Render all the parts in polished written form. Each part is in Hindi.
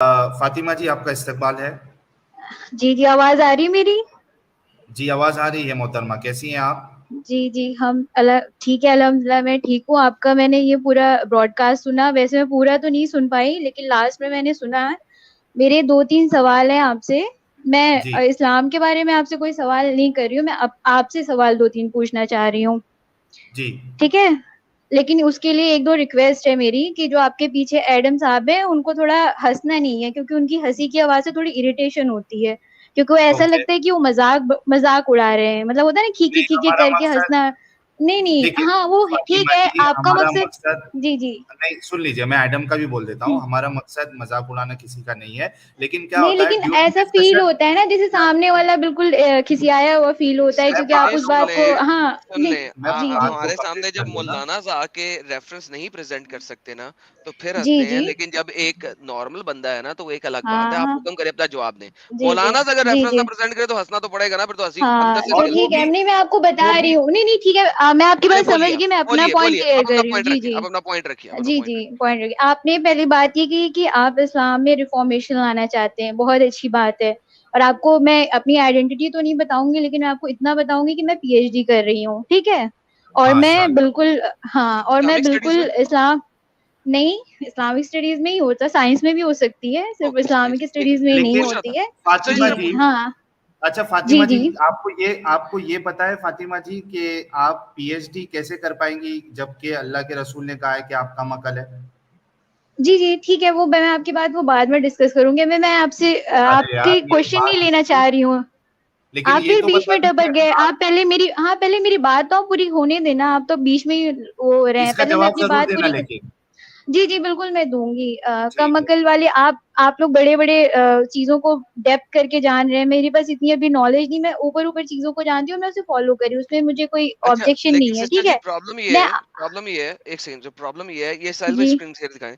फातिमा जी, आपका इस्तकबाल है। जी जी, आवाज आ रही है मेरी? जी, आवाज़ आ रही है मोहतरमा, कैसी हैं आप? जी जी, हम अल्लाह ठीक है, अल्हम्दुलिल्लाह मैं ठीक हूँ। आपका मैंने ये पूरा ब्रॉडकास्ट सुना, वैसे मैं पूरा तो नहीं सुन पाई लेकिन लास्ट में मैंने सुना है। मेरे दो तीन सवाल हैं आपसे। मैं जी, इस्लाम के बारे में आपसे कोई सवाल नहीं कर रही हूँ, मैं आपसे सवाल दो तीन पूछना चाह रही हूँ। जी। ठीक है, लेकिन उसके लिए एक दो रिक्वेस्ट है मेरी कि जो आपके पीछे एडम साहब हैं उनको थोड़ा हंसना नहीं है, क्योंकि उनकी हंसी की आवाज से थोड़ी इरिटेशन होती है, क्योंकि वो ऐसा ओके। लगता है कि वो मजाक मजाक उड़ा रहे हैं, मतलब होता है ना खीखी नहीं, खीखी हमारा करके मकसद, हंसना। नहीं नहीं, देखिए हाँ वो ठीक फातिमा है जी, आपका हमारा मकसद। मकसद, जी जी। नहीं सुन लीजिए, मैं एडम का भी बोल देता हूँ, हमारा मकसद मजाक उड़ाना किसी का नहीं है। लेकिन क्या नहीं, होता है लेकिन ड्यूरिंग ऐसा फील डिस्कशन। होता है ना जैसे सामने वाला बिल्कुल खिसियाया हुआ फील होता है, मैं क्योंकि आप बात उस को बात को, कंप्लीट हाँ। सुन नहीं। लें। मैं जी जी। बात को हमारे कंप्लीट सामने जब कर लूँ ना। मौलाना आके रेफरेंस नहीं प्रेजेंट कर सकते ना, तो फिर जी हंसते हैं। जी। लेकिन जब एक नॉर्मल बंदा है ना, तो वो एक अलग बात है। हाँ आप हाँ। हुक्म करें, अपना जवाब दें। जी जी। मौलाना से अगर जी रेफरेंस ना जी। प्रेजेंट करे तो हंसना तो पड़ेगा ना, फिर तो हंसी अंदर हाँ से तो और निकल वो ठीक रही है। है, भी नहीं मैं आपको वो बता रही भी हूँ, नहीं नहीं ठीक है, मैं आपकी बोलिए बात समझ बोलिए आप, गई, मैं अपना बोलिए पॉइंट बोलिए, क्लियर आप कर अपना रही हूँ। पॉइंट जी रखिए, जी। आप अपना पॉइंट रखिए, आप अपना जी पॉइंट जी, रखिए। पॉइंट रखिए। आपने पहली बात ये की कि आप इस्लाम में रिफॉर्मेशन लाना चाहते हैं, बहुत अच्छी बात है। और आपको मैं अपनी आइडेंटिटी तो नहीं बताऊंगी, लेकिन मैं आपको इतना बताऊंगी कि मैं पीएचडी कर रही हूँ, ठीक है। और मैं माशाल्लाह। बिल्कुल, हाँ, और मैं इस्लामिक स्टडीज बिल्कुल में। इस्लाम, नहीं, इस्लामिक स्टडीज में ही होता, साइंस में भी हो सकती है, सिर्फ ओके, इस्लामिक साइंस ठीक है, स्टडीज में ही नहीं पूछ लेकिन रहा था। होती है। स्टडी फातिमा जी सिर्फ जी, पूछ। हाँ। अच्छा फातिमा जी जी, जी। आपको ये पता है फातिमा जी कि आप पीएचडी कैसे कर पाएंगी जबकि अल्लाह के रसूल ने कहा है कि आप कम अकल है। जी जी ठीक है, वो मैं आपकी बात वो बाद में डिस्कस करूंगी। मैं आपसे अरे यार, आपके ये क्वेश्चन नहीं बात लेना सुनिए, चाह रही हूँ। लेकिन आप ये फिर तो बीच बता में टपक दीजिए गए, आप आप। पहले मेरी, हाँ पहले मेरी बात तो पूरी होने देना, आप तो बीच में ही वो हो रहे हैं, इसका पहले मैं जवाब अपनी जरूर बात देना पूरी कर। लेकिन। जी जी बिल्कुल मैं दूंगी। कम ठीक है। अकल वाले आप लोग बड़े बड़े चीजों को डेप्थ करके जान रहे हैं, मेरे पास इतनी अभी नॉलेज नहीं, मैं ऊपर ऊपर चीजों को जानती हूँ, मैं उसे फॉलो करी, उसमें मुझे कोई अच्छा, ऑब्जेक्शन लेकिन नहीं है, सिस्टर ठीक जी, है। प्रॉब्लम ये मैं, है, प्रॉब्लम ये है, एक सेकंड, जो प्रॉब्लम ये है, ये साइल में जी स्क्रीन शेयर दिखाएं।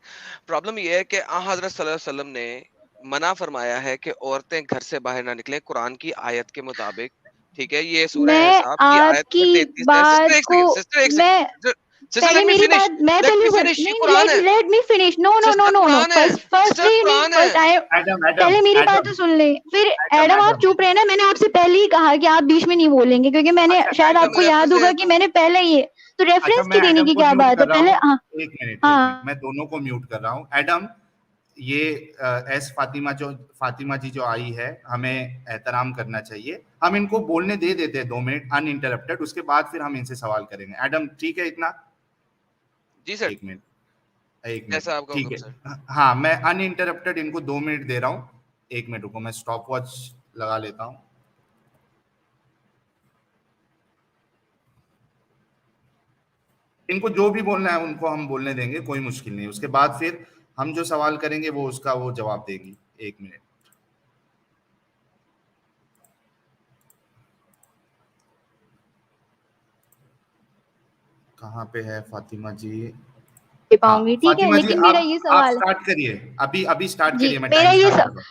प्रॉब्लम ये है कि हजरत सल्लल्लाहु अलैहि वसल्लम ने मना फरमाया है कि औरतें घर से बाहर ना निकलें, कुरान की आयत के मुताबिक। ठीक है, ये सूरह मैं अहज़ाब की आयत आपकी नंबर 33 है। बात सिस्टर एक को, सेकंड, सिस्टर एक सेकंड, मैं सिस्टर, सिस्टर पहले लेट मी मेरी फिनिश, बात, मैं लेट पहले मी फिनिश। ये नहीं, कुरान है, let me finish, no no no sister no no, Quran है, फर्स्ट सिस्टर फर्स्टली नहीं, कुरान है। फर्स्ट आई, एडम एडम पहले मेरी बात एडम तो सुन ले, फिर एडम एडम आप एडम चुप रहे ना, मैंने आपसे पहले ही कहा कि आप बीच में नहीं बोलेंगे, क्योंकि मैंने अच्छा शायद एडम, आपको याद रेफरेंस दे होगा कि देता हूँ। मैंने पहले ही, तो अच्छा रेफरेंस मैं की देने एडम की को क्या म्यूट बात है कर रहा पहले, हूँ। हाँ। एक मिनट, हाँ मैं दोनों को म्यूट कर रहा हूँ। एडम, ये एस फातिमा जी जो आई है, हमें एहतराम करना चाहिए। हम इनको बोलने दे देते हैं 2 मिनट अनइंटरप्टेड, उसके बाद फिर हम इनसे सवाल करेंगे। एडम ठीक है इतना? जी सर। 1 मिनट 1 मिनट, जैसा आपका ठीक हुक्म है। सर। हाँ, मैं अनइंटरप्टेड इनको 2 मिनट दे रहा हूँ। 1 मिनट रुको, मैं स्टॉप वॉच लगा लेता हूँ। इनको जो भी बोलना है उनको हम बोलने देंगे, कोई मुश्किल नहीं। उसके बाद फिर हम जो सवाल करेंगे वो उसका वो जवाब देंगी। 1 मिनट। कहाँ पे है फातिमा जी? दे हाँ पाऊंगी, ठीक है, फातिमा जी, लेकिन मेरा आप ये आप सवाल, स्टार्ट करिए। अभी अभी स्टार्ट जी करिए, मैं टाइम स्टार्ट कर रहा हूँ।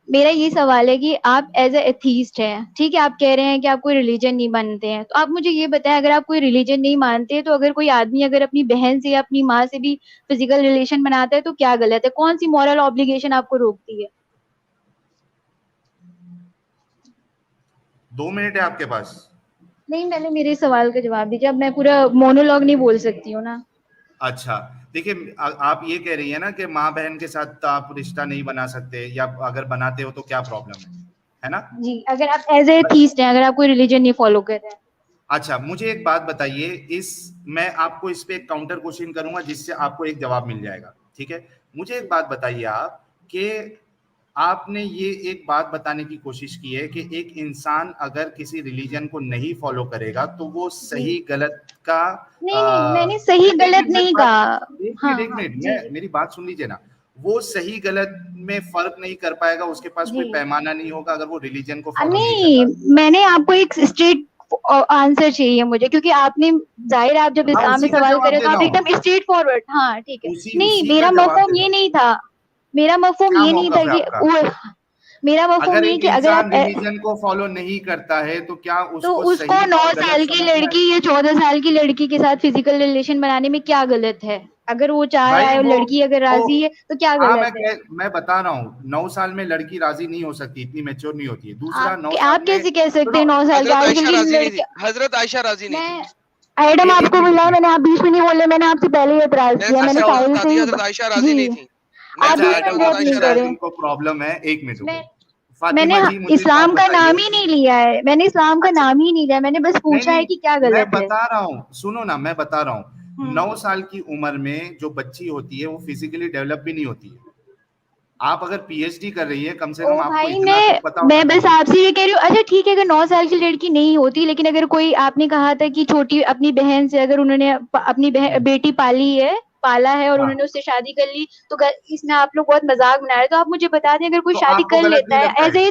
मेरा ये सवाल है कि आप एज ए एथीस्ट हैं, ठीक है, आप कह रहे हैं कि आप कोई रिलीजन नहीं मानते हैं, तो आप मुझे ये बताएं, अगर आप कोई रिलीजन नहीं मानते, तो अगर कोई आदमी अगर अपनी बहन से या अपनी माँ से भी फिजिकल रिलेशन बनाता है तो क्या गलत है, कौन सी मॉरल ऑब्लिगेशन आपको रोकती है? 2 मिनट है आपके पास। नहीं, पहले मेरे सवाल का जवाब दीजिए, अब मैं पूरा मोनोलॉग नहीं बोल सकती हूँ ना। अच्छा, देखिए आप ये कह रही है ना कि माँ बहन के साथ तो आप रिश्ता नहीं बना सकते, या अगर बनाते हो तो क्या प्रॉब्लम है ना? जी, अगर आप एज ए एथीस्ट हैं, अगर आप कोई रिलीजन नहीं फॉलो कर रहे हैं। अच्छा, मुझे एक बात बताइए। इस मैं आपको इस पे एक काउंटर क्वेश्चन करूंगा जिससे आपको एक जवाब मिल जाएगा, ठीक है? मुझे एक बात बताइए आप, कि आपने ये एक बात बताने की कोशिश की है कि एक इंसान अगर किसी रिलीजन को नहीं फॉलो करेगा तो वो जी, सही गलत का नहीं नहीं, मैंने सही एक गलत मिनट मेरी नहीं बात, कहा। एक हाँ मिनट एक हाँ, मिनट जी मैं जी। मेरी बात सुन लीजिए ना। वो सही गलत में फर्क नहीं कर पाएगा, उसके पास जी, कोई पैमाना नहीं होगा अगर वो रिलीजन को फॉलो नहीं कर नहीं, रहा। मैंने आपको एक स्ट्रेट आंसर चाहिए मुझे, क्योंकि आपने, जाहिर है आप जब मैं इस्लाम में उसी का सवाल जवाब करे दे तो आप रहा हूँ। एकदम स्ट्रेट फॉरवर्ड, हाँ ठीक है। उसी नहीं, उसी का मेरा जवाब दे मफहूम रहा ये हूँ। नहीं था, मेरा मफहूम क्या ये नहीं था मौकफ है कि आपका? वो, मेरा मफहूम अगर ये एक कि अगर इंसान आप रिलीजन को फॉलो नहीं करता है तो क्या तो उसको उसको सही नौ और गलत साल की समझना है? लड़की या 14 साल की लड़की के साथ फिजिकल रिलेशन बनाने में क्या गलत है? अगर वो चाह भाई रहा है और वो लड़की अगर राजी है तो क्या हाँ गलत है? मैं बता रहा हूँ, 9 साल में लड़की राजी नहीं हो सकती, इतनी मेच्योर नहीं होती है। दूसरा, 9 साल आप में कैसे कह सकते सुनो, हैं 9 साल के? हजरत आजकल आयशा की राजी नहीं थी, लड़कियां, हजरत आयशा राजी नहीं थी। मैं एडम एक आपको मिनट बोला, में मैंने आप बीच में नहीं बोले, मैंने आपसे पहले ही एतराज किया, मैंने अच्छा वो साहिल बता से दिया ही हजरत आयशा राजी जी, नहीं थी। मैं आप अच्छा बीच में चाहता हूँ हजरत इंटरप्ट एडम नहीं आयशा शायद राजी। करें। तुमको प्रॉब्लम है, एक मिनट मैं रुको। मैंने फातिमा जी मुझे एक बात इस्लाम का नाम बताइए। ही नहीं लिया है, मैंने इस्लाम का अच्छा, नाम ही नहीं लिया, मैंने बस नहीं पूछा है नहीं, कि क्या मैं गलत है। बता रहा हूँ, सुनो ना, मैं बता रहा हूँ, 9 साल हम्म। की उम्र में जो बच्ची होती है वो फिजिकली डेवलप भी नहीं होती है। आप अगर पीएचडी कर रही है, कम से कम ओ आपको भाई, इतना तो मैं पता होना मैं बस चाहिए। आपसे ये कह रही हूँ, अच्छा ठीक है, अगर 9 साल की लड़की नहीं होती, लेकिन अगर कोई, आपने कहा था कि छोटी अपनी बहन से अगर उन्होंने अपनी बेटी पाला है और हाँ, उन्होंने उससे शादी कर ली, तो इसमें आप लोग बहुत मजाक बना रहे हैं। तो आप मुझे बता दें, अगर कोई तो शादी आपको कर गलत लेता नहीं है लगता है?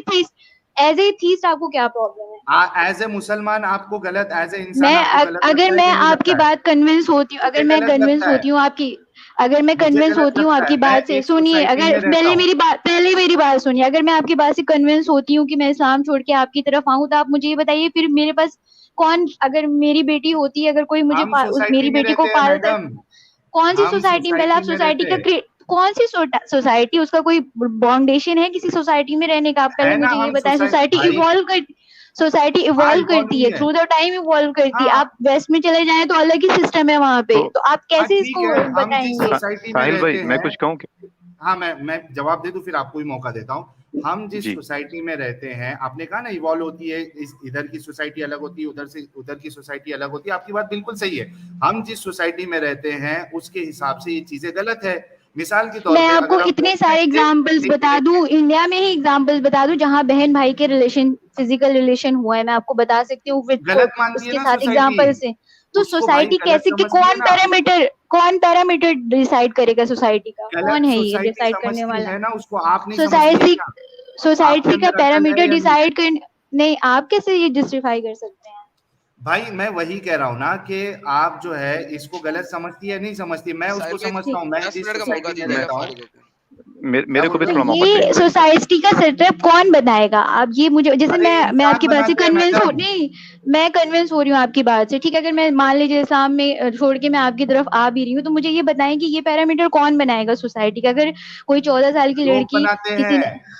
एज ए थीस्ट, आपको क्या प्रॉब्लम है? एज ए मुसलमान आपको गलत, एज ए इंसान आपको गलत अगर लगता है मैं कि नहीं आपकी लगता है? बात कन्विंस होती हूँ, मुझे गलत लगता है, अगर मैं मुझे कन्विंस गलत होती हूँ लगता है। आपकी मैं बात से, एक सुनिए, सोसाइटी अगर में रहता हूँ। पहले मेरी बात सुनिए, अगर मैं आपकी बात से कन्विंस होती हूँ कि मैं इस्लाम छोड़ के आपकी तरफ आऊँ, तो आप मुझे ये बताइए, फिर मेरे पास कौन, अगर मेरी बेटी होती है, अगर कोई मुझे हम सोसाइटी मेरी में बेटी को रहते हैं पालता है, मैडम, कौन सी हम सोसाइटी में? पहले आप सोसाइटी में सोसाइटी रहते का हैं। कौन सी सोसाइटी, उसका कोई बाउंडेशन है किसी सोसाइटी में रहने का? आप पहले है ना, मुझे ये हम बताएं। सोसाइटी भाई। सोसाइटी हाँ, इवॉल्व इवॉल्व करती हुई है, है। थ्रू द टाइम इवॉल्व करती है। हाँ आप वेस्ट में चले जाएं तो अलग ही सिस्टम है वहां पे, तो तो आप हाँ, कैसे ठीक इसको है, हम जिस बताएंगे? सोसाइटी में साहिल भाई, रहते मैं हैं। कुछ कहूँ हाँ, मैं जवाब दे दूं, फिर आपको भी मौका देता हूँ। हम जिस जी। सोसाइटी में रहते हैं, आपने कहा ना इवॉल्व होती है, इधर की सोसाइटी अलग होती है, उधर की सोसाइटी अलग होती है, आपकी बात बिल्कुल सही है। हम जिस सोसाइटी में रहते हैं उसके हिसाब से ये चीजें गलत है। मिसाल के तौर मैं पे आपको अगर हम इतने वेस्ट में सारे एग्जाम्पल्स बता दूं, इंडिया में ही एग्जाम्पल्स बता दूं जहां बहन भाई के रिलेशन, फिजिकल रिलेशन हुआ है, मैं आपको बता सकती हूँ विद गलत मानती है उसके ना साथ सोसाइटी, एग्जाम्पल से। तो उसको भाई सोसाइटी गलत कैसे, कि समझती है ना, कौन पैरामीटर डिसाइड करेगा सोसाइटी का? गलत कौन है ये सोसाइटी डिसाइड करने समझती वाला? है ना उसको, आप नहीं समझती है सोसाइटी क्या? आपके सोसाइटी का अंदर अकल है पैरामीटर या नहीं है? डिसाइड कर, नहीं, आप कैसे ये जस्टिफाई कर सकते हैं? भाई मैं वही कह रहा हूँ ना कि आप जो है इसको गलत समझती है, नहीं समझती, मैं उसको साहिल भाई समझता हूँ। मैं 10 जिस मिनट का मौका सोसाइटी में दीजिएगा रहता हूँ। फारिग होकर। क्या मेरे को बोल भी रहे तो हो? थोड़ा मौका ये दीजिए। सोसाइटी का सेटअप कौन बनाएगा? आप ये मुझे, जैसे अरे मैं इंसान आपकी बात से बनाते हैं कन्विंस हो, मैडम। नहीं, मैं कन्विंस हो रही हूँ आपकी बात से, ठीक है, अगर मैं मान लीजिए इस्लाम में छोड़ के मैं आपकी तरफ आ भी रही हूँ, तो मुझे ये बताएं कि ये पैरामीटर कौन बनाएगा सोसाइटी का? अगर कोई 14 साल की लोग लड़की बनाते किसी हैं, ने,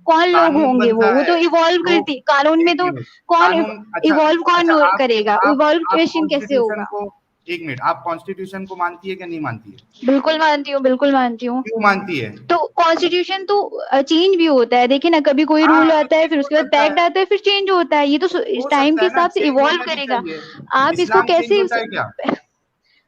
कौन लोग कानून होंगे? बनता वो तो है। इवॉल्व लोग, करती, कानून में एक तो मिनट, कौन कानून, अच्छा, इवॉल्व अच्छा, करेगा? आप इवॉल्वेशन कैसे कॉन्स्टिट्यूशन होगा? को, एक मिनट, आप कॉन्स्टिट्यूशन को मानती है कि नहीं मानती है? बिल्कुल मानती हूँ, बिल्कुल मानती हूँ। क्यों मानती है? तो कॉन्स्टिट्यूशन तो चेंज भी होता है, देखिए ना, कभी कोई हाँ, रूल तो आता है, चेंज फिर हो उसके बाद सकता पैक्ट है, आता है, फिर चेंज होता है, ये तो हो टाइम सकता के है ना, हिसाब से चेंज इवॉल्व होना भी करेगा। चाहिए। आप इसको इस्लाम चेंज कैसे, होता है क्या?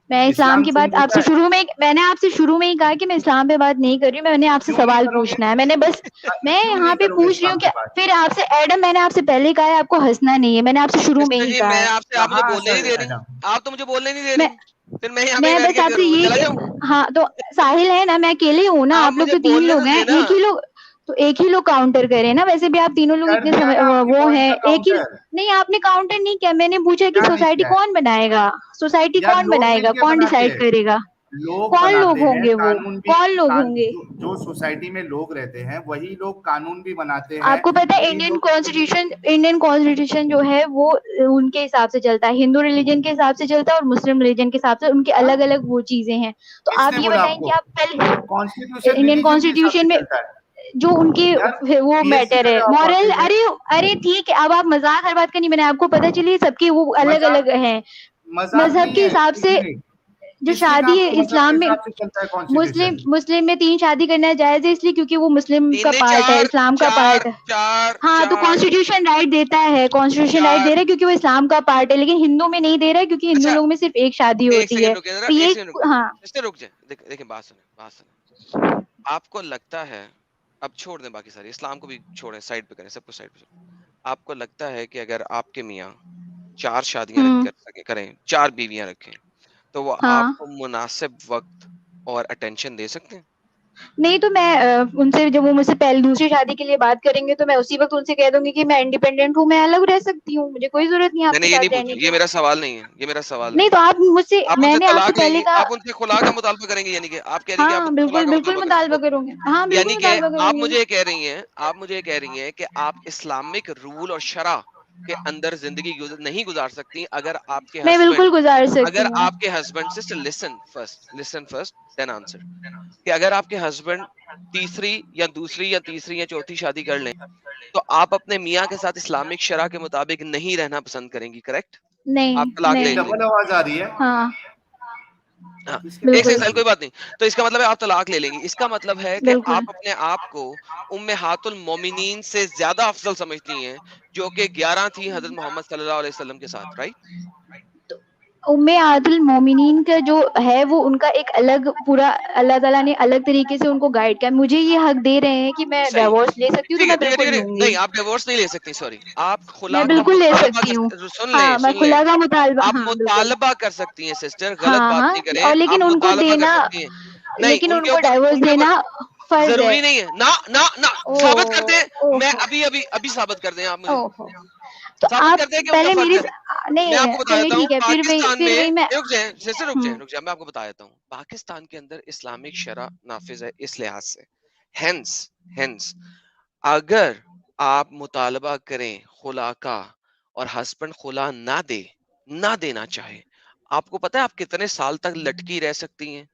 मैं इस्लाम इस्लाम की चेंज बात होता आपसे है? मैंने आपसे शुरू में ही कहा कि मैं इस्लाम पे बात नहीं कर रही हूँ, मैंने आपसे क्यों नहीं सवाल करोगे? पूछना है, मैंने बस, मैं क्यों यहाँ नहीं पे करोगे पूछ रही हूँ इस्लाम कि पे बात? फिर आपसे, एडम, मैंने आपसे पहले कहा है आपको हंसना नहीं है, मैंने आपसे शुरू में मिस्टर ही जी कहा मैं है। आपसे, आप मुझे कहाँ बोलने नहीं सर दे रही, एडम? आप तो मुझे बोलने नहीं दे मैं रही, फिर मैं यहाँ पे मैं बैठ बस के आपसे करूँ, ये, चला जाऊँ? हाँ, तो साहिल है ना, मैं अकेले हूँ ना, आप आप लोग मुझे तो 3 बोलने तो लोग हैं, देना। एक ही लोग, तो एक ही लोग काउंटर करें ना, वैसे भी आप तीनों लोग कर इतने दिया समय ना आपके वो पॉइंट है, का एक ही, काउंटर। नहीं, आपने काउंटर नहीं किया, मैंने पूछा कि क्या नहीं सोसाइटी किया है? कौन बनाएगा? सोसाइटी यार कौन लोग बनाएगा? मिलके कौन बनाते डिसाइड हैं, करेगा? लोग कौन लोग बनाते हैं होंगे वो? कानून भी। कौन लोग होंगे? जो सोसाइटी में लोग रहते हैं वही लोग कानून भी बनाते हैं, आपको पता है वही लोग। इंडियन कॉन्स्टिट्यूशन जो है वो उनके हिसाब से चलता है, हिंदू रिलीजन के हिसाब से चलता है और मुस्लिम रिलीजन के हिसाब से, उनके हाँ? अलग अलग वो चीजें हैं। तो आप किसने ये बोला बताएं कि आपको? आप पहले कॉन्स्टिट्यूशन इंडियन रिलीजन के हिसाब से कॉन्स्टिट्यूशन में चलता है। जो उनके यार वो पीएचडी मैटर कर है, रहे हो आप मॉरल, वाकई में? अरे ठीक है, अब आप मजाक हर बात का नहीं, मैंने आपको पता चली सबकी वो अलग मजाक, अलग हैं। मजाक मजहब नहीं के है, हिसाब एक से मिनट। जो किसने कहा शादी है आपको मजहब के इस्लाम में, हिसाब से चलता है कॉन्स्टिट्यूशन? मुस्लिम में 3 शादी करना जायज है, इसलिए क्योंकि वो मुस्लिम तीन का नहीं, पार्ट है, चार इस्लाम का चार पार्ट है। चार हाँ, तो चार कॉन्स्टिट्यूशन राइट देता है, कॉन्स्टिट्यूशन राइट दे चार रहा है क्योंकि वो इस्लाम का पार्ट है, लेकिन हिंदू में नहीं दे रहा है क्योंकि हिंदू अच्छा, लोग में सिर्फ एक शादी एक होती है। सेकंड रुके जरा, तो एक ये, सेकंड रुके, हाँ, सिस्टर रुक जाए, देखिए बात सुने, बात सुने। आपको लगता है, अब छोड़ दें बाकी सारी, इस्लाम को भी छोड़ें, साइड पे करें, सब कुछ साइड पे छोड़ें। आपको लगता है कि अगर आपके मियाँ 4 शादियां हम्म, करें, 4 बीवियां रखें, तो वो हाँ, आपको मुनासिब वक्त और अटेंशन दे सकते हैं? नहीं, तो मैं उनसे, जब वो मुझसे पहले दूसरी शादी के लिए बात करेंगे, तो मैं उसी वक्त उनसे कह दूंगी कि मैं इंडिपेंडेंट हूँ, मैं अलग रह सकती हूँ, मुझे कोई जरूरत नहीं है नहीं आपके नहीं, ये नहीं साथ रहने पूछ, ये की। मेरा सवाल नहीं है, ये मेरा सवाल नहीं, नहीं तो है। आप मुझसे, आप उनसे मैंने आपसे तलाक पहले लेंगी, कहा, आप उनसे खुला का मुतालबा करेंगी, यानी कि आप कह रही हैं कि आप हाँ, उनसे खुला बिल्कुल का बिल्कुल मुतालबा मुतालबा करेंगी, करूंगी, हाँ, बिल्कुल यानी कि मुतालबा आप करूंगी। मुझे कह रही हैं, आप मुझे कह रही हैं कि आप इस्लामिक रूल और शरा के अंदर जिंदगी नहीं गुजार सकती अगर आपके मैं बिल्कुल हस्बैंड गुजार सकती अगर हूँ। आपके हस्बैंड से लिसन फर्स्ट देन आंसर, कि अगर आपके हस्बैंड तीसरी या चौथी शादी कर लें तो आप अपने मियाँ के साथ इस्लामिक शरा के मुताबिक नहीं रहना पसंद करेंगी, करेक्ट? नहीं, आप तलाक ले नहीं। लेंगी। डबल आवाज आ रही है। हाँ, हाँ, एक बिल्कुल, सेकंड कोई बात नहीं। तो इसका मतलब है आप तलाक ले लेंगी। इसका मतलब है कि बिल्कुल। आप अपने आप को उम्महातुल मोमिनीन से ज्यादा अफजल समझती हैं, जो कि 11 थी हजरत मोहम्मद सल्लल्लाहु अलैहि वसल्लम के साथ, राइट? उम्मे आदुल मोमिनीन का जो है वो उनका एक अलग पूरा अल्लाह ताला ने अलग तरीके से उनको गाइड किया। मुझे ये हक दे रहे हैं कि मैं सही। डिवोर्स ले सकती हूँ, तो ठीक है, मैं ठीक है, ठीक बिल्कुल है, ठीक है। लूँगी। नहीं, आप डिवोर्स नहीं ले सकती, सॉरी। आप खुला मैं का बिल्कुल ले मुतालबा सकती हूँ। कर, सुन हाँ, लें, मैं सुन लें। खुला का मुतालबा, आप हाँ, बिल्कुल। मुतालबा कर सकती हैं सिस्टर, गलत हाँ, बात हाँ, नहीं करें। और आप लेकिन उनको मुतालबा कर देना, सकती हैं। नहीं, लेकिन उनके उनको ऊपर डिवोर्स उनके ऊपर देना फर्ज है। जरूरी नहीं है। ना ना ना, साबित कर ओह! दें। मैं ओहो! अभी साबित कर दें आप मुझे। ओहो! तो साबित आप कर दें कि उनका पहले फर्ज मेरी है। मैं नहीं, आपको बता चलिए देता हूँ, ठीक है, पाकिस्तान फिर वही में, मैं, रुक जाएं सिस्टर, हुँ। रुक जाएं, मैं आपको बता देता हूँ। पाकिस्तान के अंदर इस्लामिक शरा नाफिज है इस लिहाज से। हेंस हेंस अगर आप मुतालबा करें खुला का और हस्बैंड खुला ना देना चाहे, आपको पता है आप कितने साल तक लटकी रह सकती हैं?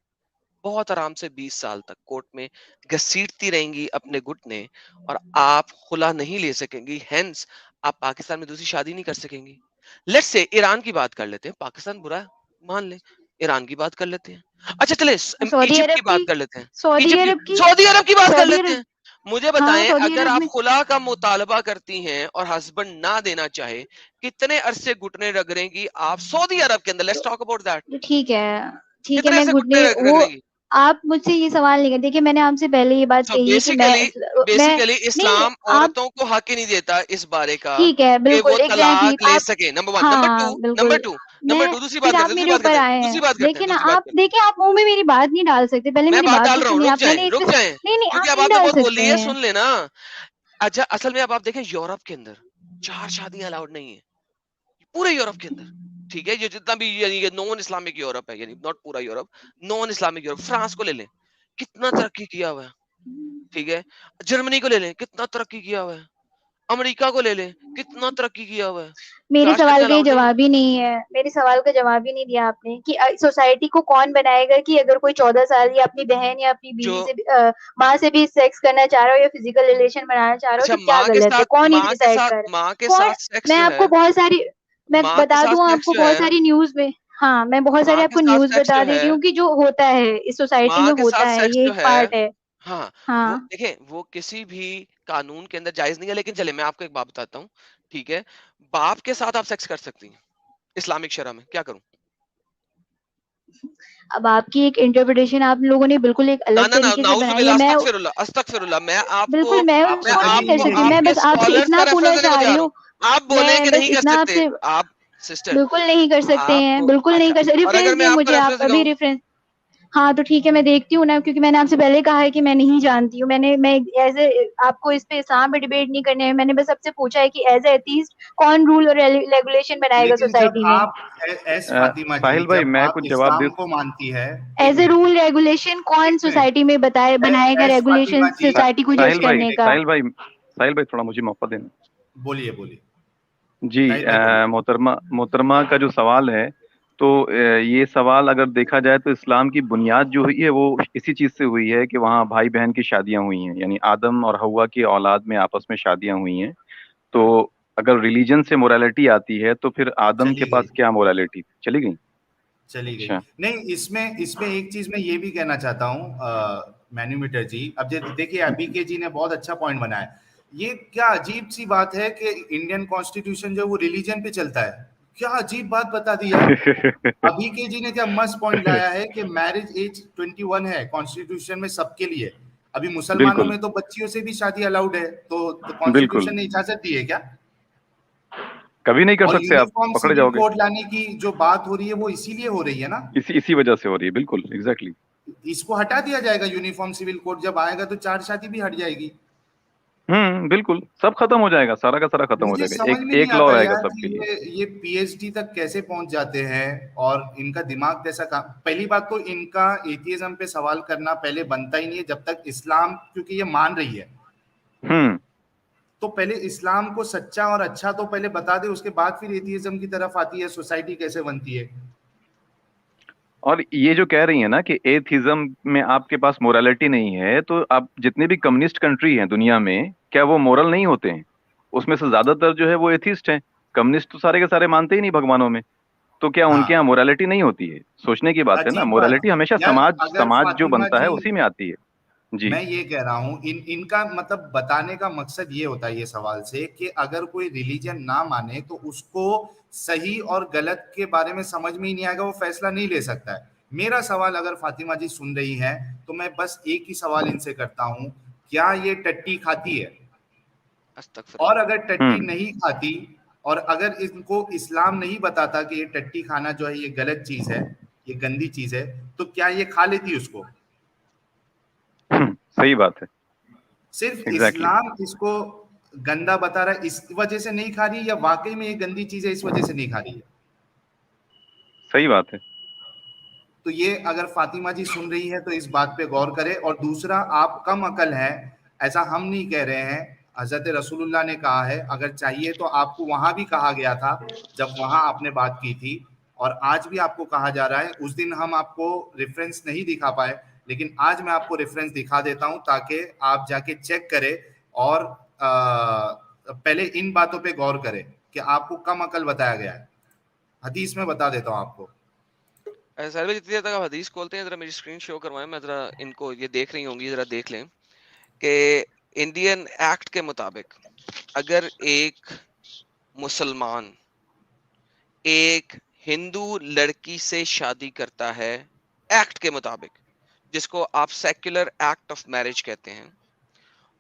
बहुत आराम से 20 साल तक कोर्ट में घसीटती रहेंगी अपने घुटने, और आप खुला नहीं ले सकेंगी। हेंस आप पाकिस्तान में दूसरी शादी नहीं कर सकेंगी। लेट्स से ईरान की बात कर लेते हैं, पाकिस्तान बुरा है, मान ले। ईरान की बात कर लेते हैं। अच्छा चले सऊदी इजिप्ट अरब की की बात कर लेते हैं। सऊदी इजिप्ट की, अरब की सऊदी अरब की बात कर सऊदी लेते अरब हैं। मुझे हाँ, बताएं, सऊदी अगर अरब आप में खुला का मुतालबा करती हैं और हस्बैंड ना देना चाहे, कितने अरसे घुटने रगड़ेंगी आप सऊदी अरब के अंदर? लेट्स तो टॉक अबाउट दैट। तो ठीक है, कितने मैं अरसे घुटने घुटने वो रगड़ेंगी? आप मुझसे ये सवाल नहीं कर, देखिए मैंने आपसे पहले ये बात सो कही है कि बेसिकली मैं बेसिकली नहीं, इस्लाम आप औरतों को हक ही नहीं देता इस बारे का ठीक है, कि वो बिल्कुल, एग्ज़ैक्टली तलाक ले आप सके। Number one. हाँ, बिल्कुल। नंबर मैं टू दूसरी फिर बात आप करते हैं, मेरे ऊपर आए हैं। देखिए ना, दूसरी बात आप करते हैं। देखिए, आप मुँह में मेरी बात नहीं डाल सकते, पहले मैं मेरी बात बात डाल तो रहा हूँ, सुनिए आप। मैंने रुक इससे जाएं, नहीं, क्योंकि आप अब नहीं आपने डाल बहुत बोल सकते ली है, हैं। सुन लेना। अच्छा, असल में अब आप देखें, यूरोप के अंदर 4 शादियां अलाउड नहीं है, पूरे यूरोप के अंदर। ठीक है, ये जितना भी यानी ये नॉन इस्लामिक यूरोप है, यानी नॉट पूरा Europe, non Islamic Europe. France को ले लें, कितना तरक्की किया हुआ है। ठीक है, जर्मनी को ले लें, कितना तरक्की किया हुआ है। अमेरिका को ले लें, कितना तरक्की किया हुआ है। मेरे 4 सवाल शादियां का ये अलाउड नहीं है। जवाब ही नहीं है। मेरे सवाल का जवाब ही नहीं दिया आपने कि सोसाइटी को कौन बनाएगा कि अगर कोई 14 साल या अपनी बहन या अपनी जो बीवी से भी माँ से भी सेक्स करना चाह रहा हो या फिजिकल रिलेशन बनाना चाह रहा हो अच्छा, तो क्या गलत है? कौन ये डिसाइड कर रहा है? माँ के कौन? साथ सेक्स मैं जो है, आपको बहुत सारी मैं माँ के बता साथ दूँ सेक्स आपको जो बहुत है, सारी न्यूज़ में, हाँ, मैं बहुत सारी माँ के आपको साथ न्यूज़ सेक्स बता जो देती है, हूँ कि जो होता है, इस सोसाइटी माँ में के साथ होता है, सेक्स ये जो एक है, पार्ट है। हाँ, वो हाँ। देखें, वो किसी भी कानून के अंदर जायज नहीं है। लेकिन चले, मैं आपको एक बात बताता हूँ। ठीक है, बाप के साथ आप सेक्स कर सकती हैं इस्लामिक शरा में, क्या करूं? अब आपकी एक इंटरप्रिटेशन आप लोगों ने बिल्कुल एक ना अलग ना ना, तरीके से बनाई है। नाउजुबिल्लाह, मैं अस्तगफिरुल्लाह, अस्तगफिरुल्लाह। बिल्कुल मैं आपने मैं उसको नहीं दलील कर नहीं आपको सकती। दी। मैं आपके बस आपसे स्कॉलर्स का इतना पूछना रेफरेंस देने को चाह रही तैयार हूँ, हूँ। आप बोले मैं कि बस नहीं कर इतना सकते, आपसे आप सिस्टर, बिल्कुल नहीं कर सकते हैं, आप बिल्कुल नहीं अच्छा, कर सकते। और रेफरेंस अगर मैं दिए आपको मुझे आप रेफरेंस अभी दिखाऊं? रेफरेंस। हाँ, तो ठीक है, मैं देखती हूँ ना, क्योंकि मैंने आपसे पहले कहा है कि मैं नहीं जानती हूँ। मैं ऐसे आपको इस पे यहाँ पे डिबेट नहीं करने है। मैंने बस आपसे पूछा है कि एज़ अ एथिस्ट कौन रूल और रेगुलेशन बनाएगा लेकिन जब सोसाइटी में? आप एस फातिमा जी, साहिल भाई, जब मैं आप कुछ जवाब दे। इस्लाम को मानती है, एक as a minute, rule regulation कौन एक मिनट, सोसाइटी में बनाएगा एस फातिमा रेगुलेशन जी, सोसाइटी को जज साहिल भाई, करने का? साहिल भाई थोड़ा मुझे मौका देना। बोलिए बोलिए, जी, साहिल भाई बोलिए। मोहतरमा मोहतरमा का जो सवाल है, तो ये सवाल अगर देखा जाए तो इस्लाम की बुनियाद जो हुई है वो इसी चीज़ से हुई है कि वहाँ भाई बहन की शादियाँ हुई हैं, यानी आदम और हव्वा की औलाद में आपस में शादियाँ हुई हैं। तो अगर रिलीजन से मोरालिटी आती है तो फिर आदम के चली पास गई, क्या मोरालिटी चली गई? चली गई। अच्छा। नहीं, इसमें इसमें एक चीज मैं ये भी कहना चाहता हूँ मैन्यूमीटर जी। अब देखिए, अभी के जी ने बहुत अच्छा पॉइंट बनाया। ये क्या अजीब सी बात है कि इंडियन कॉन्स्टिट्यूशन जो वो रिलीजन पे चलता है। क्या अजीब बात बता दी यार। अभी के जी ने क्या मस्त पॉइंट लाया है कि मैरिज एज 21 है कॉन्स्टिट्यूशन में सबके लिए। अभी मुसलमानों बिल्कुल, में तो बच्चियों से भी शादी अलाउड है, तो बिल्कुल। कॉन्स्टिट्यूशन ने इजाजत दी है क्या? कभी नहीं कर और सकते, आप यूनिफॉर्म पकड़े सिविल जाओगे। कोड लाने की जो बात हो रही है वो इसीलिए हो रही है ना। इसी वजह से हो रही है, बिल्कुल, एग्जैक्टली। इसको हटा दिया जाएगा, यूनिफॉर्म सिविल कोड जब आएगा तो चार शादी भी हट जाएगी। बिल्कुल, सब खत्म हो जाएगा, सारा का सारा खत्म हो मुझे जाएगा, समझ एक में नहीं एक लॉ आता रहेगा यार सबके कि लिए। ये पीएचडी तक कैसे पहुंच जाते हैं और इनका दिमाग कैसा काम। पहली बात तो इनका एथियज्म पे सवाल करना पहले बनता ही नहीं है जब तक इस्लाम, क्योंकि ये मान रही है। हम्म तो पहले इस्लाम को सच्चा और अच्छा तो पहले बता दे, उसके बाद फिर एथियज्म की तरफ आती है, सोसाइटी कैसे बनती है। और ये जो कह रही है ना कि एथिज्म में आपके पास मोरालिटी नहीं है, तो आप जितने भी कम्युनिस्ट कंट्री हैं दुनिया में, क्या वो मोरल नहीं होते हैं? उसमें से ज्यादातर जो है वो एथिस्ट हैं। कम्युनिस्ट तो सारे के सारे मानते ही नहीं भगवानों में। तो क्या उनके यहाँ हाँ, मोरालिटी नहीं होती है? सोचने की बात है ना। अजीब बात मोरालिटी हमेशा यार। समाज अगर समाज जो फातिमा बनता है जी, उसी में आती है। जी। मैं ये कह रहा हूँ, इनका मतलब बताने का मकसद ये होता है ये सवाल से कि अगर कोई रिलीजन ना माने तो उसको सही और गलत के बारे में समझ में ही नहीं आएगा, वो फैसला नहीं ले सकता है। मेरा सवाल अगर फातिमा जी सुन रही हैं तो मैं बस एक ही सवाल इनसे करता हूँ, क्या ये टट्टी खाती है? और अस्तगफिरुल्लाह। अगर टट्टी हम्म। नहीं खाती और अगर इनको इस्लाम नहीं बताता कि ये टट्टी खाना जो है ये गलत चीज है, ये गंदी चीज है, तो क्या ये खा लेती उसको? सही बात है। सिर्फ एग्जैक्टली। इस्लाम इसको गंदा बता रहा है इस वजह से नहीं खा रही, या वाकई में ये गंदी चीज है इस वजह से नहीं खा रही है? सही बात है। तो ये अगर फातिमा जी सुन रही है तो इस बात पे गौर करें। और दूसरा, आप कम अकल हैं, ऐसा हम नहीं कह रहे हैं, हजरत रसूलुल्लाह ने कहा है। अगर चाहिए तो आपको वहां भी कहा गया था जब वहां आपने बात की थी, और आज भी आपको कहा जा रहा है। उस दिन हम आपको रेफरेंस नहीं दिखा पाए, लेकिन आज मैं आपको रेफरेंस दिखा देता हूं ताकि आप जाके चेक करें और पहले इन बातों पे गौर करें कि आपको कम अकल बताया गया है। हदीस में बता देता हूं आपको। सर जितनी देर तक आप हदीस खोलते हैं, जरा मेरी स्क्रीन शो करवाएं, मैं जरा इनको ये देख रही होंगी, जरा देख लें कि इंडियन एक्ट के मुताबिक अगर एक मुसलमान एक हिंदू लड़की से शादी करता है, एक्ट के मुताबिक, जिसको आप सेक्युलर एक्ट ऑफ मैरिज कहते हैं,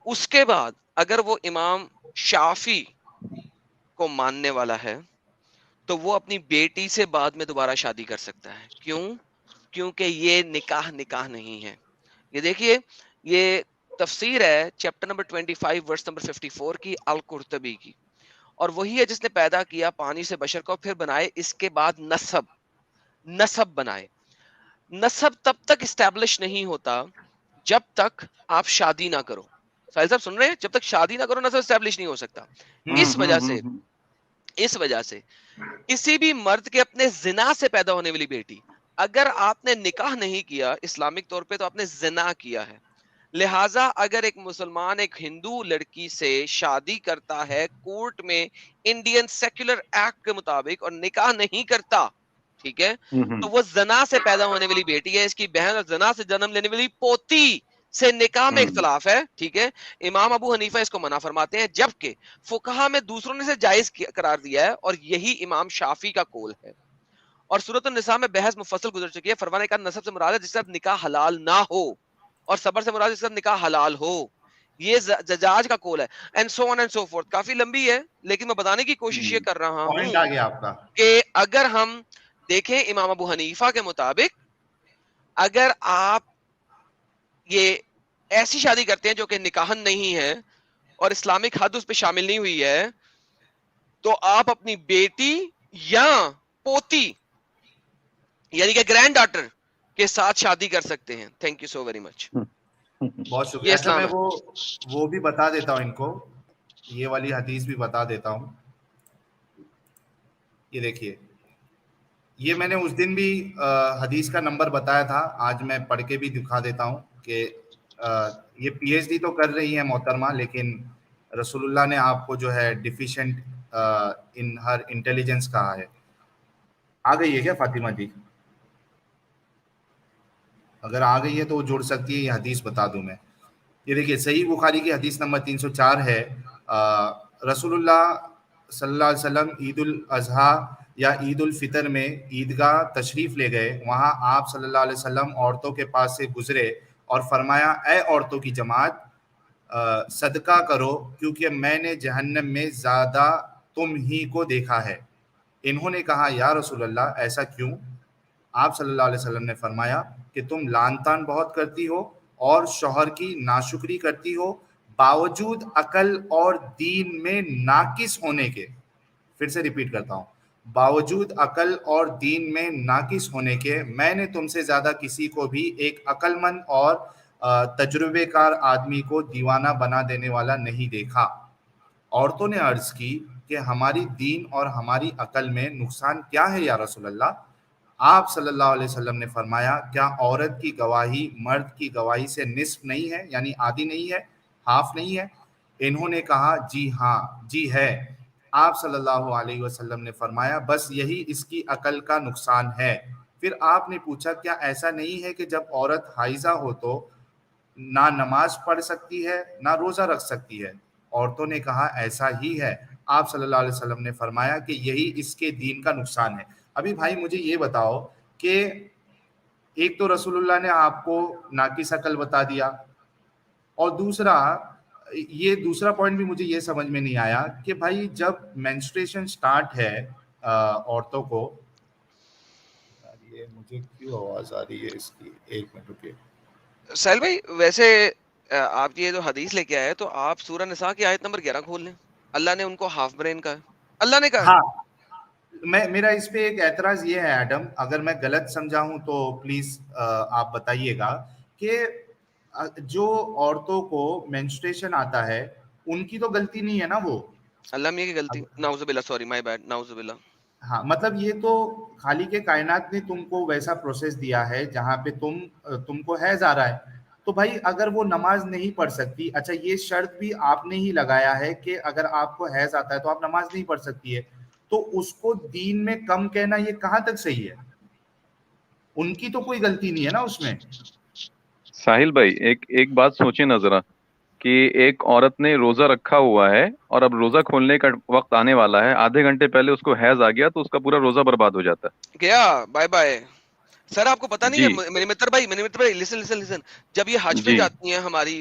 उसके बाद अगर वो इमाम शाफी को मानने वाला है तो वो अपनी बेटी से बाद में दोबारा शादी कर सकता है। क्यों? क्योंकि ये निकाह निकाह नहीं है। ये देखिए, ये तफसीर है चैप्टर नंबर 25 वर्स नंबर 54 की, अल कुर्तबी की। और वही है जिसने पैदा किया पानी से बशर को, फिर बनाए इसके बाद नसब, नसब बनाए। नसब तब तक इस्टेब्लिश नहीं होता जब तक आप शादी ना करो। साहिल साहब सुन रहे हैं? जब तक शादी ना करो नसब इस्टेब्लिश नहीं हो सकता। इस वजह से किसी भी मर्द के अपने जिना से पैदा होने वाली बेटी, अगर आपने निकाह नहीं किया इस्लामिक तौर पे, तो आपने जिना किया है। लिहाजा अगर एक मुसलमान एक हिंदू लड़की से शादी करता है कोर्ट में इंडियन सेक्युलर एक्ट के मुताबिक और निकाह नहीं करता, ठीक है, तो वो जना से पैदा होने वाली बेटी है, इसकी बहन, और जना से जन्म लेने वाली पोती से निकाह में इख्तलाफ है, ठीक है। इमाम अबू हनीफा इसको मना फरमाते हैं, जबकि फुकहा में दूसरों ने इसे जायज करार दिया है, और यही इमाम शाफी का कौल है। और सूरत निसा में बहस मुफस्सल गुजर चुकी है। फरमाने का नसब से मुराद है जिससे निकाह हलाल ना हो, और सबर से मुराद जिसका निकाह हलाल हो। ये जजाज का कौल है, and so on and so fourth. काफी लंबी है, लेकिन मैं बताने की कोशिश ये कर रहा हूं पॉइंट आ गया आपका। कि अगर हम देखें इमाम अबू हनीफा के मुताबिक, अगर आप ये ऐसी शादी करते हैं जो कि निकाहन नहीं है और इस्लामिक हद उस पर शामिल नहीं हुई है, तो आप अपनी बेटी या पोती यानी कि ग्रैंड डॉटर के साथ शादी कर सकते हैं। Thank you so very much. बहुत ये शुक्रिया। अच्छा, इस्लाम मैं है। वो भी बता देता हूँ इनको, ये वाली हदीस भी बता देता हूँ। ये देखिए, ये मैंने उस दिन भी हदीस का नंबर बताया था, आज मैं पढ़ के भी दिखा देता हूँ कि ये पीएचडी तो कर रही है मोहतरमा, लेकिन रसूलुल्लाह ने आपको जो है डिफिशिएंट इन हर इंटेलिजेंस कहा है। आ गई है क्या फातिमा जी? अगर आ गई है तो वो जुड़ सकती है, ये हदीस बता दूं मैं। ये देखिए, सही बुखारी की हदीस नंबर 304 है। रसूलुल्लाह सल्लल्लाहु अलैहि वसल्लम ईद उल अजहा या ईद उल फितर में ईदगाह तशरीफ ले गए। वहां आप सल्लल्लाहु अलैहि वसल्लम औरतों के पास से गुजरे और फरमाया, ए औरतों की जमात, सदका करो क्योंकि मैंने जहन्नम में ज्यादा तुम ही को देखा है। इन्होंने कहा, या रसूलल्लाह ऐसा क्यों? आप सल्लल्लाहु अलैहि वसल्लम ने फरमाया कि तुम लान तान बहुत करती हो और शौहर की नाशुक्री करती हो, बावजूद अकल और दीन में नाकिस होने के। फिर से रिपीट करता हूँ, बावजूद अकल और दीन में नाकिस होने के मैंने तुमसे ज्यादा किसी को भी एक अकलमंद और तजुर्बेकार आदमी को दीवाना बना देने वाला नहीं देखा। औरतों ने अर्ज की कि हमारी दीन और हमारी अकल में नुकसान क्या है या रसूल अल्लाह। आप सल्लल्लाहु अलैहि वसल्लम ने फरमाया, क्या औरत की गवाही मर्द की गवाही से निस्फ नहीं है, यानी आधी नहीं है, हाफ नहीं है? इन्होंने कहा, जी हाँ, जी है। आप सल्लल्लाहु अलैहि वसल्लम ने फरमाया, बस यही इसकी अकल का नुकसान है। फिर आपने पूछा, क्या ऐसा नहीं है कि जब औरत हाइजा हो तो ना नमाज पढ़ सकती है ना रोजा रख सकती है? औरतों ने कहा, ऐसा ही है। आप सल्लल्लाहु अलैहि वसल्लम ने फरमाया कि यही इसके दीन का नुकसान है। अभी भाई मुझे ये बताओ कि एक तो रसूलुल्लाह ने आपको नाकिस अकल बता दिया, और दूसरा ये दूसरा पॉइंट भी मुझे ये समझ में नहीं आया कि भाई जब मेंस्ट्रुएशन स्टार्ट है औरतों को, ये मुझे क्यों आवाज आ रही है इसकी, एक मिनट रुकिए। साहिल भाई, वैसे आप ये जो हदीस लेके आए तो आप सूरह निसा की आयत नंबर 11 खोल लें। अल्लाह ने उनको हाफ ब्रेन कहा, अल्लाह ने कहा। हाँ, मेरा इस पे एक एतराज ये है एडम, अगर मैं गलत समझा हूं तो प्लीज आप बताइएगा कि जो औरतों को मेंस्ट्रुएशन आता है उनकी तो गलती नहीं है ना वो। अल्लाह मियां की गलती, नाउजुबिल्लाह, सॉरी माय बैड, नाउजुबिल्लाह। हाँ, मतलब ये तो खाली के कायनात ने तुमको वैसा प्रोसेस दिया है जहाँ पे तुमको हैज आ रहा है, तो भाई अगर वो नमाज नहीं पढ़ सकती, अच्छा ये शर्त भी आपने ही लगाया है कि अगर आपको हैज आता है तो आप नमाज नहीं पढ़ सकती है, तो उसको दीन में कम कहना ये कहाँ तक सही है? उनकी तो कोई गलती नहीं है ना उसमें। साहिल भाई, एक बात सोचे ना जरा, कि एक औरत ने रोजा रखा हुआ है और अब रोजा खोलने का वक्त आने वाला है, आधे घंटे पहले उसको हैज आ गया तो उसका पूरा रोजा बर्बाद हो जाता है। गया, बाय बाय। सर आपको पता नहीं जी है मेरे मित्र भाई, लिसन लिसन लिसन, जब ये हज पे जी। जाती हैं हमारी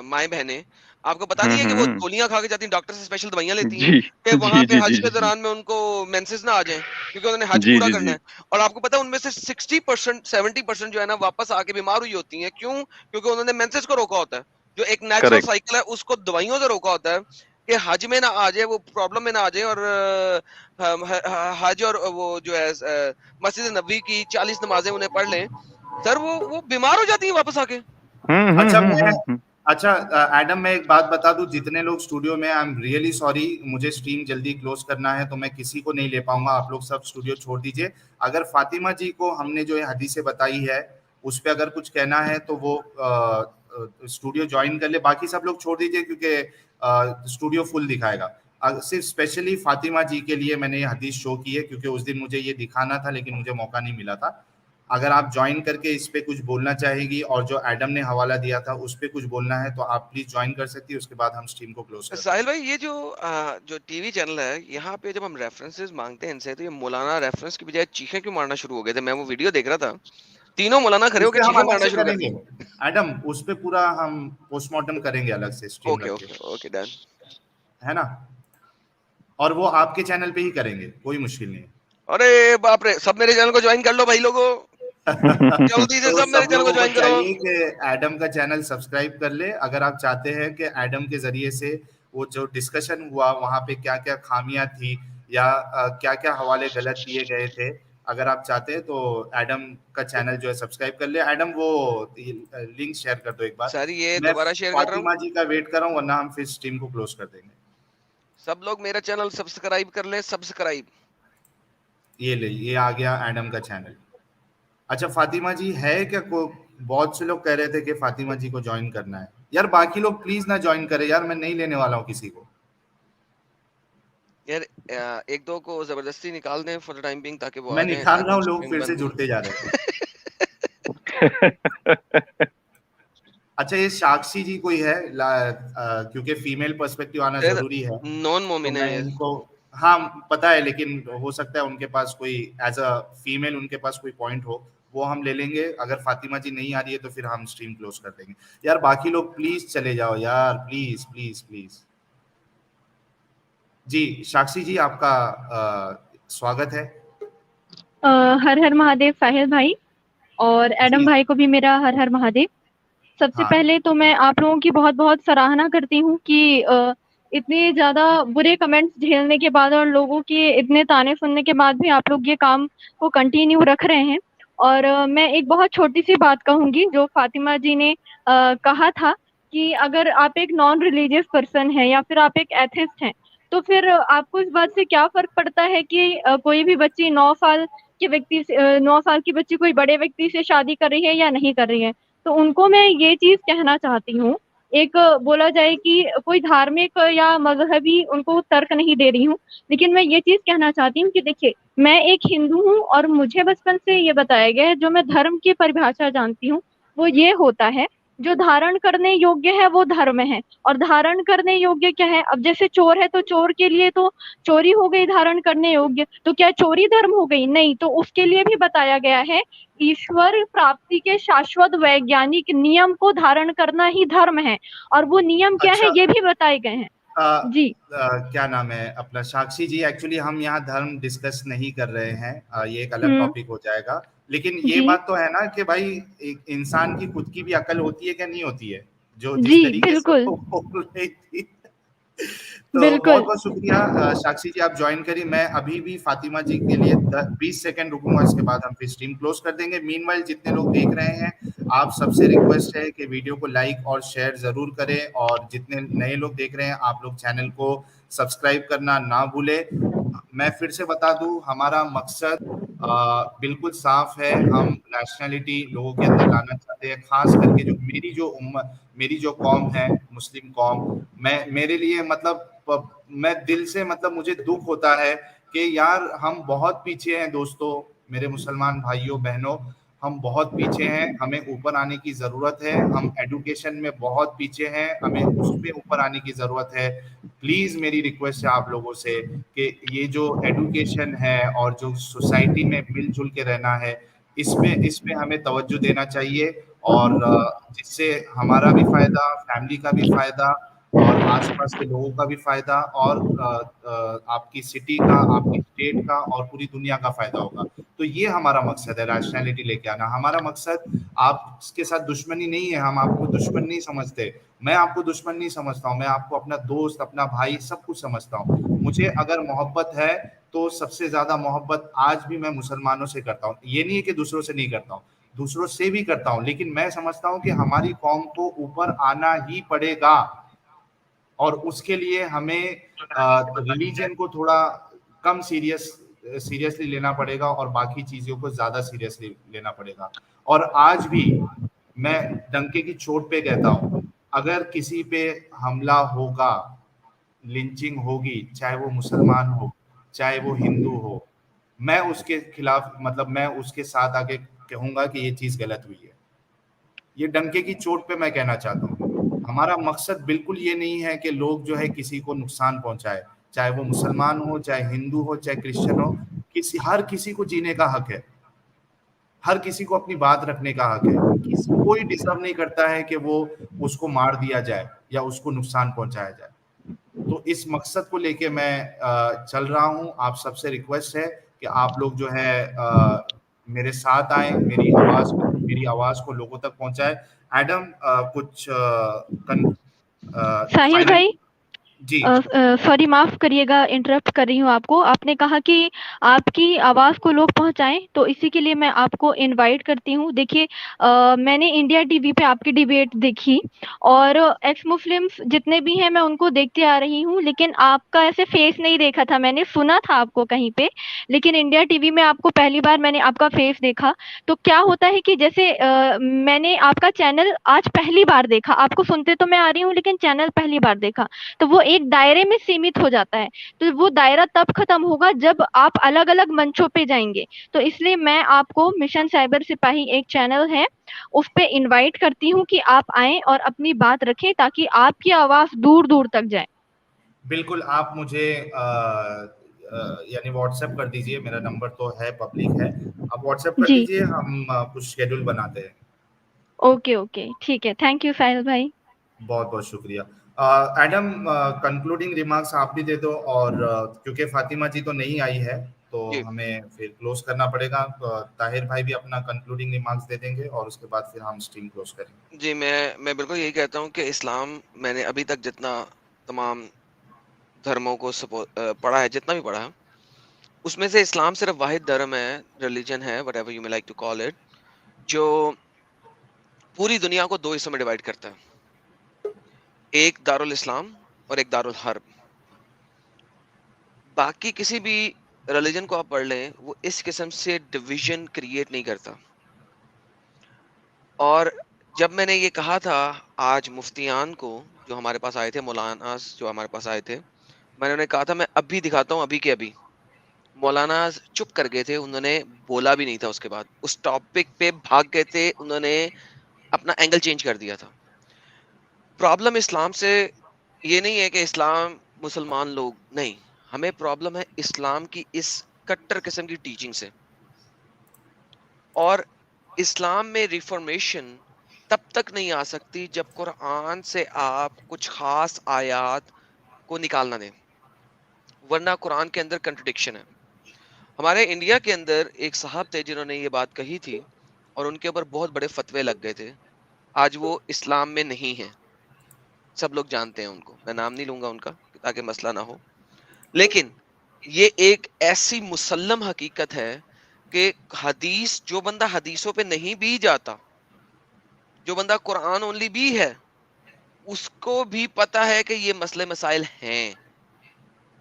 माएँ बहनें, आपको पता नहीं है कि वो गोलियां खा के जाती हैं, डॉक्टर से स्पेशल दवाइयां लेती हैं जी कि वहां जी पे जी हज जी के जी दौरान में उनको मेंसेस ना आ जाएं, क्योंकि उन्होंने हज जी पूरा जी करना जी। है। और आपको पता है उनमें से 60% 70% जो है ना वापस आके बीमार हुई होती हैं। क्यों? क्योंकि उन्होंने मेंसेस को रोका होता है, जो एक नेचुरल करेक्ट। साइकिल है उसको दवाइयों से रोका होता है कि हज में ना आ जाए, वो प्रॉब्लम में ना आ जाए। और हज और वो जो है मस्जिद नबवी की 40 नमाजें उन्हें पढ़ लें, सर वो बीमार हो जाती है वापस आके। अच्छा मैं अच्छा एडम, मैं एक बात बता दूं, जितने लोग स्टूडियो में, आई एम रियली सॉरी, मुझे स्ट्रीम जल्दी क्लोज करना है तो मैं किसी को नहीं ले पाऊंगा, आप लोग सब स्टूडियो छोड़ दीजिए। अगर फातिमा जी को हमने जो हदीसें बताई है उस पर अगर कुछ कहना है तो वो स्टूडियो ज्वाइन कर ले, बाकी सब लोग छोड़ दीजिए क्योंकि स्टूडियो फुल दिखाएगा। सिर्फ स्पेशली फातिमा जी के लिए मैंने ये हदीस शो की है क्योंकि उस दिन मुझे ये दिखाना था लेकिन मुझे मौका नहीं मिला था। अगर आप ज्वाइन करके इस पे कुछ बोलना चाहेगी और जो एडम ने हवाला दिया था उस पे कुछ बोलना है तो आप प्लीज ज्वाइन कर सकती है, उसके बाद हम स्ट्रीम को क्लोज कर साहिल देंगे। भाई, ये जो टीवी चैनल है, यहाँ पे जब हम रेफरेंसेस मांगते हैं इनसे, तो ये मौलाना रेफरेंस की बजाय चीखें क्यों मारना शुरू हो गए थे? मैं वो वीडियो देख रहा था, तीनों मौलाना खड़े उस होकर पे हम चीखें अलग मारना से शुरू कर करेंगे दी। एडम, उस पे पूरा हम पोस्टमार्टम करेंगे अलग से स्ट्रीम ओके रख के, ओके ओके, डन। है ना? और वो आपके चैनल पे ही करेंगे, कोई मुश्किल नहीं है। अरे बाप रे, सब मेरे चैनल को ज्वाइन कर लो भाई लोगों, जल्दी से तो सब मेरे सब चैनल को लोगों को ज्वाइन करो। चाहिए कि एडम का चैनल सब्सक्राइब कर ले, अगर आप चाहते हैं कि एडम के जरिए से वो जो डिस्कशन हुआ वहां पे क्या क्या खामियां थी या क्या क्या हवाले गलत दिए गए थे, अगर आप चाहते हैं तो एडम का चैनल जो है सब्सक्राइब कर ले। एडम वो लिंक शेयर कर दो एक बार, सर ये मैं दोबारा शेयर कर रहा हूँ, फातिमा जी का वेट कर रहा हूँ वरना हम फिर स्ट्रीम को क्लोज कर देंगे। सब लोग मेरा चैनल सब्सक्राइब कर ले, सब्सक्राइब। ये ले, ये आ गया एडम का चैनल। अच्छा फातिमा जी है क्या को? बहुत से लोग कह रहे थे कि फातिमा जी को ज्वाइन करना है यार, बाकी लोग प्लीज ना ज्वाइन करें यार, मैं नहीं लेने वाला हूँ किसी को यार एक दो को जबरदस्ती निकाल दें फॉर द टाइम बिंग, ताकि वो मैं आ जाएं, निकाल ताकि रहा हम हूँ, लोग स्ट्रीम फिर से बंद जुड़ते जा रहे हैं। अच्छा ये साक्षी जी कोई है क्योंकि फीमेल पर्सपेक्टिव आना कर। जरूरी है नॉन तो मोमिन है मैं ये। इनको, हाँ पता है, लेकिन हो सकता है उनके पास कोई एज अ फीमेल उनके पास कोई पॉइंट हो, वो हम ले लेंगे। अगर फातिमा जी नहीं आ रही है तो फिर हम स्ट्रीम क्लोज कर देंगे। यार बाकी लोग प्लीज चले जाओ यार, प्लीज प्लीज प्लीज। जी साक्षी जी आपका स्वागत है। हर हर महादेव साहिल भाई, और एडम जी भाई को भी मेरा हर हर महादेव। सबसे हाँ, पहले तो मैं आप लोगों की बहुत बहुत सराहना करती हूँ कि इतने ज्यादा बुरे कमेंट्स झेलने के बाद और लोगों के इतने ताने सुनने के बाद भी आप लोग ये काम को कंटिन्यू रख रहे हैं। और मैं एक बहुत छोटी सी बात कहूंगी, जो फातिमा जी ने कहा था कि अगर आप एक नॉन रिलीजियस पर्सन है या फिर आप एक एथिस्ट हैं, तो फिर आपको इस बात से क्या फर्क पड़ता है कि कोई भी बच्ची 9 साल के व्यक्ति से 9 साल की बच्ची कोई बड़े व्यक्ति से शादी कर रही है या नहीं कर रही है। तो उनको मैं ये चीज कहना चाहती हूँ, एक बोला जाए कि कोई धार्मिक या मजहबी उनको तर्क नहीं दे रही हूँ, लेकिन मैं ये चीज कहना चाहती हूँ कि देखिए, मैं एक हिंदू हूँ और मुझे बचपन से ये बताया गया है, जो मैं धर्म की परिभाषा जानती हूँ वो ये होता है, जो धारण करने योग्य है वो धर्म है। और धारण करने योग्य क्या है? अब जैसे चोर है तो चोर के लिए तो चोरी हो गई धारण करने योग्य, तो क्या चोरी धर्म हो गई? नहीं। तो उसके लिए भी बताया गया है, ईश्वर प्राप्ति के शाश्वत वैज्ञानिक नियम को धारण करना ही धर्म है। और वो नियम क्या है अच्छा, ये भी बताए गए हैं। जी क्या नाम है अपना, साक्षी जी, एक्चुअली हम यहाँ धर्म डिस्कस नहीं कर रहे हैं, ये एक अलग टॉपिक हो जाएगा। लेकिन ये जी बात तो है ना कि भाई एक इंसान की खुद की भी अकल होती है क्या नहीं होती है, जो जी जिस तरीके से बिल्कुल वो बोल रही थी। तो बहुत बिल्कुल। बहुत शुक्रिया साक्षी जी, आप ज्वाइन करिए। मैं अभी भी फातिमा जी के लिए 20 सेकंड रुकूंगा, इसके बाद हम फिर स्ट्रीम क्लोज कर देंगे। मीनवाइल जितने लोग देख रहे हैं, आप सबसे रिक्वेस्ट है कि वीडियो को लाइक और शेयर जरूर करें, और जितने नए लोग देख रहे हैं आप लोग चैनल को सब्सक्राइब करना ना भूलें। मैं फिर से बता दूं, हमारा मकसद बिल्कुल साफ है। हम नेशनलिटी लोगों के अंदर लाना चाहते हैं, खास करके जो मेरी जो कौम है, मुस्लिम कौम। मेरे लिए मतलब मैं दिल से मतलब मुझे दुख होता है कि यार हम बहुत पीछे हैं दोस्तों, मेरे मुसलमान भाइयों बहनों, हम बहुत पीछे हैं। हमें ऊपर आने की जरूरत है। हम एजुकेशन में बहुत पीछे हैं, हमें उसमें ऊपर आने की जरूरत है। प्लीज मेरी रिक्वेस्ट है आप लोगों से कि ये जो एजुकेशन है और जो सोसाइटी में मिलजुल के रहना है, इसमें हमें तवज्जो देना चाहिए, और जिससे हमारा भी फायदा, फैमिली का भी फायदा, और आसपास के लोगों का भी फायदा, और आपकी सिटी का, आपकी स्टेट का, और पूरी दुनिया का फायदा होगा। तो ये हमारा मकसद है, रैशनैलिटी लेके आना हमारा मकसद। आपके साथ दुश्मनी नहीं है, हम आपको दुश्मन नहीं समझते, मैं आपको दुश्मन नहीं समझता हूँ, मैं आपको अपना दोस्त, अपना भाई, सब कुछ समझता हूँ। मुझे अगर मोहब्बत है तो सबसे ज्यादा मोहब्बत आज भी मैं मुसलमानों से करता हूँ। ये नहीं है कि दूसरों से नहीं करता हूँ, दूसरों से भी करता हूँ, लेकिन मैं समझता हूँ कि हमारी कौम को ऊपर आना ही पड़ेगा, और उसके लिए हमें रिलीजन को थोड़ा कम सीरियसली लेना पड़ेगा, और बाकी चीजों को ज्यादा सीरियसली लेना पड़ेगा। और आज भी मैं डंके की चोट पे कहता हूँ, अगर किसी पे हमला होगा, लिंचिंग होगी, चाहे वो मुसलमान हो, चाहे वो हिंदू हो, मैं उसके खिलाफ, मतलब मैं उसके साथ आके कहूंगा कि ये चीज गलत हुई है। ये डंके की चोट पे मैं कहना चाहता हूँ। हमारा मकसद बिल्कुल ये नहीं है कि लोग जो है किसी को नुकसान पहुंचाए, चाहे वो मुसलमान हो, चाहे हिंदू हो, चाहे क्रिश्चियन हो। हर किसी को जीने का हक है, हर किसी को अपनी बात रखने का हक है। कोई डिजर्व नहीं करता है कि वो उसको मार दिया जाए या उसको नुकसान पहुंचाया जाए। तो इस मकसद को लेके मैं चल रहा हूं। आप सबसे रिक्वेस्ट है कि आप लोग जो है मेरे साथ आए, मेरी आवाज को लोगों तक पहुंचाए। एडम, कुछ साहिल फाइनल? भाई, जी सॉरी माफ करिएगा, इंटरप्ट कर रही हूँ आपको। आपने कहा कि आपकी आवाज को लोग पहुंचाएं, तो इसी के लिए मैं आपको इनवाइट करती हूँ। देखिए, मैंने इंडिया टीवी पे आपकी डिबेट देखी, और एक्स मुस्लिम्स जितने भी हैं मैं उनको देखते आ रही हूँ, लेकिन आपका ऐसे फेस नहीं देखा था। मैंने सुना था आपको कहीं पे, लेकिन इंडिया टीवी में आपको पहली बार मैंने आपका फेस देखा। तो क्या होता है कि जैसे मैंने आपका चैनल आज पहली बार देखा, आपको सुनते तो मैं आ रही हूँ लेकिन चैनल पहली बार देखा, तो वो एक दायरे में सीमित हो जाता है। तो वो दायरा तब खत्म होगा जब आप अलग अलग मंचों पे जाएंगे। तो इसलिए मैं आपको मिशन साइबर सिपाही एक चैनल है उस पे इनवाइट करती हूँ कि आप आएं और अपनी बात रखें, ताकि आपकी आवाज दूर दूर तक जाए। बिल्कुल, आप मुझे यानी व्हाट्सएप कर दीजिए, मेरा नंबर तो है, पब्लिक है। आप व्हाट्सएप कर जी दीजिए, हम कुछ शेड्यूल बनाते हैं। ओके ओके, ठीक है। थैंक यू साहिल भाई। बहुत बहुत शुक्रिया। एडम, कंक्लूडिंग रिमार्क्स आप भी दे दो, और क्योंकि फातिमा जी तो नहीं आई है तो जी हमें फिर क्लोज करना पड़ेगा। ताहिर भाई भी अपना कंक्लूडिंग रिमार्क्स दे देंगे, और उसके बाद फिर हम स्ट्रीम क्लोज करेंगे। जी, मैं बिल्कुल यही कहता हूँ कि इस्लाम, मैंने अभी तक जितना तमाम धर्मों को पढ़ा है, जितना भी पढ़ा है, उसमें से इस्लाम सिर्फ वाहिद धर्म है, रिलीजन है, whatever you may like to call it, जो पूरी दुनिया को दो हिस्सों में डिवाइड करता है। एक दारुल इस्लाम और एक दारुल हर्ब। बाकी किसी भी रिलीजन को आप पढ़ लें, वो इस किस्म से डिवीजन क्रिएट नहीं करता। और जब मैंने ये कहा था आज मुफ्तियान को, जो हमारे पास आए थे, मौलाना जो हमारे पास आए थे, मैंने उन्हें कहा था मैं अभी दिखाता हूँ, अभी के अभी। मौलाना चुप कर गए थे, उन्होंने बोला भी नहीं था। उसके बाद उस टॉपिक पे भाग गए थे, उन्होंने अपना एंगल चेंज कर दिया था। प्रॉब्लम इस्लाम से ये नहीं है कि इस्लाम मुसलमान लोग नहीं, हमें प्रॉब्लम है इस्लाम की इस कट्टर किस्म की टीचिंग से। और इस्लाम में रिफॉर्मेशन तब तक नहीं आ सकती जब कुरान से आप कुछ खास आयत को निकाल ना दें, वरना कुरान के अंदर कंट्रडिक्शन है। हमारे इंडिया के अंदर एक साहब थे जिन्होंने ये बात कही थी और उनके ऊपर बहुत बड़े फतवे लग गए थे। आज वो इस्लाम में नहीं है, सब लोग जानते हैं उनको, मैं नाम नहीं लूंगा उनका ताकि मसला ना हो। लेकिन ये एक ऐसी मुसल्लम हकीकत है कि हदीस, जो बंदा हदीसों पे नहीं भी जाता, जो बंदा कुरान ओनली भी है, उसको भी पता है कि ये मसले मसाइल हैं,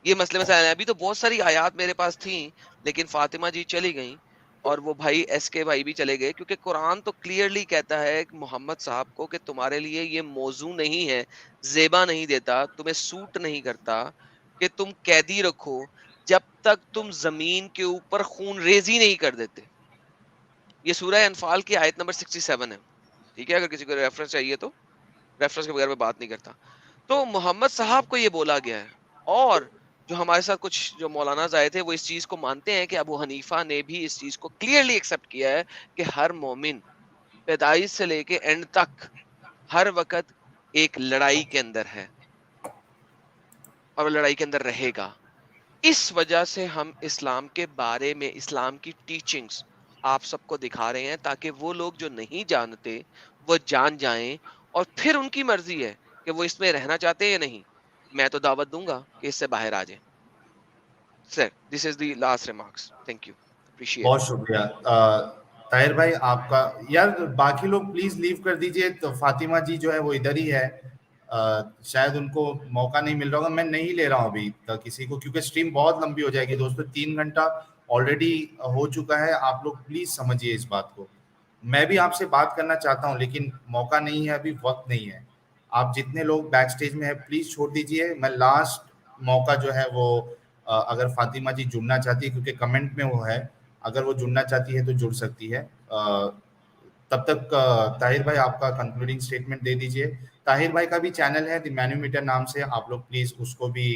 ये मसले मसाइल हैं। अभी तो बहुत सारी आयात मेरे पास थी, लेकिन फातिमा जी चली गई और वो भाई एसके भाई भी चले गए, क्योंकि कुरान तो क्लियरली कहता है मोहम्मद साहब को कि तुम्हारे लिए ये मौजू नहीं है, जेबा नहीं देता, तुम्हें सूट नहीं करता कि तुम कैदी रखो जब तक तुम जमीन के ऊपर खून रेजी नहीं कर देते। ये सूरह अनफाल की आयत नंबर 67 है, ठीक है? अगर किसी को रेफरेंस चाहिए तो, रेफरेंस के बगैर मैं बात नहीं करता। तो मोहम्मद साहब को ये बोला गया है। और जो हमारे साथ कुछ जो मौलाना आए थे, वो इस चीज को मानते हैं कि अबू हनीफा ने भी इस चीज को क्लियरली एक्सेप्ट किया है कि हर मोमिन पैदाइश से लेके एंड तक हर वक्त एक लड़ाई के अंदर है और लड़ाई के अंदर रहेगा। इस वजह से हम इस्लाम के बारे में, इस्लाम की टीचिंग्स आप सबको दिखा रहे हैं, ताकि वो लोग जो नहीं जानते वो जान जाएं, और फिर उनकी मर्जी है कि वो इसमें रहना चाहते हैं या नहीं। मैं तो दावत दूंगा कि इससे बाहर आ जाए। Sir, this is the last remarks, thank you, appreciate. बहुत शुक्रिया ताहिर भाई आपका। यार बाकी लोग प्लीज लीव कर दीजिए, तो फातिमा जी जो है वो इधर ही है, शायद उनको मौका नहीं मिल रहा होगा। मैं नहीं ले रहा हूँ अभी तक किसी को, क्योंकि स्ट्रीम बहुत लंबी हो जाएगी दोस्तों, 3 घंटा ऑलरेडी हो चुका है। आप लोग प्लीज समझिए इस बात को। मैं भी आपसे बात करना चाहता हूँ, लेकिन मौका नहीं है, अभी वक्त नहीं है। आप जितने लोग बैक स्टेज में है प्लीज छोड़ दीजिए। मैं लास्ट मौका जो है वो अगर फातिमा जी जुड़ना चाहती है, क्योंकि कमेंट में वो है, अगर वो जुड़ना चाहती है तो जुड़ सकती है। तब तक ताहिर भाई आपका कंक्लूडिंग स्टेटमेंट दे दीजिए। ताहिर भाई का भी चैनल है द मैन्यूमीटर नाम से, आप लोग प्लीज उसको भी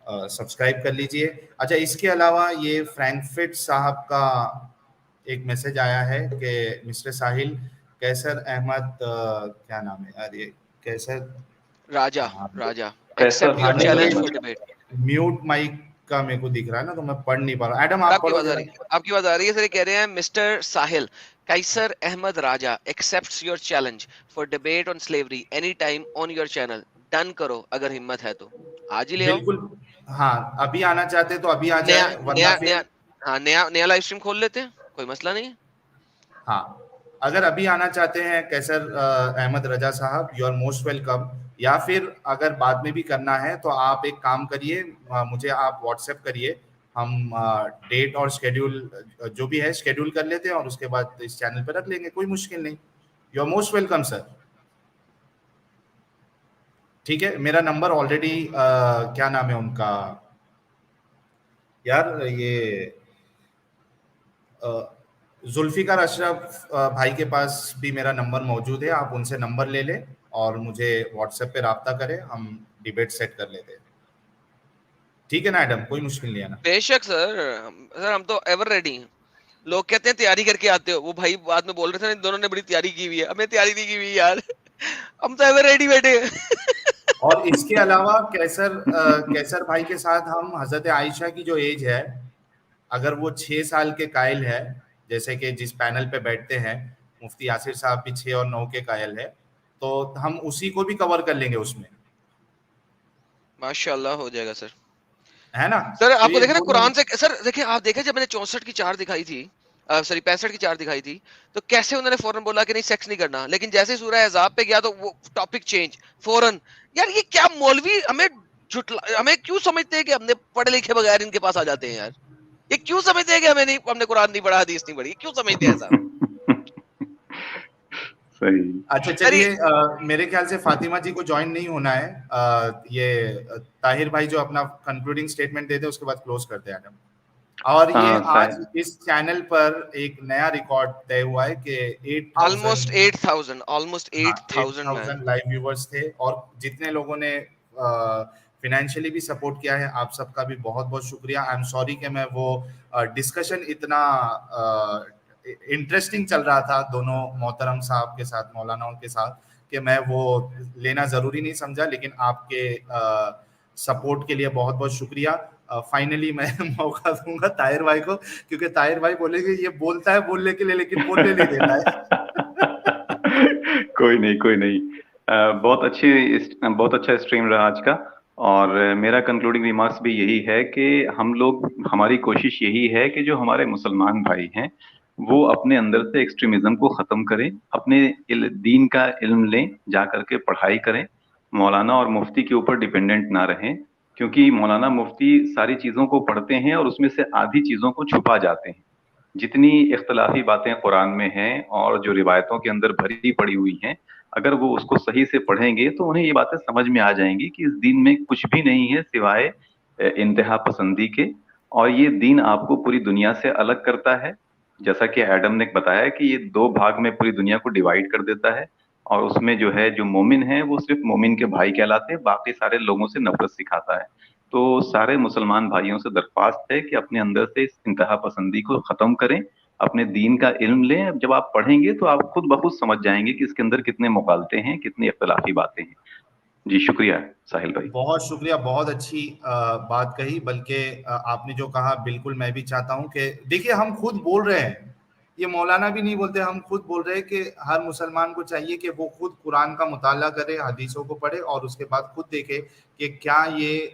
सब्सक्राइब कर लीजिए। अच्छा, इसके अलावा ये फ्रैंकफर्ट साहब का एक मैसेज आया है कि मिस्टर साहिल, कैसर अहमद क्या नाम है यार, ये कैसर राजा, हाँ, राजा कैसर एक्सेप्ट योर हाँ, चैलेंज नहीं, फॉर डिबेट। म्यूट माइक का मेरे को दिख रहा है ना, तो मैं पढ़ नहीं पा रहा। एडम आप आपकी पढ़ो आवाज आ जरा। रही है, आपकी आवाज आ रही है। सर ये कह रहे हैं mister Sahil, Qaiser Ahmed Raja accepts your challenge for debate on slavery any time on your channel. Done करो अगर हिम्मत है तो, आज ही ले आओ। बिल्कुल, हाँ अभी आना चाहते तो अभी आ नया जाए, वरना नया फिर नया हाँ, नया लाइव स्ट्रीम खोल लेते हैं, कोई मसला नहीं है। हाँ, अगर अभी आना चाहते हैं कैसर अहमद रजा साहब, यू आर मोस्ट वेलकम। या फिर अगर बाद में भी करना है तो आप एक काम करिए, मुझे आप व्हाट्सएप करिए, हम डेट और शेड्यूल जो भी है शेड्यूल कर लेते हैं और उसके बाद इस चैनल पर रख लेंगे, कोई मुश्किल नहीं। You are most welcome sir. ठीक है, मेरा नंबर ऑलरेडी क्या नाम है उनका यार, ये जुल्फिकार अशरफ भाई के पास भी मेरा नंबर मौजूद है, आप उनसे नंबर ले लें और मुझे व्हाट्सएप पे राब्ता करें, हम डिबेट सेट कर लेते हैं। ठीक है ना एडम, कोई मुश्किल नहीं है ना? बेशक सर, सर हम तो एवर रेडी हैं। लोग कहते हैं तैयारी करके आते हो, वो भाई बाद में बोल रहे थे ना, इन दोनों ने बड़ी तैयारी की हुई है, हमें तैयारी नहीं की हुई यार। हम तो एवर रेडी बैठे हैं। और इसके अलावा कैसर भाई के साथ हम हजरत आयशा की जो एज है, अगर वो 6 साल के कायल है, जैसे कि जिस पैनल पे बैठते हैं मुफ्ती यासिर साहब भी 6 और 9 के कायल है, तो हम उसी को भी कवर कर लेंगे उसमें, माशाल्लाह हो जाएगा सर। है ना? सर तो आपको ये देखा ना दोनों कुरान से, सर देखिए आप देखे जब मैंने 64 की 4 दिखाई थी, सॉरी 65 की 4 दिखाई थी, तो कैसे उन्होंने फौरन बोला कि नहीं सेक्स नहीं करना, लेकिन जैसे ही सूरह अहज़ाब पे गया तो वो टॉपिक चेंज फौरन। यार ये क्या मौलवी हमें हमें क्यों समझते हैं कि हमने पढ़े लिखे बगैर इनके पास आ जाते हैं यार? ये क्यों समझते हैं कि हमने कुरान नहीं पढ़ा, हदीस नहीं पढ़ी? क्यों समझते हैं ऐसा? सही। अच्छा चलिए, मेरे ख्याल से फातिमा जी को ज्वाइन नहीं होना है। ये ताहिर भाई जो अपना कंक्लूडिंग स्टेटमेंट देते हैं उसके बाद क्लोज करते हैं एडम। और ये आज इस चैनल पर एक नया रिकॉर्ड तय हुआ है कि 8,000 ऑलमोस्ट 8,000 लाइव व्यूवर्स थे, और जितने लोगों ने फाइनेंशियली भी सपोर्ट किया है, आप सबका भी बहुत बहुत शुक्रिया। आई एम सॉरी कि मैं वो डिस्कशन इतना इंटरेस्टिंग चल रहा था दोनों मोहतरम साहब के साथ, मौलानाओं के साथ, कि मैं वो लेना जरूरी नहीं समझा, लेकिन आपके सपोर्ट के लिए बहुत बहुत शुक्रिया। फाइनली मैं मौका दूंगा ताहिर भाई को, क्योंकि ताहिर भाई बोलेंगे ये बोलता है बोलने के लिए लेकिन बोलने नहीं देता है। कोई नहीं। बहुत अच्छा स्ट्रीम रहा आज का, और मेरा कंक्लूडिंग रिमार्क्स भी यही है कि हमारी कोशिश यही है कि जो हमारे मुसलमान भाई हैं वो अपने अंदर से एक्सट्रीमिज्म को खत्म करें, अपने दीन का इल्म लें, जा करके पढ़ाई करें, मौलाना और मुफ्ती के ऊपर डिपेंडेंट ना रहें, क्योंकि मौलाना मुफ्ती सारी चीजों को पढ़ते हैं और उसमें से आधी चीजों को छुपा जाते हैं। जितनी इख्तलाफी बातें कुरान में हैं और जो रिवायतों के अंदर भरी पड़ी हुई हैं, अगर वो उसको सही से पढ़ेंगे तो उन्हें ये बातें समझ में आ जाएंगी कि इस दीन में कुछ भी नहीं है सिवाय इंतहा पसंदी के, और ये दीन आपको पूरी दुनिया से अलग करता है। जैसा कि एडम ने बताया कि ये 2 भाग में पूरी दुनिया को डिवाइड कर देता है, और उसमें जो है जो मोमिन है वो सिर्फ मोमिन के भाई कहलाते हैं, बाकी सारे लोगों से नफरत सिखाता है। तो सारे मुसलमान भाइयों से दरख्वास्त है कि अपने अंदर से इस इंतहा पसंदी को खत्म करें, अपने दीन का इल्म लें। जब आप पढ़ेंगे तो आप खुद ब खुद समझ जाएंगे कि इसके अंदर कितने मुखालते हैं, कितनी इख्तलाफी बातें हैं। जी शुक्रिया साहिल भाई। बहुत शुक्रिया, बहुत अच्छी बात कही। बल्कि आपने जो कहा बिल्कुल मैं भी चाहता हूं कि देखिए हम खुद बोल रहे हैं, ये मौलाना भी नहीं बोलते, हम खुद बोल रहे हैं कि हर मुसलमान को चाहिए कि वो खुद कुरान का मुताला करे, हदीसों को पढ़े और उसके बाद खुद देखे कि क्या ये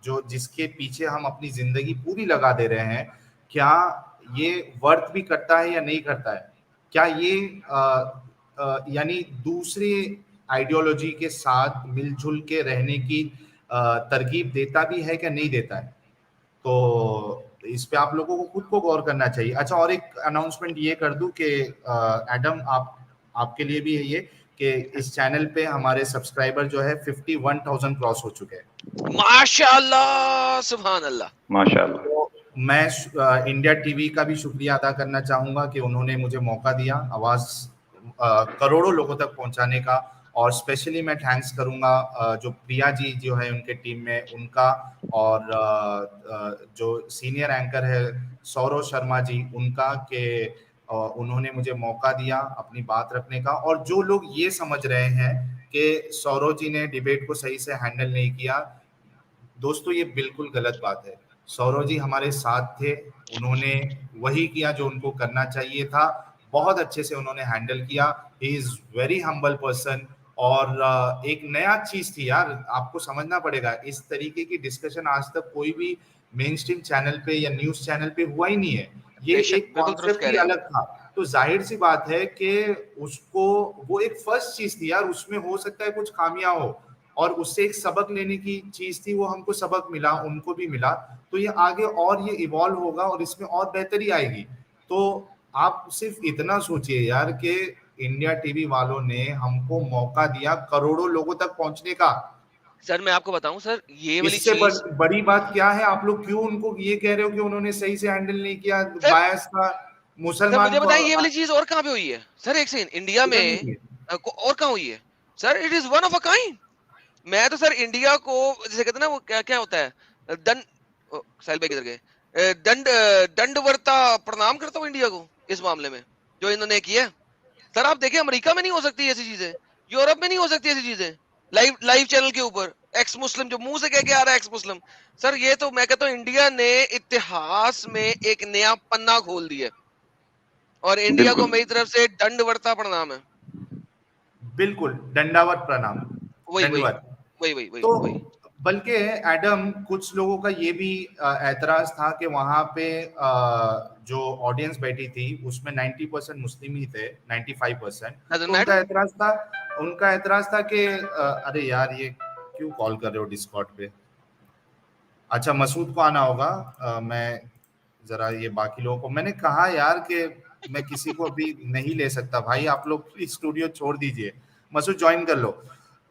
जो जिसके पीछे हम अपनी जिंदगी पूरी लगा दे रहे हैं, क्या ये वर्थ भी करता है या नहीं करता है, क्या ये यानी दूसरे आइडियोलॉजी के साथ मिलजुल के रहने की तरकीब देता भी है कि नहीं देता है। तो इस पे आप लोगों को खुद को गौर करना चाहिए। अच्छा, और एक अनाउंसमेंट ये कर दूं कि एडम आपके लिए भी है ये कि इस चैनल पे हमारे सब्सक्राइबर जो है 51,000 क्रॉस हो चुके हैं। माशाअल्लाह, सुभान अल्लाह, माशाअल्लाह। तो मैं इंडिया टीवी का भी शुक्रिया अदा करना चाहूंगा कि उन्होंने मुझे मौका दिया आवाज करोड़ों लोगों तक पहुंचाने का। और स्पेशली मैं थैंक्स करूंगा जो प्रिया जी जो है उनके टीम में उनका, और जो सीनियर एंकर है सौरव शर्मा जी उनका, कि उन्होंने मुझे मौका दिया अपनी बात रखने का। और जो लोग ये समझ रहे हैं कि सौरव जी ने डिबेट को सही से हैंडल नहीं किया, दोस्तों ये बिल्कुल गलत बात है। सौरव जी हमारे साथ थे, उन्होंने वही किया जो उनको करना चाहिए था, बहुत अच्छे से उन्होंने हैंडल किया। He is very humble person. और एक नया चीज थी यार, आपको समझना पड़ेगा, इस तरीके की डिस्कशन आज तक कोई भी मेन स्ट्रीम चैनल पे या न्यूज चैनल पे हुआ ही नहीं है। ये एक कॉन्सेप्ट ही अलग था। तो जाहिर सी बात है कि उसको वो एक फर्स्ट चीज थी यार, उसमें हो सकता है कुछ खामियां हो, और उससे एक सबक लेने की चीज थी, वो हमको सबक मिला, उनको भी मिला। तो ये आगे और ये इवॉल्व होगा और इसमें और बेहतरी आएगी। तो आप सिर्फ इतना सोचिए यार कि इंडिया टीवी वालों ने हमको मौका दिया करोड़ों लोगों तक पहुंचने का। सर मैं आपको बताऊं सर, ये वाली इससे चीज बड़ी बात क्या है? आप लोग क्यों उनको ये कह रहे हो कि उन्होंने सही से हैंडल नहीं किया, बायस था सर मुसलमान मुझे को? बताइए ये वाली चीज और कहाँ पे हुई है सर? एक सेकंड, इंडिया में और कहाँ हुई है sir? It is one of a kind. मैं तो सर इंडिया को जैसे कहते हैं ना, वो क्या क्या होता है, दंड, साहिल भाई किधर गए, दंडवर्ता प्रणाम करता हूँ इंडिया को इस मामले में जो इन्होंने किया। सर आप देखिए अमेरिका में नहीं हो सकती ऐसी चीजें, यूरोप में नहीं हो सकती ऐसी चीजें, लाइव चैनल के ऊपर एक्स मुस्लिम जो मुंह से कह के आ रहा है एक्स मुस्लिम। सर ये तो मैं कहता हूँ इंडिया ने इतिहास में एक नया पन्ना खोल दिया, और इंडिया को मेरी तरफ से दंडवर्ता प्रणाम है। बिल्कुल, दंडावत प्रणाम, वही दंडवत। वही वही वही तो वही बल्कि एडम, कुछ लोगों का ये भी एतराज था कि वहां पे जो ऑडियंस बैठी थी उसमें 90% मुस्लिम ही थे, 95%। Doesn't तो matter. उनका एतराज था कि अरे यार ये क्यों कॉल कर रहे हो डिस्कॉर्ड पे। अच्छा, मसूद को आना होगा। मैं जरा ये बाकी लोगों को, मैंने कहा यार कि मैं किसी को अभी नहीं ले सकता भाई, आप लोग प्लीज स्टूडियो छोड़ दीजिए, मसूद ज्वाइन कर लो।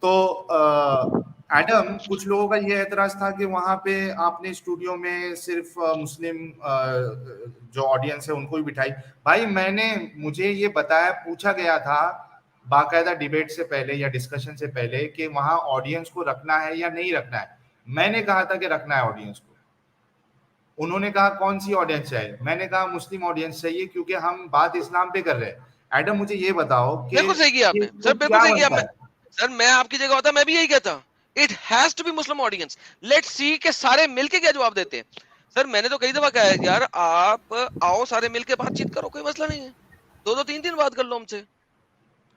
तो एडम, कुछ लोगों का ये एतराज था कि वहां पे आपने स्टूडियो में सिर्फ मुस्लिम जो ऑडियंस है उनको ही बिठाई। भाई मुझे ये बताया, पूछा गया था बाकायदा डिबेट से पहले या डिस्कशन से पहले कि वहां ऑडियंस को रखना है या नहीं रखना है। मैंने कहा था कि रखना है ऑडियंस को। उन्होंने कहा कौन सी ऑडियंस चाहिए, मैंने कहा मुस्लिम ऑडियंस चाहिए, क्योंकि हम बात इस्लाम पे कर रहे हैं। एडम, मुझे ये बताओ कि बिल्कुल सही किया आपने सर, बिल्कुल क्या सही किया। बनता है? सर मैं आपकी जगह होता मैं भी यही कहता, it has to be Muslim audience, let's see के सारे मिलके क्या जवाब देते हैं। सर मैंने तो कई दफा कहा है यार, आप आओ सारे मिलके बातचीत करो, कोई मसला नहीं है, 2-2 3-3 बात कर लो हमसे,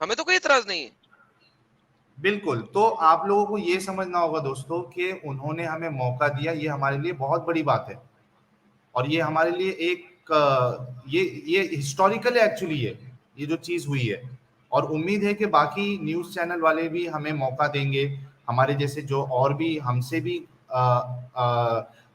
हमें तो कोई इतराज नहीं है। बिल्कुल। तो आप लोगों को ये समझना होगा दोस्तों कि उन्होंने हमें मौका दिया, ये हमारे लिए बहुत बड़ी बात है, और ये हमारे लिए एक ये हिस्टोरिकल है एक्चुअली, ये जो चीज हुई है। और उम्मीद है कि बाकी न्यूज चैनल वाले भी हमें मौका देंगे, हमारे जैसे जो और भी हमसे भी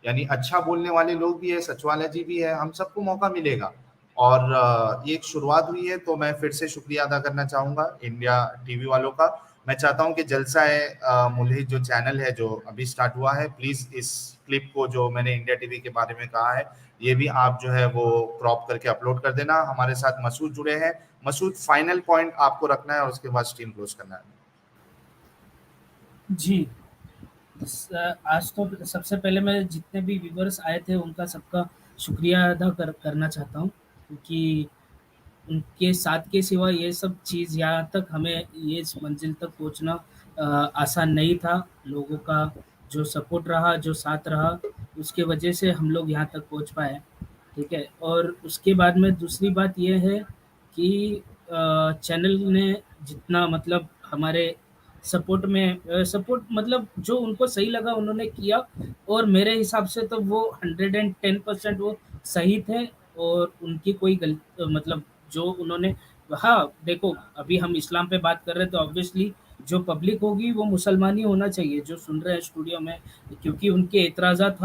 यानी अच्छा बोलने वाले लोग भी है, सचवाला जी भी है, हम सबको मौका मिलेगा। और ये एक शुरुआत हुई है, तो मैं फिर से शुक्रिया अदा करना चाहूंगा इंडिया टीवी वालों का। मैं चाहता हूं कि जलसा है मुल्हिद जो चैनल है जो अभी स्टार्ट हुआ है, प्लीज इस क्लिप को जो मैंने इंडिया टीवी के बारे में कहा है ये भी आप जो है वो क्रॉप करके अपलोड कर देना। हमारे साथ मसूद जुड़े हैं। मसूद, फाइनल पॉइंट आपको रखना है और उसके बाद स्ट्रीम क्लोज करना है। जी, आज तो सबसे पहले मैं जितने भी व्यूवर्स आए थे उनका सबका शुक्रिया अदा करना चाहता हूँ, क्योंकि उनके साथ के सिवा ये सब चीज़ यहाँ तक हमें ये इस मंजिल तक पहुँचना आसान नहीं था। लोगों का जो सपोर्ट रहा, जो साथ रहा, उसके वजह से हम लोग यहाँ तक पहुँच पाए, ठीक है। और उसके बाद में दूसरी बात ये है कि चैनल ने जितना मतलब हमारे सपोर्ट मतलब जो उनको सही लगा उन्होंने किया, और मेरे हिसाब से तो वो 110% वो सही थे, और उनकी कोई मतलब जो उन्होंने, हाँ देखो अभी हम इस्लाम पे बात कर रहे हैं तो ऑब्वियसली जो पब्लिक होगी वो मुसलमान ही होना चाहिए जो सुन रहे हैं स्टूडियो में, क्योंकि उनके एतराज़ात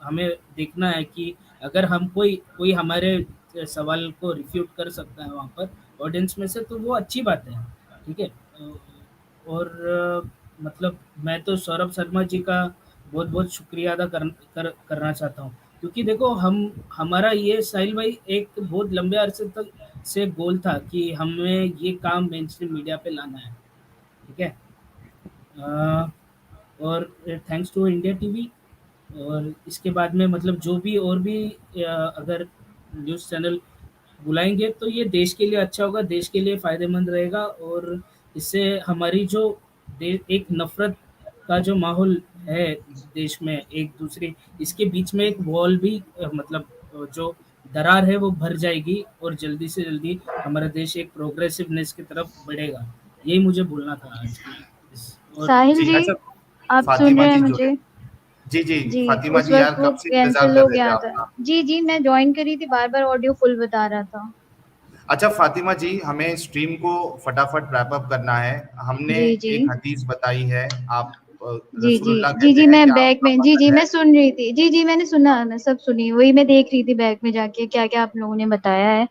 हमें देखना है कि अगर हम कोई हमारे सवाल को रिफ्यूट कर सकता है वहाँ पर ऑडियंस में से, तो वो अच्छी बात है, ठीक है। और मतलब मैं तो सौरभ शर्मा जी का बहुत बहुत शुक्रिया अदा करना चाहता हूँ, क्योंकि देखो हमारा ये साहिल भाई एक बहुत लंबे अरसे तक से गोल था कि हमें ये काम मेन स्ट्रीम मीडिया पे लाना है, ठीक है। और थैंक्स टू इंडिया टीवी। और इसके बाद में मतलब जो भी और भी अगर न्यूज़ चैनल बुलाएंगे तो ये देश के लिए अच्छा होगा, देश के लिए फ़ायदेमंद रहेगा, और इससे हमारी जो एक नफ़रत का जो माहौल है देश में एक दूसरे, इसके बीच में एक वॉल भी मतलब जो दरार है वो भर जाएगी, और जल्दी से जल्दी हमारा देश एक प्रोग्रेसिवनेस की तरफ बढ़ेगा। यही मुझे बोलना था आज की। और साहिल जी, जी, अच्छा, आप सुन फातिमा रहे हैं जी मुझे? जुड़े। जी जी, जी, फातिमा उस जी यार वक्त वो कब से इंतजार कैंसिल कर हो रहे थे गया था। आपका। जी जी, मैं ज्वाइन करी थी, बार बार ऑडियो फुल बता रहा था। अच्छा फातिमा जी, हमें स्ट्रीम को फटाफट रैप अप करना है। हमने जी जी एक हदीस बताई है, आप जी जी रसूलुल्लाह जी कहते जी, हैं मैं कि बैक आपका में, जी जी वतन है। मैं सुन रही थी, जी जी मैंने सुना, मैं सब सुनी, वही मैं देख रही थी बैक में जाके क्या क्या आप लोगों ने बताया है।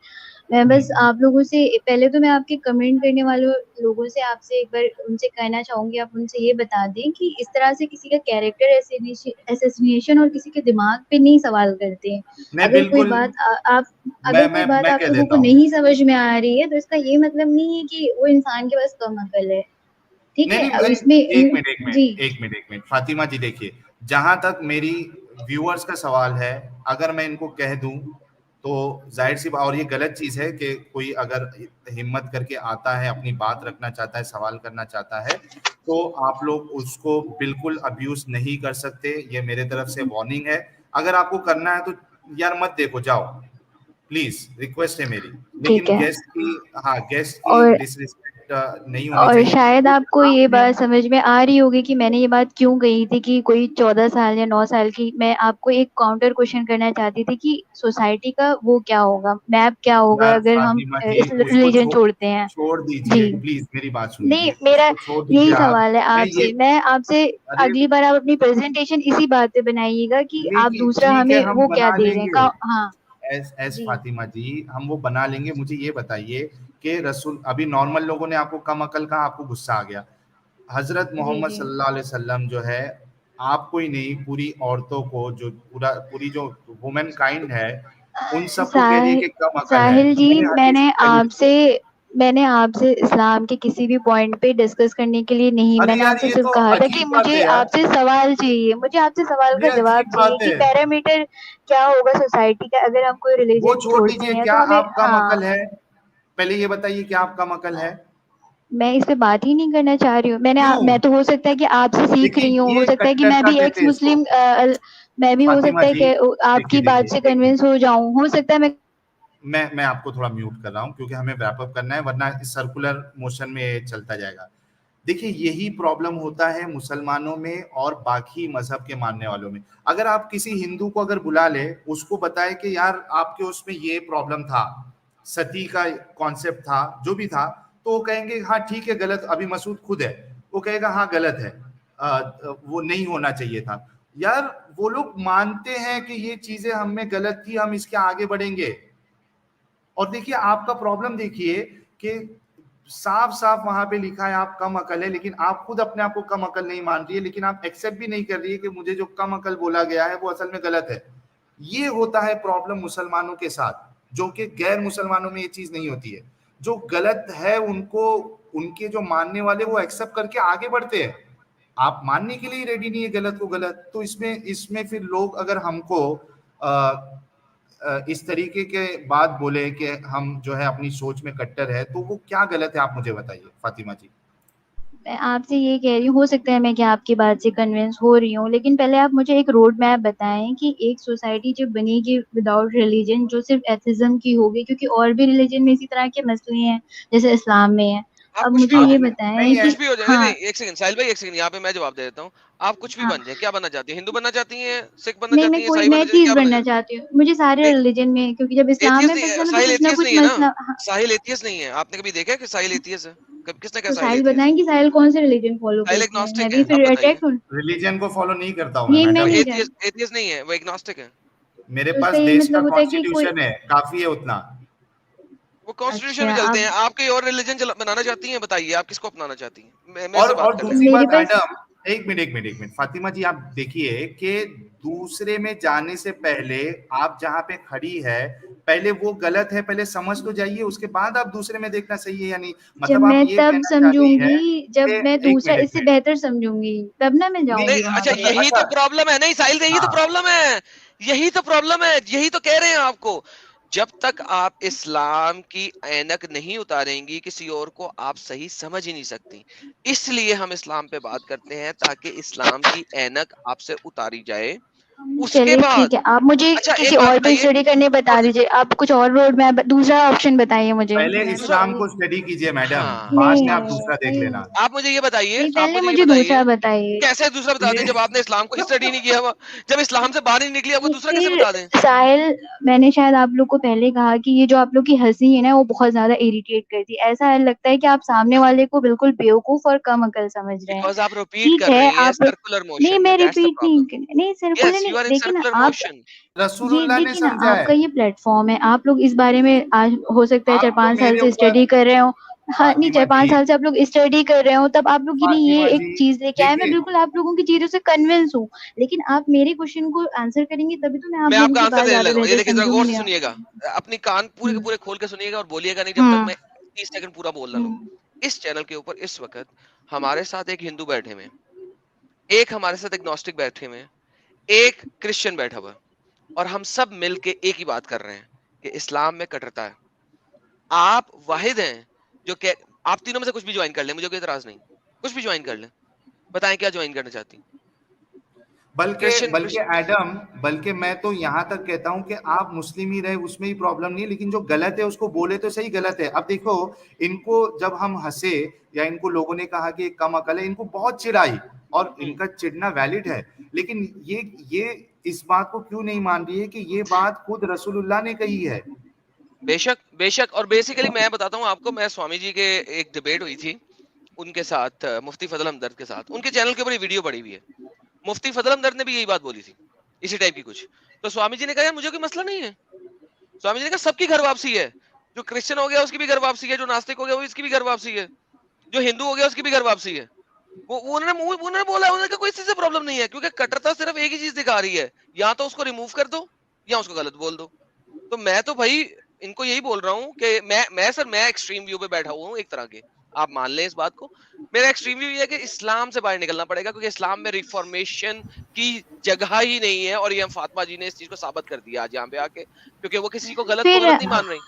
मैं बस आप लोगों से पहले तो मैं आपके कमेंट करने वालों लोगों से आपसे एक बार उनसे कहना चाहूंगी, आप उनसे ये बता दें कि इस तरह से किसी का कैरेक्टर असैसिनेशन और किसी के दिमाग पे नहीं सवाल करते हैं। नहीं अगर कोई बिल्कुल, बात अगर कोई बात मैं आप कह लोगों को देता हूँ। नहीं समझ में आ रही है तो इसका ये मतलब नहीं है कि वो इंसान के पास कम अकल है, ठीक नहीं है। नहीं अब भाई, इसमें जी एक मिनट फातिमा जी, देखिए जहां तक मेरी व्यूअर्स का सवाल है, अगर मैं इनको कह दूं तो जाहिर सी और ये गलत चीज है कि कोई अगर हिम्मत करके आता है, अपनी बात रखना चाहता है, सवाल करना चाहता है, तो आप लोग उसको बिल्कुल अब्यूज नहीं कर सकते। ये मेरे तरफ से वार्निंग है। अगर आपको करना है तो यार मत देखो, जाओ प्लीज, रिक्वेस्ट है मेरी। ठीक लेकिन है। गेस्ट की, हाँ गेस्ट की और डिसरिस्पेक्ट नहीं होनी और चाहिए। शायद लेकिन आपको ये आपने बात समझ में आ रही होगी कि मैंने ये बात क्यों कही थी कि कोई 14 साल या 9 साल की, मैं आपको एक काउंटर क्वेश्चन करना चाहती थी कि सोसाइटी का वो क्या होगा, मैप क्या होगा यार अगर हम फातिमा जी इस उसको रिलीजन छोड़ते हैं। छोड़ जी, दीजिए प्लीज, मेरी बात नहीं सुनिए, मेरा उसको छोड़ यही दीजिए आप। सवाल है मैं आपसे, ये मैं आपसे अरे अगली बार आप अपनी प्रेजेंटेशन इसी बात पे बनाइएगा कि आप लेकिन दूसरा ठीक है हमें हम वो क्या बना दे रहे हैं लेंगे। हाँ एस जी फातिमा जी हम वो बना लेंगे। मुझे ये बताइए कि रसूल, अभी नॉर्मल लोगों ने आपको कम अकल कहा, आपको गुस्सा आ गया। हजरत जी मोहम्मद जी सल्लल्लाहु अलैहि वसल्लम जो है, आपको ही नहीं पूरी औरतों को, जो पूरी जो वुमेन काइंड है, उन सबको कह दिए साहिल कि कम अकल है। साहिल जी, मैंने हदीस पढ़ी थी। मैंने आपसे इस्लाम के किसी भी पॉइंट पे डिस्कस करने के लिए नहीं, अरे मैंने यार आपसे ये सिर्फ तो कहा था कि अजीब बात मुझे है यार, आपसे सवाल चाहिए, मुझे आपसे सवाल ये का जवाब अजीब चाहिए बात कि है। पैरामीटर क्या होगा सोसाइटी का अगर हम कोई वो रिलीजन छोड़ छोड़ते दीजिए, हैं क्या तो हमें आप कम हाँ। अकल है? पहले ये बताइए क्या आप कम अकल है? मैं इस पे बात ही नहीं करना चाह रही हूँ। क्यों? मैं तो हो सकता है कि आपसे सीख देखिए रही हूँ, हो ये सकता है कि मैं कट्टरता भी एक्स कहते हैं इसको। मुस्लिम मैं भी हो फातिमा सकता है जी कि देखिए आपकी बात देखिए से देखिए, कन्विंस हो जाऊं, हो सकता है मैं मैं आपको थोड़ा म्यूट कर रहा हूँ क्योंकि हमें रैप अप करना है, वरना सर्कुलर मोशन में ये चलता जाएगा। देखिए यही प्रॉब्लम होता है मुसलमानों में और बाकी मजहब के मानने वालों में। अगर आप किसी हिंदू को अगर बुला ले, उसको बताए कि यार आपके उसमें ये प्रॉब्लम था, सती का कॉन्सेप्ट था, जो भी था, तो वो कहेंगे हाँ ठीक है गलत। अभी मसूद खुद है, वो कहेगा हाँ गलत है, वो नहीं होना चाहिए था। यार वो लोग मानते हैं कि ये चीजें हम में गलत थी, हम इसके आगे बढ़ेंगे। और देखिए आपका प्रॉब्लम देखिए कि साफ साफ वहां पे लिखा है आप कम अकल है, लेकिन आप खुद अपने आप को कम अकल नहीं मान रही है, लेकिन आप एक्सेप्ट भी नहीं कर रही है कि मुझे जो कम अकल बोला गया है वो असल में गलत है। ये होता है प्रॉब्लम मुसलमानों के साथ, जो कि गैर मुसलमानों में ये चीज नहीं होती है। जो गलत है उनको, उनके जो मानने वाले वो एक्सेप्ट करके आगे बढ़ते हैं। आप मानने के लिए रेडी नहीं है गलत को गलत। तो इसमें इसमें फिर लोग अगर हमको इस तरीके के बात बोले कि हम जो है अपनी सोच में कट्टर है, तो वो क्या गलत है आप मुझे बताइए फातिमा जी। आपसे ये कह रही हूँ, हो सकता है मैं क्या आपकी बात से कन्विंस हो रही हूँ, लेकिन पहले आप मुझे एक रोड मैप बताएं कि एक सोसाइटी जब बनेगी विदाउट रिलीजन, जो सिर्फ एथिज्म की होगी, क्योंकि और भी रिलीजन में इसी तरह के मसले हैं जैसे इस्लाम में है। आप अब कुछ भी मुझे हो ये जाए, बताएं नहीं है। कि कुछ भी हो जाए, नहीं हाँ नहीं, एक सेकंड साहिल भाई, एक सेकंड, यहाँ पे मैं जवाब दे देता हूँ। आप कुछ भी हाँ बन जाए, क्या बनना चाहती है? हिंदू बनना चाहती हैं, सिख बनना नहीं, चाहती मैं हैं, कोई ईसाई बनना मैं चाहती हैं, चीज क्या बनना बनना चाहती चाहती हूँ, मुझे सारे हैं? रिलीजन में, क्योंकि जब इस्लाम एथियस में नहीं फंसना है, है तो साहिल कुछ ना एथियस कुछ नहीं है ना? मसला हाँ। साहिल एथियस नहीं है, आपने कभी देखा है कि साहिल एथियस है? कब किसने कहा तो साहिल साहिल एथियस है? बताएं कि साहिल कौन से रिलीजन फॉलो साहिल करती है, मैं एग्नोस्टिक भी है, आप फिर बताइए। अटैक हूँ। रिलीजन को फॉलो नहीं करता हूँ मैं ये मैं वो मैडम। नहीं कह एथियस एथियस नहीं है, वो एग्नोस्टिक है। मेरे तो पास इसका ये देश का मतलब होता है कि कोई कॉन्स्टिट्यूशन है, काफी है उतना। वो कॉन्स्टिट्यूशन में अच्छा चलते आप हैं। आप कोई और रिलीजन बनाना चाहती हैं? बताइए आप किसको अपनाना चाहती हैं? मेरे से बात और कर लें। दूसरी मेरे बात पास मैडम, एक मिनट फातिमा जी, आप देखिए कि दूसरे में जाने से पहले आप जहां पे खड़ी है, पहले वो गलत है, पहले समझ तो जाइए, उसके बाद आप दूसरे में देखना सही है या नहीं। जब मतलब आप मैं ये तब कहना चाह रही है समझूंगी जब कि मैं एक दूसरा मिनट एक इससे मिनट बेहतर समझूंगी, तब ना मैं नहीं, नहीं, जाऊंगी वहां अच्छा पे। यही तो अच्छा, प्रॉब्लम है। नहीं साहिल, यही तो हाँ प्रॉब्लम है, यही तो प्रॉब्लम है, यही तो कह रहे हैं आपको। जब तक आप इस्लाम की ऐनक नहीं उतारेंगी, किसी और को आप सही समझ ही नहीं सकती। इसलिए हम इस्लाम पे बात करते हैं, ताकि इस्लाम की ऐनक आपसे उतारी जाए। उसके चलिए बाद ठीक है, आप मुझे अच्छा किसी एक बात और पे बताइए, स्टडी करने एक और बता दीजिए, आप कुछ और रोड मैप दूसरा ऑप्शन बताइए मुझे पहले कि मैं दूसरा, इस्लाम ये को स्टडी कीजिए मैडम, हाँ बाद नहीं में आप दूसरा देख नहीं लेना। आप मुझे ये बताइए, नहीं, आप पहले मुझे ये मुझे दूसरा बताइए, बताइए। कैसे दूसरा बता दें ये जब आपने इस्लाम को स्टडी नहीं किया हुआ? जब इस्लाम से बाहर ही नहीं निकली, आपको दूसरा कैसे फिर बता दें? साहिल, मैंने शायद आप लोग को पहले कहा कि ये जो आप लोग की हंसी है ना वो बहुत ज्यादा इरिटेट करती है, ऐसा लगता है कि आप सामने वाले को बिल्कुल बेवकूफ और कम अकल समझ रहे हैं। बिकॉज आप रिपीट ठीक कर है रही हैं आप सर्कुलर नहीं, मोशन में, मैं दैट्स द रिपीट प्रॉब्लम। नहीं सर्कुलर यस, यू नहीं, आर इन देखिए ना सर्कुलर आप, मोशन। ये रसूलुल्लाह ने देखिए ना समझा है। आपका ये प्लेटफॉर्म है, आप लोग इस बारे में आज हो सकता है चार आप तो पांच साल मेरे से ऊपर, स्टडी कर रहे हो। हाँ नहीं, फातिमा चार जी, पांच साल से आप लोग स्टडी कर रहे हो, तब आप लोग की नहीं ये फातिमा एक जी चीज लेके आए, मैं देखिए, बिल्कुल आप लोगों की चीजों से कन्विंस हूँ, लेकिन आप मेरे क्वेश्चन को आंसर करेंगे तभी तो मैं आप मैं लोगों आपका की आंसर बात देने ज्यादा लगा हूँ, ये बेहतर देखिए जरा गौर समझूंगी से ना। सुनिएगा। अपनी कान पूरे के हम्म पूरे खोल के सुनिएगा और बोलिएगा नहीं जब तक हम्म मैं 30 सेकंड पूरा बोल ना लूं। हम्म इस चैनल के ऊपर इस वक्त हमारे साथ एक हिंदू बैठे हुए हैं, एक हमारे साथ एग्नोस्टिक बैठे हुए हैं, एक क्रिश्चियन बैठा हुआ है, और हम सब मिलके एक ही बात कर रहे हैं कि इस्लाम में कट्टरता है। आप वाहिद हैं जो कह, आप तीनों में से कुछ भी ज्वाइन कर लें, मुझे कोई इतराज नहीं, कुछ भी ज्वाइन कर लें। बताएं क्या ज्वाइन करना चाहती? बल्कि एडम, बल्कि मैं तो यहाँ तक कहता हूँ कि आप मुस्लिम ही रहे उसमें ही प्रॉब्लम नहीं, लेकिन जो गलत है उसको बोले तो सही गलत है। अब देखो, इनको जब हम हंसे या इनको लोगों ने कहा कि कम अकल है, इनको बहुत चिढ़ाई और इनका चिढ़ना वैलिड है, लेकिन ये इस बात को क्यों नहीं मान रही है कि ये बात खुद रसूलुल्लाह ने कही है। बेशक और बेसिकली मैं बताता हूँ आपको, मैं स्वामी जी के एक डिबेट हुई थी उनके साथ, मुफ्ती फजल हमदर्द के साथ, उनके चैनल के ऊपर वीडियो पड़ी हुई है। मुफ्ती फजल हमदर्द ने भी यही बात बोली थी, इसी टाइप की कुछ। तो स्वामी जी ने कहा यार मुझे कोई मसला नहीं है। स्वामी जी ने कहा सबकी घर वापसी है, जो क्रिश्चियन हो गया उसकी भी घर वापसी है, जो नास्तिक हो गया वो इसकी भी घर वापसी है, जो हिंदू हो गया उसकी भी घर वापसी है। वो उन्होंने बोला, उन्होंने कोई चीज से प्रॉब्लम नहीं है, क्योंकि कट्टरता सिर्फ एक ही चीज दिखा रही है, या तो उसको रिमूव कर दो या उसको गलत बोल दो। तो मैं तो भाई इनको यही बोल रहा हूँ कि मैं एक्सट्रीम व्यू पे बैठा हुआ हूँ एक तरह के, आप मान लें इस बात को। मेरा एक्सट्रीम व्यू ये है कि इस्लाम से बाहर निकलना पड़ेगा, क्योंकि इस्लाम में रिफॉर्मेशन की जगह ही नहीं है, और ये हम फातिमा जी ने इस चीज को साबित कर दिया आज यहाँ पे आके, क्योंकि वो किसी को गलत नहीं मान रही।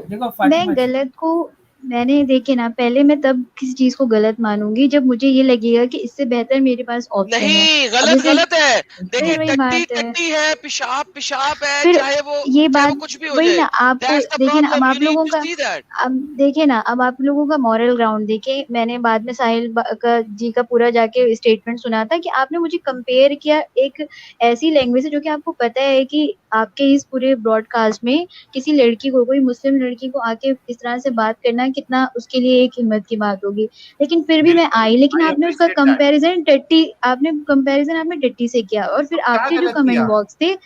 देखो मैं गलत को मैंने देखे ना, पहले मैं तब किसी चीज को गलत मानूंगी जब मुझे ये लगेगा कि इससे बेहतर मेरे पास ऑप्शन है। नहीं, गलत है। देखिए टट्टी है, पेशाब है, चाहे वो ये बात कुछ भी हो वही जाए। ना, आप देखिए ना, अब आप लोगों का अब देखे ना, अब आप लोगों का मॉरल ग्राउंड देखे। मैंने बाद में साहिल जी का पूरा जाके स्टेटमेंट सुना था कि आपने मुझे कंपेयर किया एक ऐसी लैंग्वेज से जो कि आपको पता है कि आपके इस पूरे ब्रॉडकास्ट में किसी लड़की को, कोई मुस्लिम लड़की को आके इस तरह से बात करना कितना उसके लिए एक हिम्मत की बात होगी। लेकिन फिर भी मैं आई, लेकिन आपने उसका कंपैरिजन टट्टी से किया। और फिर आपके जो कमेंट बॉक्स थे,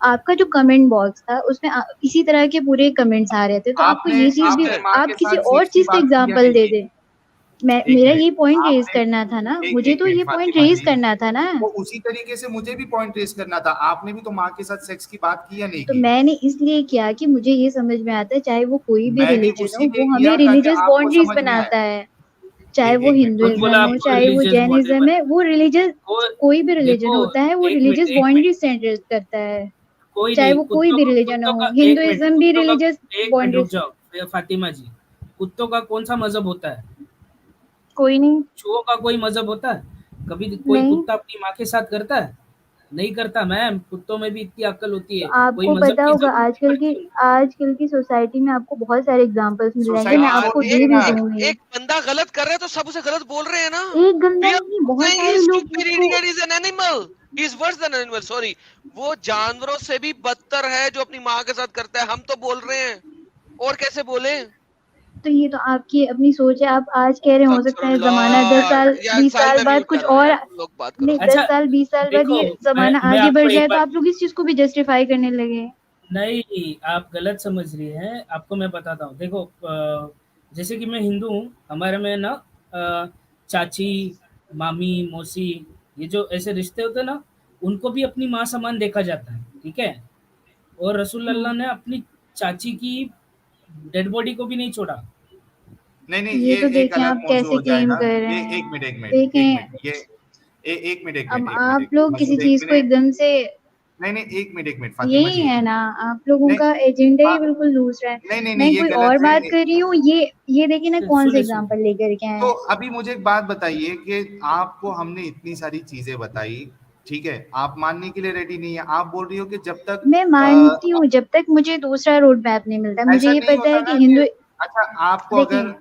आपका जो कमेंट बॉक्स था उसमें इसी तरह के पूरे कमेंट्स आ रहे थे। तो आपको ये चीज भी, आप किसी और चीज का एग्जांपल दे दे। मेरा ये पॉइंट रेज करना था ना, मुझे तो ये पॉइंट रेज करना था ना। वो उसी तरीके से मुझे भी पॉइंट रेज करना था। आपने भी तो माँ के साथ सेक्स की बात की या नहीं तो की? मैंने इसलिए किया कि मुझे ये समझ में आता है, चाहे वो कोई भी रिलीजन हो, वो हमें किया रिलीजियस ताकि आपको बाउंड्रीज समझ में आए। बनाता है। चाहे वो हिंदुइज्म बोला हो, आपको चाहे वो religious जैनिज्म boundary है, वो रिलीजियस कोई भी रिलीजन देखो, होता है, वो एक रिलीजियस मिनट, बाउंड्रीज सेट करता है। कोई चाहे नहीं, वो कोई भी रिलीजन हो, हिंदुइज्म भी रिलीजियस रुक बाउंड्रीज। जाओ फातिमा जी, कुत्तों का कौन सा मजहब होता है? कोई नहीं। चूहों का कोई मजहब होता है? कभी कोई नहीं। कुत्ता अपनी माँ के साथ करता है? नहीं करता मैम। कुत्तों में भी इतनी अक्ल होती है। तो आपको पता होगा आजकल की सोसाइटी में आपको बहुत सारे एग्जांपल्स मिल जाएंगे, मैं आपको दे भी दूंगी। एक बंदा गलत कर रहा है तो सब उसे गलत बोल रहे हैं ना। एक गंदा नहीं, बहुत सारे लोग सॉरी, वो जानवरों से भी बदतर है जो अपनी माँ के साथ करता है। हम तो बोल रहे हैं, और कैसे बोले? तो ये तो आपकी अपनी सोच है। आप आज कह रहे हो सकता है जमाना 10 साल 20 साल बाद कुछ और नहीं, 10 साल 20 साल बाद ये जमाना आगे बढ़ जाए तो आप लोग इस चीज को भी जस्टिफाई करने लगे। नहीं, आप गलत समझ रही हैं। आपको मैं बताता हूँ। देखो, जैसे कि मैं हिंदू हूँ, हमारे में ना चाची, मामी, मौसी, ये जो ऐसे रिश्ते होते हैं ना, उनको भी अपनी माँ समान देखा जाता है, ठीक है। और रसूलुल्लाह ने अपनी चाची की डेड बॉडी को भी नहीं छोड़ा। नहीं, ये तो देखें आप कैसे क्लेम कर रहे हैं। एक मिनट, एक मिनट। अब आप लोग किसी चीज को एकदम से, नहीं, एक मिनट फातिमा यही जी, है ना, आप लोगों का एजेंडा ही बिल्कुल दूसरा है। मैं कोई और बात कर रही हूँ, ये देखिए ना कौन से एग्जांपल लेकर के आए। तो अभी मुझे एक बात बताइए कि आपको हमने इतनी सारी चीजें बताई, ठीक है, आप मानने के लिए रेडी नहीं है। आप बोल रही हो कि जब तक मैं मानती हूँ, जब तक मुझे दूसरा रोड मैप नहीं मिलता। मुझे ये पता है कि हिंदू, अच्छा, आपको अगर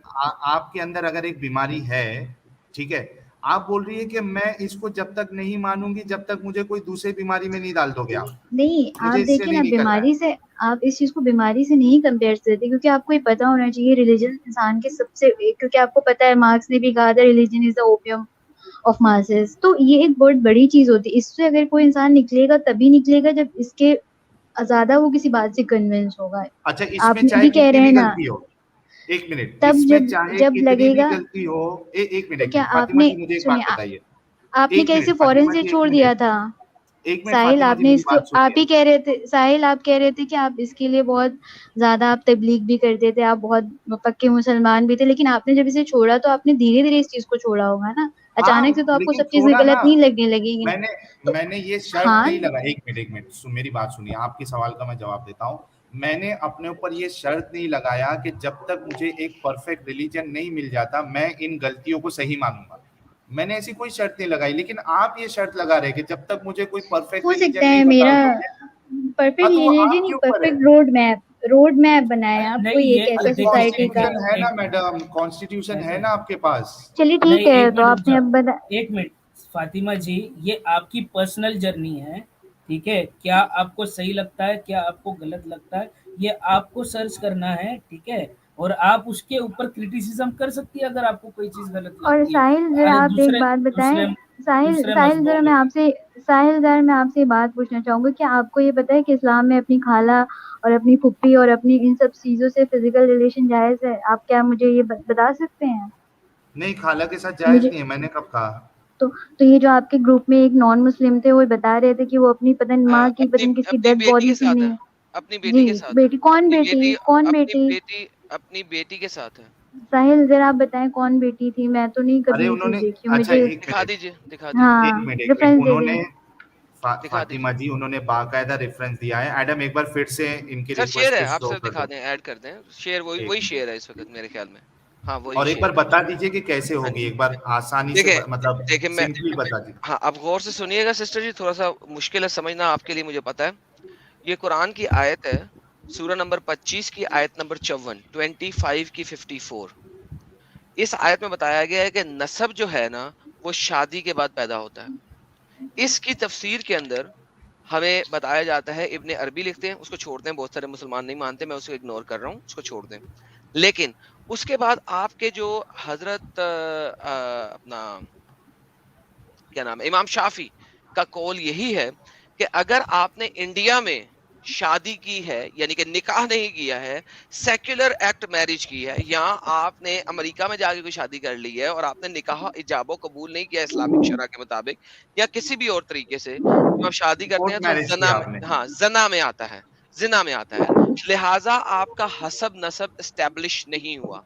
आपके अंदर अगर एक बीमारी है, ठीक है, आप बोल रही है कि मैं इसको जब तक नहीं मानूंगी जब तक मुझे कोई दूसरी बीमारी में नहीं डाल दोगे आप। नहीं, आप देखिए ना, बीमारी से आप इस चीज को बीमारी से नहीं कंपेयर करते, क्योंकि आपको ये पता होना चाहिए रिलीजन इंसान के सबसे, क्योंकि आपको पता है मार्क्स ने भी कहा था religion is the opium of masses. तो ये एक बहुत बड़ी चीज होती है। इससे अगर कोई इंसान निकलेगा तभी निकलेगा जब इसके ज्यादा वो किसी बात से कन्विंस होगा। अच्छा, आप भी कह रहे हैं ना, एक मिनट, तब जब लगेगा गलती हो, एक मिनट, क्या आपने सुनिए, आपने कैसे फॉरेन से छोड़ दिया था साहिल? आपने इसको आप ही कह रहे थे, साहिल आप कह रहे थे कि आप इसके लिए बहुत ज्यादा आप तबलीग भी करते थे, आप बहुत पक्के मुसलमान भी थे, लेकिन आपने जब इसे छोड़ा तो आपने धीरे धीरे इस चीज को छोड़ा होगा ना। अचानक से तो आपको सब चीजें गलत नहीं लगने लगेगी। मैंने ये शर्त नहीं लगा। एक मिनट, मेरी बात सुनिए, आपके सवाल का मैं जवाब देता हूँ। मैंने अपने ऊपर ये शर्त नहीं लगाया कि जब तक मुझे एक परफेक्ट रिलीजन नहीं मिल जाता मैं इन गलतियों को सही मानूंगा। मैंने ऐसी कोई शर्त नहीं लगाई, लेकिन आप ये शर्त लगा रहे कि जब तक मुझे कोई परफेक्ट हो रिलीजन सकता नहीं है बता मेरा दोगे, परफेक्ट तो वो रिलीजन नहीं, आपके ऊपर है। परफेक्ट रोड मैप बनाया आपको नहीं, ये ये कैसा अरे देखिए, सोसाइटी का। कॉन्स्टिट्यूशन है ना मैडम, कॉन्स्टिट्यूशन है ना आपके पास। चलिए ठीक नहीं, है, एक तो मिनट रुक आपने जाओ, अब बता। एक मिनट फातिमा जी, ये आपकी पर्सनल जर्नी है, ठीक है? क्या आपको सही लगता है, क्या आपको गलत लगता है, ये आपको सर्च करना है, ठीक है? और आप उसके ऊपर क्रिटिसिज्म कर सकती है अगर आपको कोई चीज गलत और लगती है। साहिल जरा अरे आप एक बात बताएं, साहिल दूसरे साहिल मजहबों जरा में मैं आपसे ये बात पूछना चाहूंगी कि आपको ये पता है कि इस्लाम में अपनी खाला और अपनी फुप्पी और अपनी इन सब चीजों से फिजिकल रिलेशन जायज है? आप क्या मुझे ये बता सकते हैं? नहीं, खाला के साथ जायज मुझे नहीं है, मैंने कब कहा। तो ये जो आपके ग्रुप में एक नॉन मुस्लिम थे, वो बता रहे थे कि वो अपनी पतन माँ की अपनी पतन किसकी अपनी डेड बेटी बॉडी के से साथ नहीं है, है। अपनी बेटी जी के साथ है, बेटी, कौन अपनी बेटी, बेटी कौन अपनी बेटी? बेटी अपनी बेटी के साथ है। साहिल जरा आप बताएं कौन बेटी थी, मैं तो नहीं अरे कभी ये चीज उन्होंने, देखी, अच्छा मुझे। एक दिखा मिनट, दीजिए, दिखा एक दीजिए, हाँ, मिनट, एक रेफरेंस मिनट, दे उन्होंने दें। दिखा फातिमा दीजिए। जी, उन्होंने बाकायदा रेफरेंस दिया है। एडम एक बार फिर से इनकी सर शेयर रिक्वेस्ट है, को आप शो सर कर दिखा दो, दें, ऐड कर दें, शेयर वही एक वही मिनट। शेयर है इस वक्त मेरे ख्याल में। हाँ वही और एक बार शेयर है। बता दीजिए कि कैसे हाँ होगी, जी, एक बार आसानी से देखिए मतलब देखिए मैं सिंपली बता दीजिए। हाँ, आप गौर से सुनिएगा सिस्टर जी, थोड़ा सा मुश्किल है समझना आपके लिए, मुझे पता है। ये कुरान की आयत है, सूरा नंबर 25 की आयत नंबर 54, 25 की 54। इस आयत में बताया गया है कि नसब जो है ना, वो शादी के बाद पैदा होता है। इसकी तफसीर के अंदर हमें बताया जाता है, इब्ने अरबी लिखते हैं, उसको छोड़ दें, बहुत सारे मुसलमान नहीं मानते, मैं उसको इग्नोर कर रहा हूँ, उसको छोड़ दें। लेकिन उसके बाद आपके जो हजरत अपना क्या नाम है, इमाम शाफी का कौल यही है कि अगर आपने इंडिया में शादी की है, यानी कि निकाह नहीं किया है, सेक्युलर एक्ट मैरिज की है, या आपने अमेरिका में जाके कोई शादी कर ली है और आपने निकाह इजाबो कबूल नहीं किया इस्लामिक शरा के मुताबिक या किसी भी और तरीके से, जब आप शादी करते कोर्ट हैं तो मैरिज जना किया में, आपने। हाँ जना में आता है, जिना में आता है, लिहाजा आपका हसब नसब एस्टेब्लिश नहीं हुआ।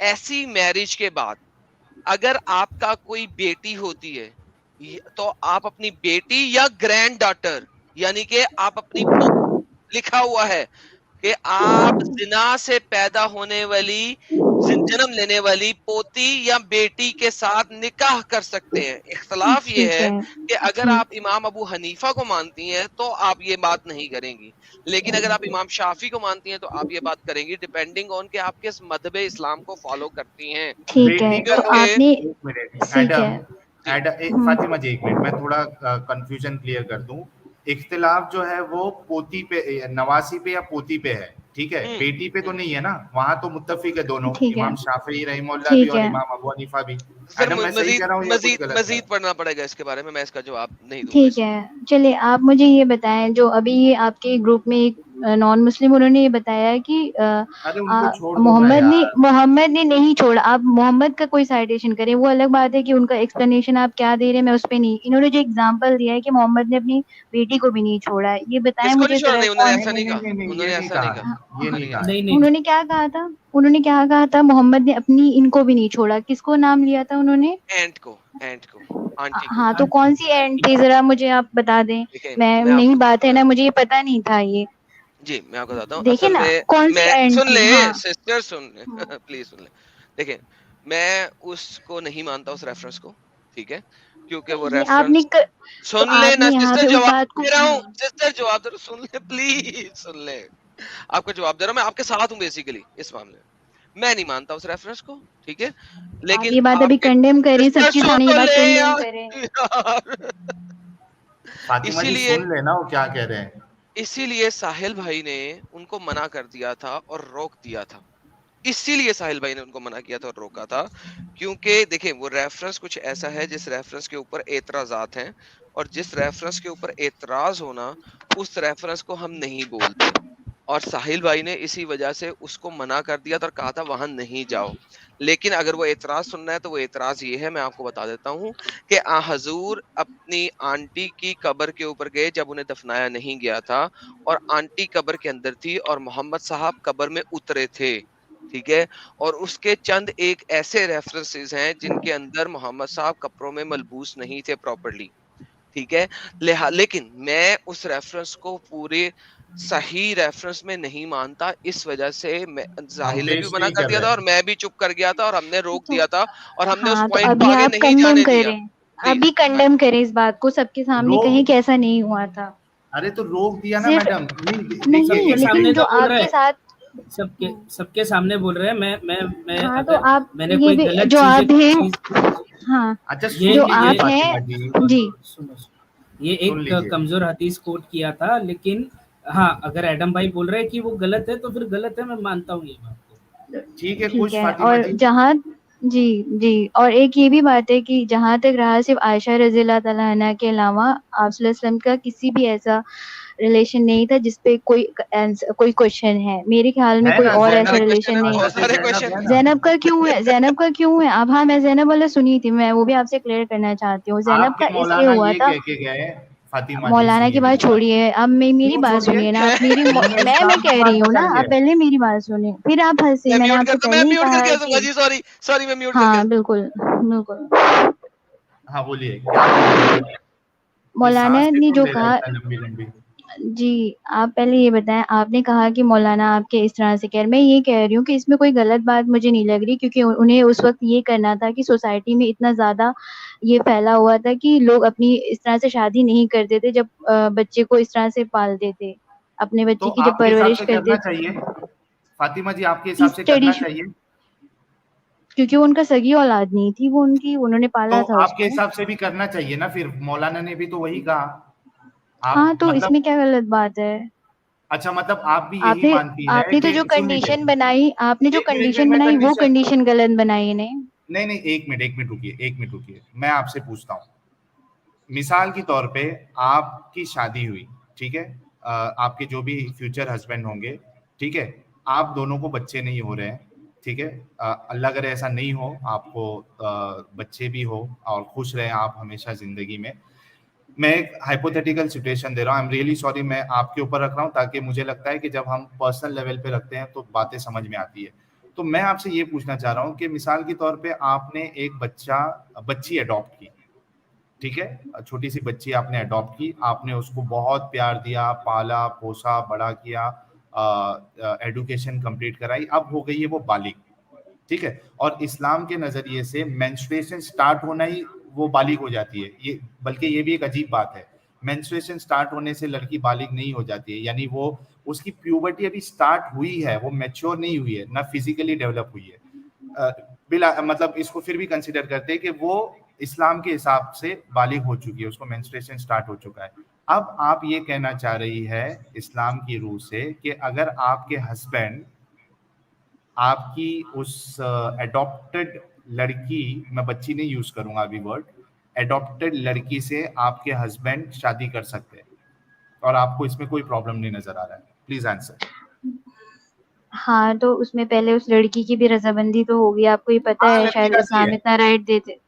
ऐसी मैरिज के बाद अगर आपका कोई बेटी होती है, तो आप अपनी बेटी या ग्रैंड डॉटर, यानी कि आप अपनी लिखा हुआ है कि आप जिना से पैदा होने वाली, जन्म लेने वाली पोती या बेटी के साथ निकाह कर सकते हैं। इख्तलाफ ये ठीक है है, कि अगर ठीक। आप इमाम अबू हनीफा को मानती हैं तो आप ये बात नहीं करेंगी, लेकिन अगर आप इमाम शाफी को मानती हैं तो आप ये बात करेंगी, डिपेंडिंग ऑन कि आप किस मजहब इस्लाम को फॉलो करती हैं। ठीक है, बेटी का तो तो क्योंकि आपने एक मिनट ठीक है। एडम, जी फातिमा जी एक मिनट, मैं थोड़ा कंफ्यूजन क्लियर कर दूं। इख्तिलाफ जो है वो पोती पे, नवासी पे या पोती पे है, ठीक है, बेटी पे तो नहीं है ना, वहां तो मुत्तफिक है दोनों, ठीक है, इमाम शाफी रहीमहुल्लाह भी ठीक और है। इमाम अबू हनीफा भी। सर एडम मैं सही मजीद कह रहा हूँ या कुछ मजीद गलत है? मजीद पढ़ना पड़ेगा इसके बारे में, मैं इसका जवाब नहीं दूंगा ठीक इसमें। है, चलिए आप मुझे ये बताएं, जो अभी ये आपके ग्रुप में एक नॉन मुस्लिम, उन्होंने ये बताया कि अरे उनको छोड़ दो ना यार। मोहम्मद ने नहीं छोड़ा। आप मोहम्मद का कोई साइटेशन करें, वो अलग बात है कि उनका एक्सप्लेनेशन आप क्या दे रहे हैं, मैं उस पे नहीं। इन्होंने जो एग्जांपल दिया है कि मोहम्मद ने अपनी बेटी को भी नहीं छोड़ा है, ये बताएं किसको नहीं मुझे छोड़ा? जरा नहीं, उन्होंने कौन। ऐसा नहीं कहा, नहीं, ये उन्होंने नहीं ऐसा नहीं कहा, कहा, ये उन्होंने नहीं नहीं कहा। कहा। नहीं, उन्होंने क्या कहा था? उन्होंने क्या कहा था? मोहम्मद ने अपनी इनको भी नहीं छोड़ा। किसको नाम लिया था उन्होंने? एंट को, आंटी को। हाँ, तो कौन सी एंड थी, जरा मुझे आप बता दें। देखिए मैं मैं नई आपको बात है ना, मुझे ये पता नहीं था ये। जी मैं आपको बताता हूँ, देखिए असल ना में कौन सी मैं, एंड सुन थी। ले हाँ। सिस्टर, सुन ले प्लीज सुन ले। देखिए मैं उसको नहीं मानता उस रेफरेंस को, ठीक है, क्योंकि वो ये आपने रेफरेंस, तो सुन ले ना आपने यहाँ सिस्टर, पे उस जवाब बात को। दे रहा हूँ सिस्टर, जवाब दे रहा हूँ, सुन ले प्लीज, सुन ले, आपको जवाब दे रहा हूँ, मैं आपके साथ हूँ बेसिकली इस मामले में। मैं नहीं मानता उस रेफरेंस को, ठीक है, आप लेकिन ये बात अभी आपके कंडेम कर रही हैं, सिस्टर सबके सुन सामने ये तो बात ले कंडेम यार, कर रहे हैं। यार। फातिमा जी इसीलिए सुन लेना वो क्या कह रहे हैं। इसीलिए साहिल भाई ने उनको मना कर दिया था और रोक दिया था, इसीलिए साहिल भाई ने उनको मना किया था और रोका था, क्योंकि देखें वो रेफरेंस कुछ ऐसा है जिस रेफरेंस के ऊपर एतराजात हैं, और जिस रेफरेंस के ऊपर एतराज होना, उस रेफरेंस को हम नहीं बोलते, और साहिल भाई ने इसी वजह से उसको मना कर दिया था और कहा था वहां नहीं जाओ। लेकिन अगर वो एतराज सुनना है तो वो एतराज ये है, मैं आपको बता देता हूँ कि आ हजूर अपनी आंटी की कब्र के ऊपर गए जब उन्हें दफनाया नहीं गया था, और आंटी कब्र के अंदर थी और मोहम्मद साहब कब्र में उतरे थे, ठीक है, और उसके चंद एक ऐसे रेफरेंसेस हैं जिनके अंदर मोहम्मद साहब कब्रों में मलबूस नहीं थे प्रॉपर्ली, ठीक है। लेकिन मैं उस रेफरेंस को पूरे सही रेफरेंस में नहीं मानता, इस वजह से जाहिल ने भी पेश मना नहीं कर कर दिया था रहे और मैं भी चुप कर गया था और हमने रोक तो दिया था और हमने उस हाँ, तो पॉइंट को अभी आगे आप नहीं कंडेम जाने दिया। करें, प्लीज अभी कंडेम करें इस बात को सबके सामने, रोक कहें कि ऐसा नहीं हुआ था। अरे तो रोक दिया ना सिर्फ मैडम, नहीं देखिए नहीं, सबके लेकिन सामने जो तो बोल रहे आपके हैं, साथ सबके सबके सामने बोल रहे हैं। मैं हाँ, तो अगर आप मैंने ये कोई भी गलत जो आप हैं, चीज हाँ, अच्छा ये सुन जो लीजिए आप हैं, फातिमा जी, जी, सुनो ये सुन एक लीजिए। कमजोर हदीस कोट किया था, लेकिन हाँ, अगर एडम भाई बोल रहे हैं कि वो गलत है तो फिर गलत है, मैं मानता हूँ ये बात को। ठीक है, ठीक खुश है। फातिमा और जी। जहाँ, जी जी, और एक ये भी बात है कि जहाँ तक रहा, सिर्फ आयशा रज़ी अल्लाह तआला अन्हा के अलावा आप सल्लल्लाहु अलैहि वसल्लम का किसी भी ऐसा रिलेशन नहीं था जिसपे कोई क्वेश्चन है। मेरे ख्याल में है कोई ना और बहुत ऐसा सारे ज़ैनब, क्वेश्चन रिलेशन है, नहीं। बहुत हज़रत सारे ज़ैनब क्वेश्चन है है। ना। ज़ैनब का क्यों है? ज़ैनब का क्यों है? अब हाँ, मैं ज़ैनब वाला सुनी थी, मैं वो भी आपसे क्लियर करना चाहती हूँ। ज़ैनब आपके का इसलिए मौलाना हुआ ये था, कह के गए, फातिमा जी मौलाना सुनिए की बात मेरी बात। छोड़िए, अब मेरी क्यों बात छोड़िए? सुनिए ना, आप मेरी उन्होंने मैं इस्लाम की कह बात रही हूँ ना, बताई आप है। पहले मेरी बात सुनिए, फिर आप हँसी। मैंने आपसे मैं पहले ही म्यूट कहा करके कि दूंगा जी, सॉरी सॉरी, मैं म्यूट करके। हाँ, बिल्कुल, बिल्कुल। हाँ बोलिए, क्या बोल रहे थे आप? ये मौलाना सांस ने क्यों जो ले रहा है कहा, इतना लंबी लंबी? जी, आप पहले ये बताएँ, आपने कहा कि मौलाना आपके इस तरह से कह रहे, मैं ये कह रही हूँ कि इसमें कोई गलत बात मुझे नहीं लग रही, क्योंकि उन्हें उस वक़्त ये करना था कि सोसाइटी में इतना ज़्यादा ये फैला हुआ था कि लोग अपनी इस तरह से शादी नहीं करते थे, जब बच्चे को इस तरह से पालते थे, अपने तो बच्चे की जब आपके हिसाब परवरिश से करते करना थे। चाहिए, फातिमा जी आपके हिसाब इस से स्टडी करना चाहिए। क्योंकि वो उनका सगी औलाद नहीं थी, वो उन्होंने तो पाला था आपके उसको। हिसाब से भी करना चाहिए ना, फिर मौलाना ने भी तो वही कहा। हाँ, आप तो मतलब, इसमें क्या गलत बात है? अच्छा मतलब आप भी यही आपने मानती है आपने तो कि, जो सुन लीजिए, कंडीशन बनाई, एक मिनट में मैं वो कंडीशन, कंडीशन गलत बनाई इन्हें। नहीं नहीं, एक मिनट रुकिए, एक मिनट रुकिए, मैं आपसे पूछता हूँ। मिसाल के तौर पे आपकी शादी हुई, ठीक है, आपके जो भी फ्यूचर हस्बैंड होंगे, ठीक है, आप दोनों को बच्चे नहीं हो रहे हैं, ठीक है, अल्लाह करे ऐसा नहीं हो, आपको बच्चे भी हो और खुश रहें आप हमेशा जिंदगी में। मैं एक हाइपोथेटिकल सिचुएशन दे रहा हूँ, आई एम रियली सॉरी, मैं आपके ऊपर रख रहा हूँ ताकि मुझे लगता है कि जब हम पर्सनल लेवल पे रखते हैं तो बातें समझ में आती है। तो मैं आपसे ये पूछना चाह रहा हूँ कि मिसाल के तौर पे आपने एक बच्ची अडॉप्ट की, ठीक है, छोटी सी बच्ची आपने अडॉप्ट की, आपने उसको बहुत प्यार दिया, पाला पोसा बड़ा किया, एडुकेशन कंप्लीट कराई, अब हो गई है वो बालिग, ठीक है, और इस्लाम के नजरिए से मेंस्ट्रुएशन स्टार्ट होना ही वो बालिग हो जाती है, ये बल्कि ये भी एक अजीब बात है, मेंस्ट्रुएशन स्टार्ट होने से लड़की बालिग नहीं हो जाती है, यानी वो उसकी प्यूबर्टी अभी स्टार्ट हुई है, वो मैच्योर नहीं हुई है, ना फिजिकली डेवलप हुई है, बिला मतलब इसको फिर भी कंसिडर करते हैं कि वो इस्लाम के हिसाब से बालिग हो चुकी है, उसको मेंस्ट्रुएशन स्टार्ट हो चुका है। अब आप ये कहना चाह रही है इस्लाम की रूह से कि अगर आपके हस्बैंड आपकी उस एडॉप्टेड लड़की, मैं बच्ची नहीं यूज करूंगा अभी वर्ड, एडॉप्टेड लड़की से आपके हस्बैंड शादी कर सकते हैं और आपको इसमें कोई प्रॉब्लम नहीं नजर आ रहा है, प्लीज आंसर। हाँ, तो उसमें पहले उस लड़की की भी रजामंदी तो होगी, आपको ये पता हाँ है, लड़की शायद राजी इस्लाम है, इतना राइट देते।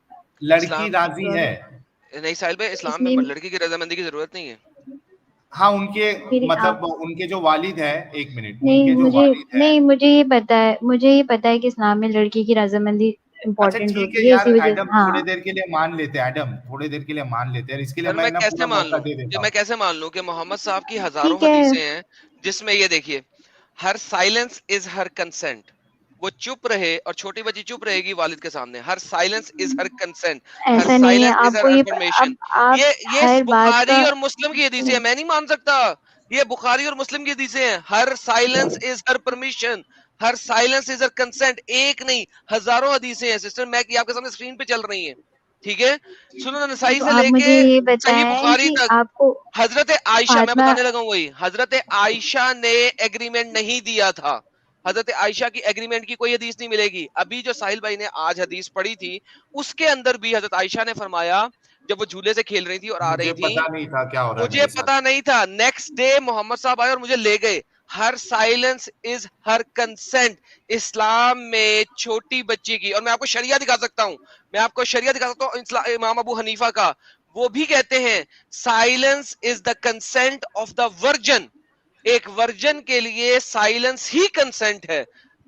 लड़की इस्लाम राजी है। नहीं साहिल भाई, इस्लाम में इसमें लड़की की रजामंदी की जरूरत नहीं है। हाँ उनके मेरी मतलब आप उनके जो वालिद है, एक मिनट, नहीं, उनके जो वालिद है, मुझे ये पता है कि इस्लाम में लड़की की रजामंदी अच्छा इम्पोर्टेंट ठीक है होती है, यार इसी वजह एडम, से। हाँ, थोड़ी देर के लिए मान लेते हैं एडम, थोड़ी देर के लिए मान लेते हैं, इसके लिए सर मैं मैं ना कैसे पूरा मान मौका लूं, दे देता मैं हूँ। कैसे मान लूं कि मोहम्मद साहब की हजारों ठीक है। हदीसें हैं जिसमें ये देखिए, हर साइलेंस इज हर कंसेंट, वो चुप रहे और छोटी बच्ची चुप रहेगी वालिद के सामने, हर साइलेंस इज हर कंसेंट, हर ऐसा नहीं है, साइलेंस इज हर आपको ये अफर्मेशन। अब आप ये हर बात बुखारी का और मुस्लिम की हदीसें हैं, मैं नहीं मान सकता। ये बुखारी और मुस्लिम की हदीसें हैं, her silence is her permission, her silence is her consent, एक नहीं हजारों हदीसें हैं सिस्टर, मैं कि आपके सामने स्क्रीन पे चल रही हैं, ठीक है। सुनन नसाई तो से आप लेके मुझे ये सही बताएं बुखारी कि तक, आपको हजरत आयशा, मैं फातिमा, बताने लगा हूं वही, हजरत आयशा ने एग्रीमेंट नहीं दिया था, हजरत आयशा की एग्रीमेंट की कोई हदीस नहीं मिलेगी। अभी जो साहिल भाई ने आज हदीस पढ़ी थी उसके अंदर भी हजरत आयशा ने फरमाया, जब वो झूले से खेल रही थी और आ मुझे रही थी, पता नहीं था क्या हो रहा है मुझे मेरे साथ। पता नहीं था, नेक्स्ट डे मोहम्मद साहब आए और मुझे ले गए। हर साइलेंस इज हर कंसेंट इस्लाम में छोटी बच्ची की, और मैं आपको शरिया दिखा सकता हूं, मैं आपको शरिया दिखा सकता हूं इमाम अबू हनीफा का, वो भी कहते हैं silence is the consent of the version, एक वर्जन के लिए साइलेंस ही कंसेंट है।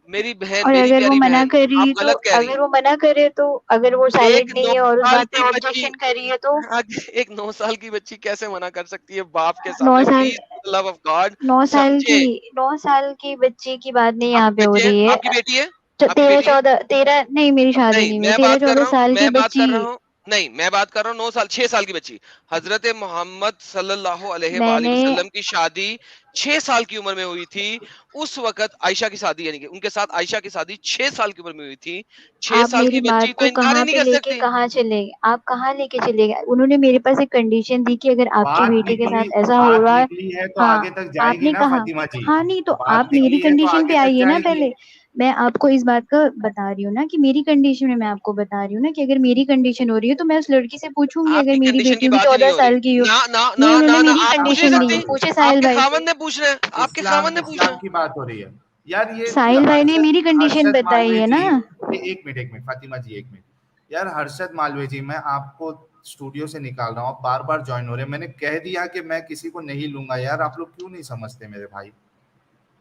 मेरी बहन, और मेरी अगर वो प्यारी मना बहन, कर रही आप है, तो गलत कह रही हैं। अगर वो मना करे, तो अगर वो एक साइलेंट 9 नहीं है और उस साल बात पे की बच्ची, ऑब्जेक्शन कर रही है, तो आज एक 9 साल की बच्ची कैसे मना कर सकती है बाप के 9 सामने, साल please. The love of God 9 साल समझे। की 9 साल की बच्ची की बात नहीं यहाँ पे आपकी हो बेटी है, रही है। आपकी बेटी है, तो आपकी 13 बेटी है? 14 13 नहीं, मेरी शादी नहीं, नहीं हुई। मैं 13 बात कर 14 रहा हूँ, साल की मैं बात कर बच्ची। रहा हूँ, नहीं मैं बात कर रहा हूँ 9 साल 6 साल की बच्ची। हजरत मोहम्मद सल्लल्लाहु अलैहि मैंने वसल्लम की शादी 6 साल की उम्र में हुई थी। उस वक्त आयशा की शादी यानी कि उनके साथ आयशा की शादी 6 साल की उम्र में हुई थी। 6 आप साल मेरी की बच्ची बात तो को इनकार ही कहाँ नहीं पे कर लेके सकती। कहाँ चले गए? आप कहाँ लेके चले गए? उन्होंने मेरे पास एक कंडीशन दी कि अगर आपके बेटे के साथ ऐसा हो रहा है, बात निकली है तो हाँ, आगे तक जाएगी आपने ना कहा, फातिमा जी। हाँ नहीं तो बात आप मेरी निकली है तो कंडीशन पे आगे तक आइए ना जाएगी। पहले। मैं आपको इस बात का बता रही हूँ ना कि मेरी कंडीशन में मैं आपको बता रही हूँ ना कि अगर मेरी कंडीशन हो रही है तो मैं उस लड़की से पूछूंगी अगर आपकी मेरी कंडीशन बेटी की भी बात ही नहीं 14 हो रही। साल की हो। ना ना नहीं, ना उन्होंने ना ना मेरी आप पूछ नहीं कंडीशन दी। सकती। पूछे साहिल आपके भाई से। खामन ने पूछना है, आपके इस्लाम खामन ने पूछना इस्लाम है। की बात हो रही है यार। ये साहिल भाई ने मेरी कंडीशन हर्षद बताई मालवीय है जी, ना। एक मिनट फातिमा जी, एक मिनट यार। हर्षद मालवीय जी, मैं आपको स्टूडियो से निकाल रहा हूँ, बार बार ज्वाइन हो रहे हैं। मैंने कह दिया कि मैं किसी को नहीं लूंगा यार, आप लोग क्यों नहीं समझते मेरे भाई?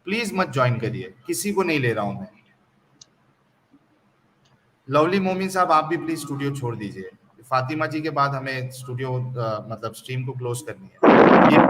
प्लीज मत ज्वाइन करिए, किसी को नहीं ले रहा हूं मैं। लवली मोमिन साहब, आप भी प्लीज स्टूडियो छोड़ दीजिए। फातिमा जी के बाद हमें स्टूडियो मतलब स्ट्रीम को क्लोज करनी है। ये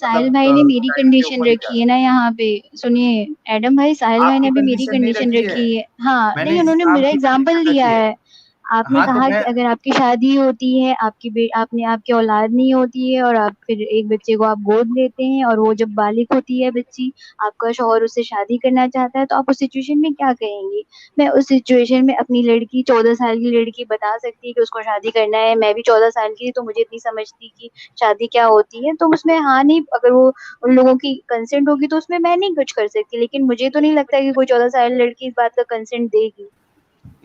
साहिल मतलब भाई ने मेरी टाइम के कंडीशन ऊपर ही जा रखी है ना यहाँ पे। सुनिए एडम भाई, साहिल भाई ने आपकी अभी मेरी कंडीशन नहीं कंडीशन रखी है, रखी है। हाँ मैंने नहीं, उन्होंने इस्लाम मेरा की एग्जाम्पल कंडीशन दिया रखी है। है। आपने हाँ तो कहा मैं कि अगर आपकी शादी होती है, आपकी औलाद नहीं होती है और आप फिर एक बच्चे को आप गोद लेते हैं और वो जब बालिग होती है बच्ची, आपका शौहर उससे शादी करना चाहता है, तो आप उस सिचुएशन में क्या कहेंगी? मैं उस सिचुएशन में अपनी लड़की 14 साल की लड़की बता सकती है कि उसको शादी करना है। मैं भी 14 साल की थी तो मुझे इतनी समझ थी कि शादी क्या होती है। तो उसमें हाँ नहीं, अगर वो उन लोगों की कंसेंट होगी तो उसमें मैं नहीं कुछ कर सकती। लेकिन मुझे तो नहीं लगता कि कोई 14 साल लड़की इस बात का कंसेंट देगी।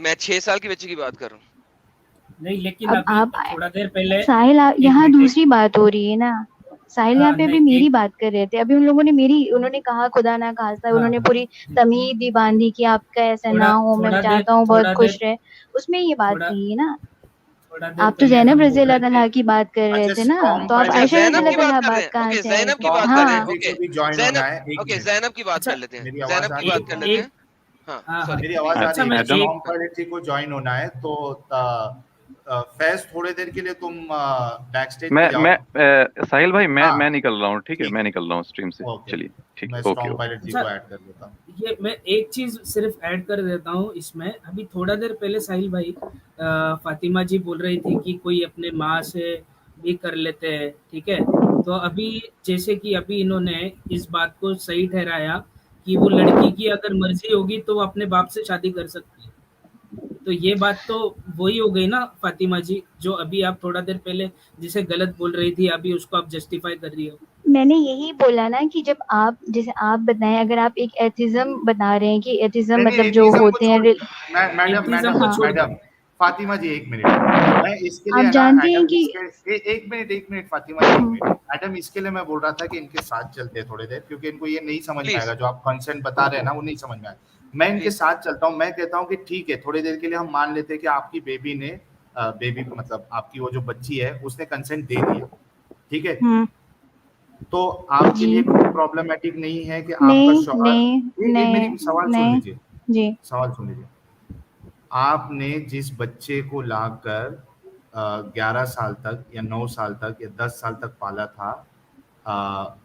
मैं 6 साल की बच्ची की बात कर रहा हूँ। नहीं, लेकिन अब अभी आप थोड़ा देर पहले साहिल, एक यहाँ मिनट दूसरी बात हो रही है ना। साहिल यहाँ हाँ पे अभी नहीं मेरी एक बात कर रहे थे। अभी उन लोगों ने उन्होंने कहा खुदा ना खास्ता, हाँ उन्होंने पूरी तमीद ही बांधी कि आपका ऐसा ना थोड़ा हो, मैं चाहता हूँ बहुत थोड़ा खुश देर रहे। उसमें ये बात थोड़ा कही है ना। थोड़ा देर आप तो पहले ज़ैनब हम रज़ी बोल अल्लाह रहे थे। तआला की बात कर रहे अच्छा थे ना, स्ट्रॉन्ग तो आप अच्छा पायलट आयशा जी रज़ी ज़ैनब को, की अल्लाह बात तआला कर रहे बात हैं। कहाँ ओके से आई ज़ैनब फिर? की बात स्ट्रॉन्ग कर रहे हाँ, हैं। पायलट जी ओके को भी ज्वाइन होना है। एक ओके मिनट, ज़ैनब की बात अच्छा कर लेते हैं। मेरी आवाज ज़ैनब आ की रही है? बात कर लेते एक हैं। हाँ हाँ हाँ सॉरी मेरी प्लीज। आवाज आ अच्छा रही मैं है? एडम एक स्ट्रॉन्ग पायलट जी को ज्वाइन होना है तो फैज थोड़ी देर के लिए तुम बैक स्टेज पे जाओ। साहिल भाई, मैं हाँ निकल रहा हूँ, ठीक है, ठीक मैं है, निकल रहा हूँ स्ट्रीम से। ओके। चलिए, ठीक मैं है, ओके स्ट्रॉन्ग ओके। पायलट जी अच्छा को ऐड कर देता हूँ। ये मैं एक चीज सिर्फ ऐड कर देता हूँ इसमें। अभी थोड़ा देर पहले साहिल भाई फातिमा जी बोल रही थी कि कोई अपने माँ से भी कर लेते हैं, ठीक है। तो अभी जैसे कि अभी इन्होंने इस बात को सही ठहराया कि वो लड़की की अगर मर्जी होगी तो वो अपने बाप से शादी कर सकती है। तो ये बात तो वही हो गई ना फातिमा जी, जो अभी आप थोड़ा देर पहले जिसे गलत बोल रही थी, अभी उसको आप जस्टिफाई कर रही हो। मैंने यही बोला ना कि जब आप, जैसे आप बताएं, अगर आप एक एथिज्म बता रहे हैं कि एथिज्म नहीं मतलब जो एथिज्म को होते हैं छोड़, मैडम एथिज्म मैडम को हाँ, छोड़ दो। मैडम फातिमा जी, एक मिनट। मैं इसके लिए आप है ना जानते हैं एडम, कि इसके एक मिनट फातिमा जी, एक मिनट। एडम, इसके लिए मैं बोल रहा था कि इनके साथ चलते हैं थोड़ी देर, क्योंकि इनको ये नहीं समझ में प्लीज आएगा जो आप कंसेंट बता रहे हैं ना, वो नहीं समझ में आएगा। मैं इनके प्लीज साथ चलता हूँ। मैं कहता हूँ कि ठीक है, थोड़ी देर के लिए हम मान लेते हैं कि आपकी बेबी ने बेबी मतलब आपकी वो जो बच्ची है उसने कंसेंट दे दिया, ठीक है। तो आपके जी, लिए कोई प्रॉब्लमेटिक नहीं है कि आपका नहीं शौहर, नहीं एक नहीं मेरी सवाल सुन नहीं लीजिए, जी, सवाल सुन लीजिए। आपने जिस बच्चे को लाकर 11 साल तक या 9 साल तक या 10 साल तक पाला था, अ,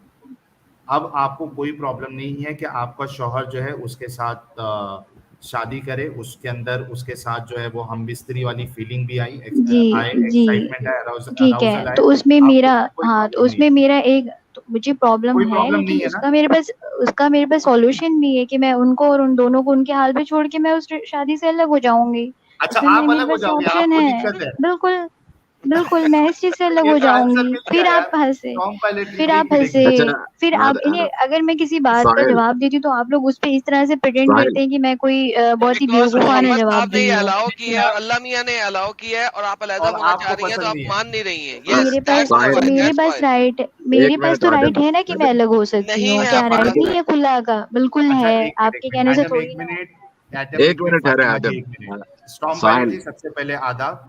अब आपको कोई प्रॉब्लम नहीं है कि आपका शौहर जो है उसके साथ शादी करे, उसके अंदर उसके साथ जो है वो हम बिस्तरी वाली फीलिंग भी आई, जी, आए, जी, एक्साइटमेंट आए, ठीक है। अराउजल आए, तो उसमें आपको मेरा, उसमें कोई हाँ, तो प्रॉब्लम नहीं उसमें है? मेरा एक, तो मुझे प्रॉब्लम कोई है, प्रॉब्लम नहीं लेकिन है ना? उसका मेरे पास सॉल्यूशन भी है कि मैं उनको और उन दोनों को उनके हाल पे छोड़ के मैं उस शादी से अलग हो जाऊंगी। अच्छा, उसमें आप मेरे अलग हो पास जाओगे, ऑप्शन आपको है। दिक्कत है? बिल्कुल, बिल्कुल, मैं इस चीज़ से अलग ये हो तो आंसर जाऊँगी। मिल गया यार। स्ट्रॉन्ग पायलट जी, फिर एक आप मिनट, एक हँसे। मिनट। अच्छा फिर आप इन्हें, अगर मैं किसी बात का साहिल जवाब देती हूँ तो आप लोग उस पे इस तरह से प्रिटेंड साहिल करते हैं कि मैं कोई बहुत ही बिकॉज बेवकूफ़ाना मोहम्मद जवाब साहब दे ने ये रही हूँ। अलाउ लेकिन किया है और आप, अल्लाह मियां ने अलाउ किया है और आप अलहदा और होना चाह आपको रही हैं तो पसंद आप नहीं है। मान नहीं रही हैं। यस मेरे पास दैट्स साहिल व्हाई, मेरे दैट्स पास व्हाई। राइट एक मेरे पास मिनट तो राइट आदम है ना कि मैं आदम अलग हो सकती नहीं हूँ। है क्या आपका राइट राइट। नहीं है खुला का? बिल्कुल अच्छा है। एक आपके मिनट कहने से एडम, थोड़ी ना हो। एक मिनट ठहरे फातिमा जी, आदम एक मिनट। स्टॉर्म पायलट साहिल जी, सबसे पहले आदाब।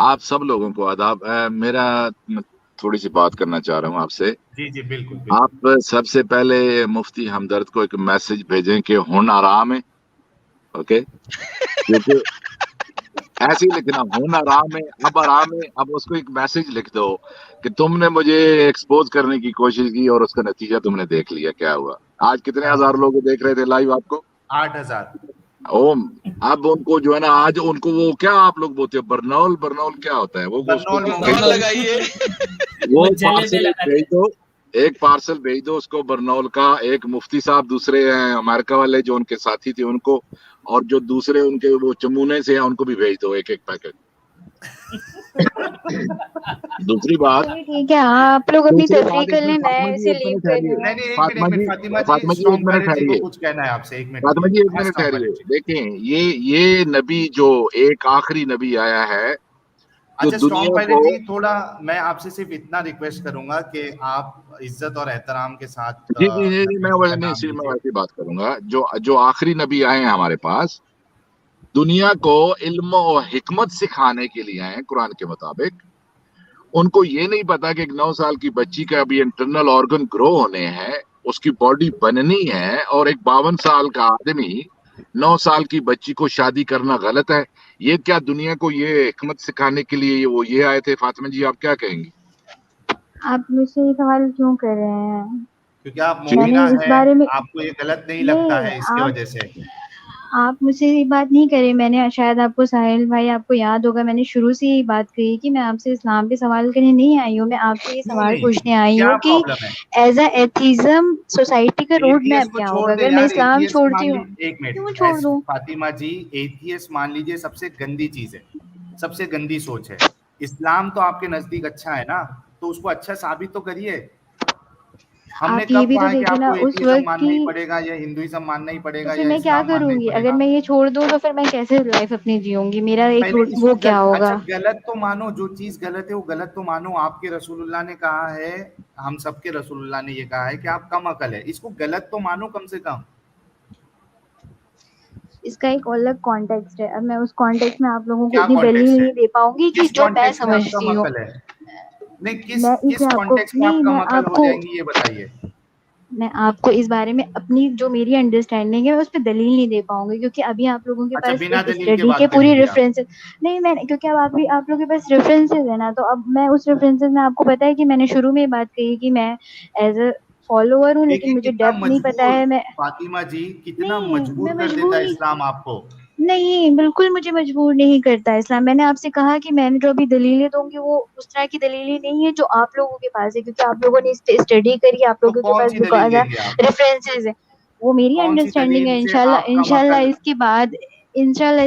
आप सब लोगों को आदाब। मेरा थोड़ी सी बात करना चाह रहा हूँ आपसे। जी जी, बिल्कुल बिल्कुल। आप सबसे पहले मुफ्ती हमदर्द को एक मैसेज भेजें कि हुन आराम है, ओके, क्योंकि ऐसे ही लिखना, हूं आराम है अब आराम है। अब उसको एक मैसेज लिख दो कि तुमने मुझे एक्सपोज करने की कोशिश की और उसका नतीजा तुमने देख लिया क्या हुआ। आज कितने हजार लोग देख रहे थे लाइव आपको? 8,000। ओम। अब उनको जो है ना, आज उनको वो क्या आप लोग बोलते हो, बरनौल, बरनौल क्या होता है वो, उसको बरनौल भेज बरनौल दो। लगाइए। वो वो जले पे पार्सल लगाते भेज दो, एक पार्सल भेज दो उसको बरनौल का। एक मुफ्ती साहब दूसरे हैं अमेरिका वाले जो उनके साथी थे उनको, और जो दूसरे उनके वो चमूने से हैं उनको भी भेज दो एक एक पैकेट। दूसरी बात, चलिए ठीक है, आप लोग अपनी दूसरी तफरीह बात, कर एक लें, मिनट फातिमा मैं जी, इसे एक लीव मिनट कर रही ठहरिए। हूँ। नहीं नहीं, एक फातिमा मिनट, जी, फातिमा फातिमा जी, जी एक स्ट्रॉन्ग मिनट मैरिज जी को ठहरिए। कुछ कहना है आपसे, एक मिनट फातिमा रुकिए। जी एक हाँ, मिनट स्ट्रॉन्ग ठहरिए। मैरिज जी। देखें, ये नबी जो एक आखिरी नबी आया है जो अच्छा, स्ट्रॉन्ग दुनिया पायलट को, जी, थोड़ा मैं आपसे सिर्फ इतना रिक्वेस्ट करूंगा कि आप इज्जत और एहतराम के साथ जी जी जी जी, नबी मैं जी का वैसे नहीं, नाम सिर्फ मैं लीजिए। वैसे ही बात करूंगा। जो जो आखिरी नबी आए हैं हमारे पास, दुनिया को इल्म और हिकमत सिखाने के लिए आए हैं कुरान के मुताबिक। उनको ये नहीं पता कि एक 9 साल की बच्ची का अभी इंटरनल ऑर्गन ग्रो होने हैं, उसकी बॉडी बननी है, और एक 52 साल का आदमी 9 साल की बच्ची को शादी करना गलत है। ये क्या दुनिया को ये हिकमत सिखाने के लिए वो ये आए थे? फातिमा जी आप क्या कहेंगी? आप मुझसे ये सवाल क्यों कर रहे हैं? क्योंकि आप जी मोमिना मैंने इस हैं, बारे में आपको ये गलत नहीं लगता नहीं, है इसकी आप वजह से। मुझसे ये बात नहीं करी। मैंने शायद आपको, साहिल भाई आपको याद होगा, मैंने शुरू से यही बात कही कि मैं आपसे इस्लाम पे सवाल करने नहीं आई हूँ, मैं आपसे ये क्यों सवाल नहीं? पूछने आई क्या हूँ कि प्रॉब्लम है? एज अ एथिज्म सोसाइटी का रोड एथियस मैप को क्या छोड़ होगा दे अगर मैं यार, इस्लाम एथियस छोड़ती मान हूँ? ली, एक क्यों मिनट, छोड़ एस दूँ? फातिमा जी, एथियस मान लीजिए सबसे गंदी चीज है, सबसे गंदी सोच है। इस्लाम तो आपके नजदीक अच्छा है ना, तो उसको अच्छा साबित तो करिए। हमने आप ये कब भी कहा तो है कि देखिए ना आपको उस एथियज्म वक्त मानना ही की। पड़ेगा या हिंदुइज्म मानना ही तो पड़ेगा फिर या मैं क्या इस्लाम मानना ही करूंगी? अगर पड़ेगा? मैं ये छोड़ दूँ तो फिर मैं कैसे लाइफ अपनी जीऊंगी? मेरा एक पहले इसको वो क्या अच्छा होगा? गलत तो मानो, जो चीज गलत है वो गलत तो मानो। आपके रसूलुल्लाह ने कहा है, हम सबके रसूलुल्लाह ने ये कहा है कि आप कम अकल है, इसको गलत तो मानो कम से कम। इसका एक अलग कॉन्टेक्स्ट है। अब मैं उस कॉन्टेक्स्ट में आप लोगों को क्या इतनी दलील कॉन्टेक्स्ट है? नहीं दे पाऊंगी कि किस जो मैं कॉन्टेक्स्ट में आप समझती कम हूँ। अकल है? नहीं, किस मैं किस इसे आपको कॉन्टेक्स्ट में आप नहीं, कम अकल हो जाएंगी ये बताइए। मैं आपको इस बारे में अपनी जो मेरी अंडरस्टैंडिंग है मैं उस पर दलील नहीं दे पाऊंगी, क्योंकि अभी आप लोगों के अच्छा, पास बिना एक दलील के स्टडी के बात पूरी करेंगी आप? रेफरेंसेस नहीं, मैं क्योंकि अब आप लोगों के पास रेफरेंसेस है ना, तो अब मैं उस रेफरेंसेस में, आपको पता है कि मैंने शुरू में ही बात कही कि मैं एज अ फॉलोअर हूँ, लेकिन देखिए मुझे कितना डेप्थ नहीं पता मजबूर, है। मैं फातिमा जी, कितना नहीं, मैं मजबूर कर देता मजबूर है नहीं, इस्लाम आपको। नहीं बिल्कुल मुझे मजबूर नहीं करता इस्लाम। मैंने आपसे कहा कि मैंने जो अभी दलीलें दूंगी वो उस तरह की दलीलें नहीं है जो आप लोगों के पास है, क्योंकि आप लोगों ने स्टडी करी, आप तो लोगों के कौन पास सी दलील बेकायदा देंगे आप? रेफरेंसेस है। वो मेरी कौन सी अंडरस्टैंडिंग दलील है। से इंशाल्लाह आप कम इंशाल्लाह अकल?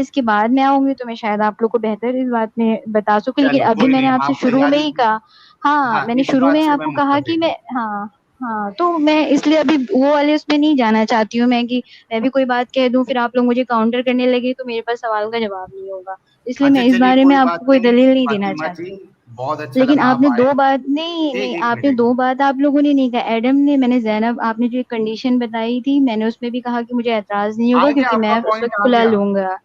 इसके बाद मैं आऊंगी तो मैं शायद आप लोग को बेहतर इस बात में बता सकूं, लेकिन चलो अभी कोई मैंने नहीं, आपसे आप शुरू में तैयारी, ही कहा। हाँ, हाँ, मैंने इस शुरू में बात ही से मैं आपको कहा कि मुत्तफिक मैं, हूँ। हाँ हाँ, तो मैं इसलिए अभी वो वाले उसमें नहीं जाना चाहती हूँ मैं, कि मैं भी कोई बात कह दूं फिर आप लोग मुझे काउंटर करने लगे तो मेरे पास सवाल का जवाब नहीं होगा। इसलिए अच्छा मैं इस चलिए, बारे में कोई बात आपको कोई नहीं। दलील नहीं देना फातिमा जी, चाहती। बहुत अच्छा लेकिन लगा आप आपने आए। दो बात नहीं नहीं, एक मिनट, आपने एक दो मिनट। बात आप लोगों ने नहीं कहा। एडम ने, मैंने जैनब, आपने जो एक कंडीशन बताई थी मैंने उसमें भी कहा कि मुझे एतराज नहीं आ होगा गया क्योंकि आपका मैं उस पॉइंट, वक्त आ खुला गया लूंगा।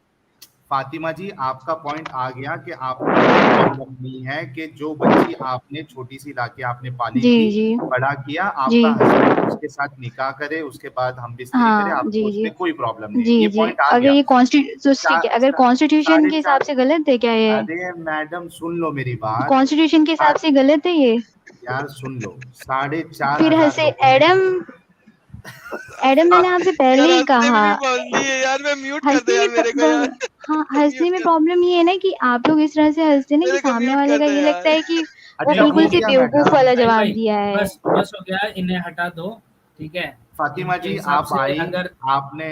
फातिमा जी, आपका पॉइंट आ गया कि आपको कोई प्रॉब्लम नहीं है कि जो बच्ची आपने छोटी सी लाके आपने पाली जी थी, जी बड़ा किया, जी, आपका हस्बैंड उसके साथ निकाह करे, उसके बाद हम बिस्तरी करे, हाँ जी आपको जी उसमें कोई प्रॉब्लम नहीं है। जी ये जी। पॉइंट आ अगर गया। ये कॉन्स्टिट्यूशन, ठीक है, अगर कॉन्स्टिट्यूशन साढ़े के हिसाब चार, से गलत है क्या ये? अरे मैडम सुन लो मेरी बात। कॉन्स्टिट्यूशन के हिसाब सा- से गलत है ये? यार सुन लो, 4,500 फिर लोगों ने, एडम, एडम मैंने आपसे पहले यार ही हंसने में कहा। भी प्रॉब्लम है यार, मैं म्यूट कर दे हंसने यार में मेरे को यार। हाँ, म्यूट हंसने में कर, प्रॉब्लम ये है ना कि आप लोग इस तरह से हंसते हैं ना कि मेरे को सामने म्यूट वाले कर का दे ये लगता यार। है कि वो अच्छा बिल्कुल हो से गया बेवकूफ मैडम। वाला साहिल जवाब भाई, दिया है। बस हो गया, इन्हें हटा दो, ठीक है। फातिमा इनके जी हिसाब आप से आई, अगर आपने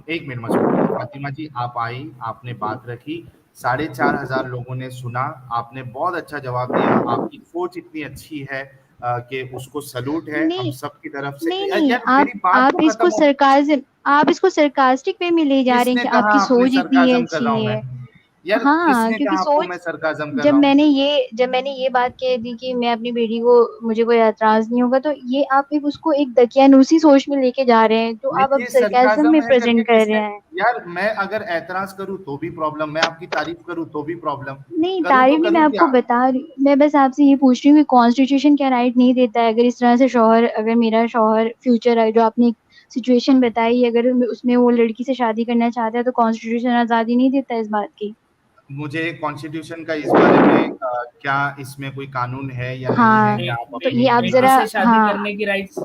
एक मिनट मत सुनिए। फातिमा जी आप आई, आपने बात रखी, 4,500 लोगों ने सुना, आपने बहुत अच्छा जवाब दिया। आपकी सोच इतनी अच्छी है कि उसको सलूट है हम नहीं सब की तरफ से। नहीं नहीं, यार मेरी बात तो आप खत्म इसको हो। सरकाज़म, आप इसको सरकास्टिक वे में ले जा रहे हैं किसने कि कहा आपकी आपने सोच इतनी सरकाजम कर रहा अच्छी हूं मैं? है। यार हाँ, किसने क्योंकि कहा आपको मैं सोच, सरकाजम कर रहा हूँ? जब मैंने ये बात कह दी कि मैं अपनी बेटी को, मुझे कोई एतराज नहीं होगा, तो ये आप एक उसको एक दकियानूसी सोच में लेके जा रहे हैं जो नहीं, आप अब ये सरकाज़म सरकाजम में है करके प्रेजेंट कर किसने? रहे हैं। यार मैं अगर एतराज करूं तो भी प्रॉब्लम, मैं आपकी तारीफ करूं तो भी प्रॉब्लम। नहीं, करूं तो तारीफ नहीं, मैं करूं आपको क्या? बता रही, मैं बस आपसे ये पूछ रही हूँ कि कॉन्स्टिट्यूशन क्या राइट नहीं देता है अगर इस तरह से शौहर, अगर मेरा शौहर फ्यूचर है, जो आपने सिचुएशन बताई, अगर उसमें वो लड़की से शादी करना चाहता है तो कॉन्स्टिट्यूशन आज़ादी नहीं देता इस बात की? मुझे कॉन्स्टिट्यूशन का इस बारे में क्या इसमें कोई कानून है या हाँ, नहीं है, आप तो ये अपनी आप बेटी जरा से शादी हाँ करने की राइट्स,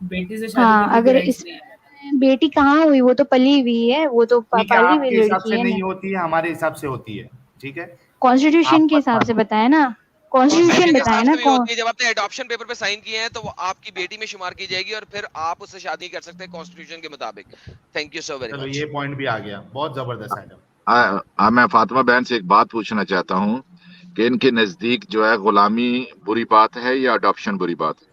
बेटी से शादी हाँ करने की अगर राइट्स इस नहीं है। बेटी कहाँ हुई, वो तो पली हुई है, वो तो ठीक है, पाली हुई आपके हिसाब लड़की से है नहीं ना। होती है, हमारे हिसाब से होती है, ठीक है। कॉन्स्टिट्यूशन आप के मत हिसाब से मानिए। बताया ना, कॉन्स्टिट्यूशन कॉन्स्टिट्यूशन के बताया हिसाब ना से भी होती है, जब आपने एडॉप्शन पेपर पे साइन किए हैं तो वो आपकी बेटी में शुमार की जाएगी और फिर आप उससे शादी कर सकते हैं कॉन्स्टिट्यूशन के मुताबिक। थैंक यू सो वेरी चलो मच। ये पॉइंट भी आ गया, बहुत जबरदस्त आइटम। मैं फातिमा बहन से एक बात पूछना चाहता हूँ कि इनके नजदीक जो है गुलामी बुरी बात है या अडॉप्शन बुरी बात है?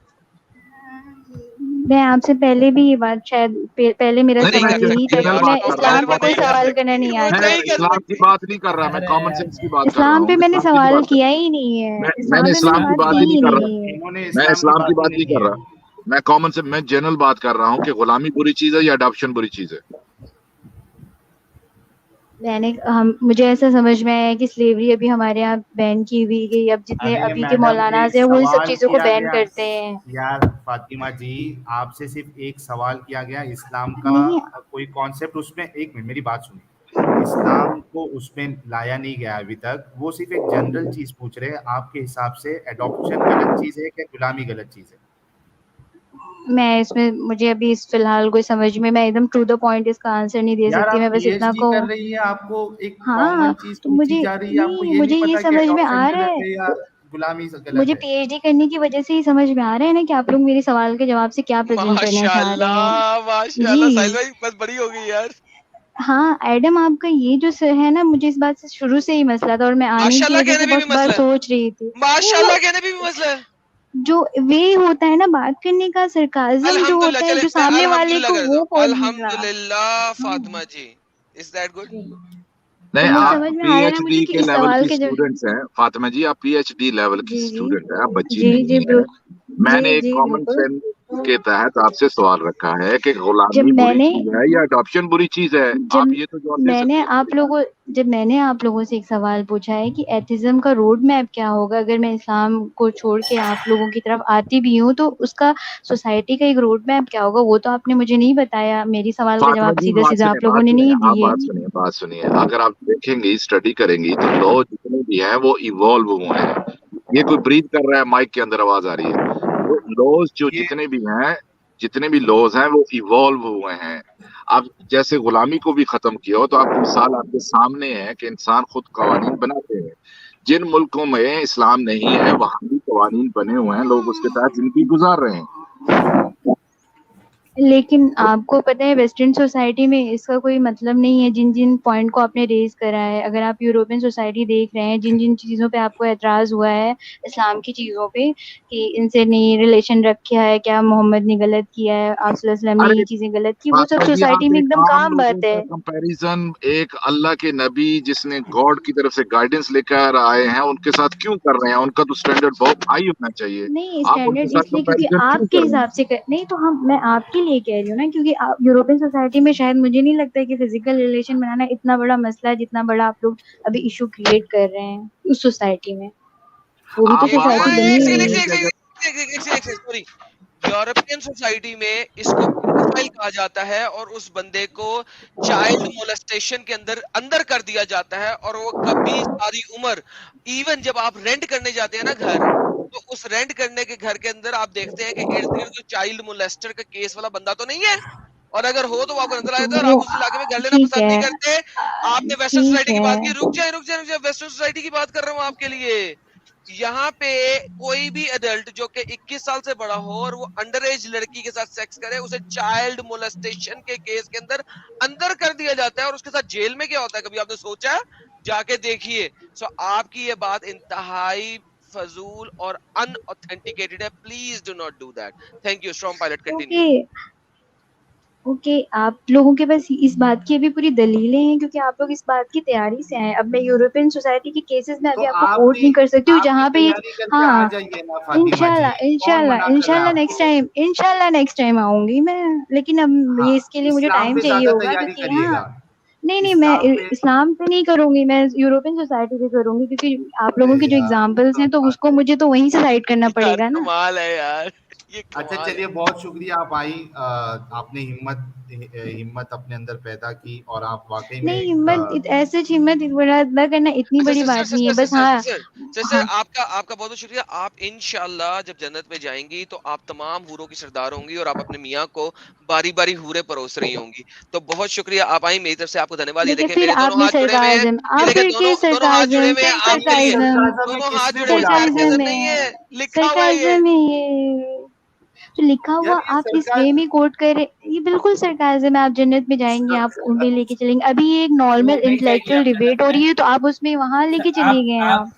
मैं आपसे पहले भी ये बात शायद पहले मेरा नहीं सवाल कर यही सकती था जनरल कि यार, मैं बात कर रहा हूँ, इस्लाम पे कोई नहीं कर सवाल सकती, करना नहीं वो आता। मैं नहीं कर इस्लाम की सकती। बात नहीं कर रहा, मैं अरे कॉमन यार, सेंस की बात कर रहा इस्लाम हूँ। पे मैंने इस्लाम की सवाल बात कर किया ही नहीं है, मैंने इस्लाम पे इस्लाम की मैंने बात बात ही की नहीं ही कर रहा, नहीं है। इन्होंने मैं इस्लाम की इस्लाम की बात बात ही नहीं नहीं कर की रहा, मैं कॉमन सेंस, मैं जनरल बात कर रहा हूँ कि गुलामी बुरी चीज है या अडॉप्शन बुरी चीज है। मुझे ऐसा समझ में आया कि स्लेवरी अभी हमारे यहाँ बैन की हुई गई, अब जितने अरे अभी के मैडम, मौलानाज एक हैं वो इन सब सवाल चीजों को किया बैन गया करते हैं। यार फातिमा जी, आपसे सिर्फ एक सवाल किया गया, इस्लाम का नहीं, कोई कॉन्सेप्ट उसमें, एक मिनट मेरी बात सुनिए, इस्लाम को उसमें लाया नहीं गया अभी तक, वो सिर्फ एक जनरल चीज पूछ रहे हैं, आपके हिसाब से एडॉप्शन गलत चीज है क्या गुलामी गलत चीज है? मैं इसमें मुझे अभी इस फिलहाल कोई समझ में, मैं एकदम टू द पॉइंट इसका आंसर नहीं दे यार सकती, आप मैं बस इतना पीएचडी कर कहूँ। रही है, आपको एक हाँ, कॉमन चीज तो पूछी मुझे जा रही है, आपको नहीं, ये नहीं मुझे ये पता कि समझ में एडॉप्शन आ रहा गलत है, है या गुलामी गलत मुझे है? पीएचडी करने की वजह से ही समझ में आ रहा है ना कि आप लोग मेरे सवाल के जवाब से क्या प्रेजेंट करना चाह रहे हैं। माशाल्लाह साहिल जी भाई, बस बड़ी हो गई यार। हाँ एडम, आपका ये जो है ना, मुझे इस बात से शुरू से ही मसला था और मैं आने की माशाल्लाह वजह से कहने भी बहुत बार मसला है, सोच रही थी। नहीं, वो माशाल्लाह कहने भी मसला है। जो वे होता है ना बात करने का, सरकाजम जो अल्हम्दुलिल्लाह, होता है, चले जो मैं सामने वाले अल्हम्दुलिल्लाह को, कर वो दूं, कोई नहीं रहा। अल्हम्दुलिल्लाह फातिमा जी, इज दैट गुड? जी, नहीं, तो वो आप समझ में आया ना मुझे पीएचडी कि के इस लेवल सवाल की के जब स्टूडेंट्स हैं फातिमा जी, आप पीएचडी लेवल की जी जी स्टूडेंट है, आप बच्ची जी नहीं जी है। मैंने जी एक जी कॉमन बिल्कुल। सेंस के तहत आपसे सवाल रखा है कि जब गुलामी बुरी मैंने चीज है या अडॉप्शन बुरी चीज है, आप जब ये तो जवाब दे सकती है। मैंने आप लोगों से एक सवाल पूछा है कि एथिज्म का रोड मैप क्या होगा, अगर मैं इस्लाम को छोड़ के आप लोगों की तरफ आती भी हूँ तो उसका सोसाइटी का एक रोड मैप क्या होगा, वो तो आपने मुझे नहीं बताया, मेरी सवाल का फातिमा जवाब जी सीधा सीधा आप लोगों ने नहीं आप दिए। बात सुनिए, अगर आप देखेंगी, स्टडी करेंगी तो लॉ जितने भी हैं वो इवॉल्व हुए हैं। ये कोई ब्रीथ कर रहा है, माइक के अंदर आवाज आ रही है। तो लॉज जो ये जितने भी लॉज हैं वो इवॉल्व हुए हैं। अब जैसे गुलामी को भी खत्म किया हो, तो आपकी मिसाल आपके सामने है कि इंसान खुद कवानीन बनाते हैं। जिन मुल्कों में इस्लाम नहीं है वहां भी कवानीन बने हुए हैं, लोग उसके तहत जिंदगी गुजार रहे हैं। लेकिन आपको पता है वेस्टर्न सोसाइटी में इसका कोई मतलब नहीं है, जिन जिन पॉइंट को आपने रेज करा है, अगर आप यूरोपियन सोसाइटी देख रहे हैं, जिन जिन चीज़ों पे आपको एतराज़ हुआ है इस्लाम की चीज़ों पे कि इनसे नहीं रिलेशन रखा है, क्या मोहम्मद ने गलत किया है, आप सल्लल्लाहु अलैहि वसल्लम ने अरे ये चीज़ें गलत की, वो सब फातिमा जी, सोसाइटी आप में एक एकदम आम काम लोगों बात है। का कंपैरिजन एक अल्लाह के नबी जिसने गॉड की तरफ से गाइडेंस लेकर आए हैं उनके साथ क्यों कर रहे हैं? उनका तो स्टैंडर्ड बहुत हाई होना चाहिए, नहीं, आप उनके स्टैंडर्ड साथ इसलिए क्योंकि कंपैरिजन क्यों आपके कर रहे हैं? हिसाब से नहीं तो मैं आपके लिए कह रही हूँ ना, क्योंकि आप यूरोपियन सोसाइटी में शायद मुझे नहीं लगता है कि फिजिकल रिलेशन बनाना इतना बड़ा मसला है जितना बड़ा आप लोग अभी इशू क्रिएट कर रहे हैं उस सोसाइटी में, वो भी तो आप बात सोसाइटी मान बनी एक लीजिए हुई सेकंड है। एक कि सेकंड सॉरी, यूरोपियन सोसाइटी में इसको पेडोफाइल कहा जाता है और उस बंदे को चाइल्ड मोलेस्टेशन के अंदर अंदर कर दिया जाता है, और वो कभी सारी उम्र, इवन जब आप रेंट करने जाते हैं ना घर, तो उस रेंट करने के घर के अंदर आप देखते हैं कि इर्द गिर्द चाइल्ड मोलेस्टर का केस वाला बंदा तो नहीं है, और अगर हो तो वो आपको नजर आ तो जाता है और वो आप उस इलाके में घर लेना ठीक पसंद नहीं है, करते। आपने वेस्टर्न ठीक सोसाइटी की बात है, की, रुक जाए वेस्टर्न सोसाइटी की बात कर रहा हूँ आपके लिए। यहाँ पे कोई भी एडल्ट जो कि 21 साल से बड़ा हो और वो अंडर एज लड़की के साथ सेक्स करे, उसे चाइल्ड मोलेस्टेशन के केस के अंदर अंदर कर दिया जाता है, और उसके साथ जेल में क्या होता है कभी आपने सोचा है? जाके देखिए। सो आपकी ये बात इंतहाई फजूल और अनऑथेंटिकेटेड है, please do not do that. Thank you. Strong pilot, continue. Okay okay, आप लोगों के पास इस बात की अभी पूरी दलीलें हैं क्योंकि आप लोग इस बात की तैयारी से हैं। अब मैं यूरोपियन सोसाइटी के केसेस में तो अभी आपको आप कोट भी नहीं कर सकती हूँ आप भी जहाँ पे ये, तैयारी करके आ हाँ, जाइए ना फातिमा जी, कौन मना कर रहा है आपको? इंशाल्लाह नेक्स्ट टाइम आऊंगी मैं, लेकिन अब हाँ, ये इसके लिए मुझे इस्लाम टाइम पे चाहिए ज्यादा होगा तैयारी क्योंकि करिएगा, हाँ, नहीं मैं इस्लाम पे। इस्लाम पे नहीं करूंगी, मैं यूरोपियन सोसाइटी पे करूंगी क्योंकि आप लोगों अरे के जो यार एग्जाम्पल्स क्या हैं तो बात उसको है। मुझे तो वहीं से साइड करना यार पड़ेगा ना। कमाल है यार। ये अच्छा कमाल है। चलिए, बहुत शुक्रिया आप आई। आपने हिम्मत अपने अंदर पैदा की और आप वाकई में नहीं, ऐसे हिम्मत इतना करना इतनी अच्छा बड़ी सिस्टर बात नहीं है, सिस्टर बस सिस्टर हाँ। सिस्टर सिस्टर हाँ, आपका बहुत बहुत शुक्रिया। आप इंशाल्लाह जब जन्नत में जाएंगी तो आप तमाम हूरों की सरदार होंगी और आप अपने मियाँ को बारी बारी हूरे परोस रही होंगी। तो बहुत शुक्रिया, आप आई, मेरी तरफ से आपको धन्यवाद। ये देखिए देखें फिर मेरे दोनों आपने हाथ जुड़े हुए हैं, सरकाज़म, ये आप देखें फिर दोनों के दोनों हाथ जुड़े सरकाज़म, हुए हैं। फिर आपके लिए सरकाज़म, दोनों हाथ किसने जुड़े हुए हैं, बोला? सरकाज़म सरकाज़म नहीं है, है, लिखा हुआ है ये। सरकाज़म है ये। जो लिखा यार हुआ ये आप इस सरकार वे में कोट कर रहे, ये बिल्कुल सरकाज़म है। आप जन्नत में जाएंगे, आप उन्हें लेके चलेंगे। अभी ये एक वो नॉर्मल नहीं जाएगी इंटेलेक्चुअल आप जन्नत डिबेट हो रही में। है, तो आप उसमें वहां लेके चले गए हैं आप।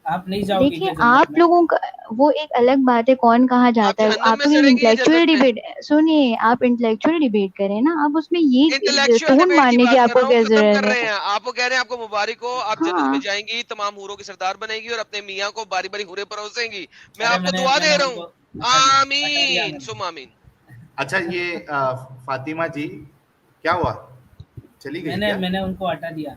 आप नहीं जाओगे देखिए क्या जन्नत आप में? लोगों का वो एक अलग बात है, कौन कहाँ आप जाता है। जहन्नम आप में लोग सड़ेंगे या इंटेलेक्चुअल जन्नत में? डिबेट सुनिए, आप इंटेलेक्चुअल डिबेट करें ना, आप उसमें ये इंटेलेक्चुअल टोन डिबेट की मारने की बात कर आपको रहा हूँ, क्या खत्म कर जरूरत रहे है। हैं। आपको कह रहे हैं आपको मुबारक हो, आप जन्नत में हाँ, जाएंगी, तमाम हूरों की सरदार बनेगी और अपने मियाँ को बारी बारी हूरे परोसेंगी। मैं अरे आपको मैंने दुआ मैंने दे रहा उनको हूँ। हटा दिया आमीन मैंने। सुम आमीन। अच्छा ये फातिमा जी, क्या हुआ? चली गई मैंने क्या? मैंने उनको हटा दिया।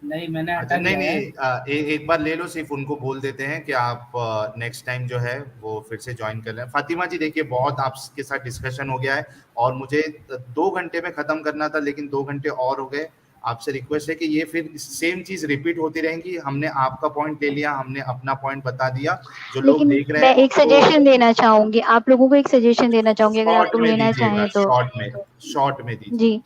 नहीं, मैंने अच्छा, हटा नहीं दिया है। नहीं, एक बार ले लो, सिर्फ उनको बोल देते हैं कि आप नेक्स्ट टाइम जो है वो फिर से ज्वाइन कर लें। फातिमा जी देखिए, बहुत आपके साथ डिस्कशन हो गया है और मुझे 2 घंटे में खत्म करना था, लेकिन 2 घंटे और हो गए। आपसे रिक्वेस्ट है कि ये फिर सेम चीज रिपीट होती रहेंगी। हमने आपका पॉइंट ले लिया, हमने अपना पॉइंट बता दिया, जो लोग लेकिन देख रहे मैं हैं एक उनको सजेशन देना चाहूंगी, आप लोगों को एक सजेशन देना चाहूंगी, अगर आप शॉर्ट लोग में लेना दीजिएगा, चाहें तो। शॉर्ट में दीजिए। जी,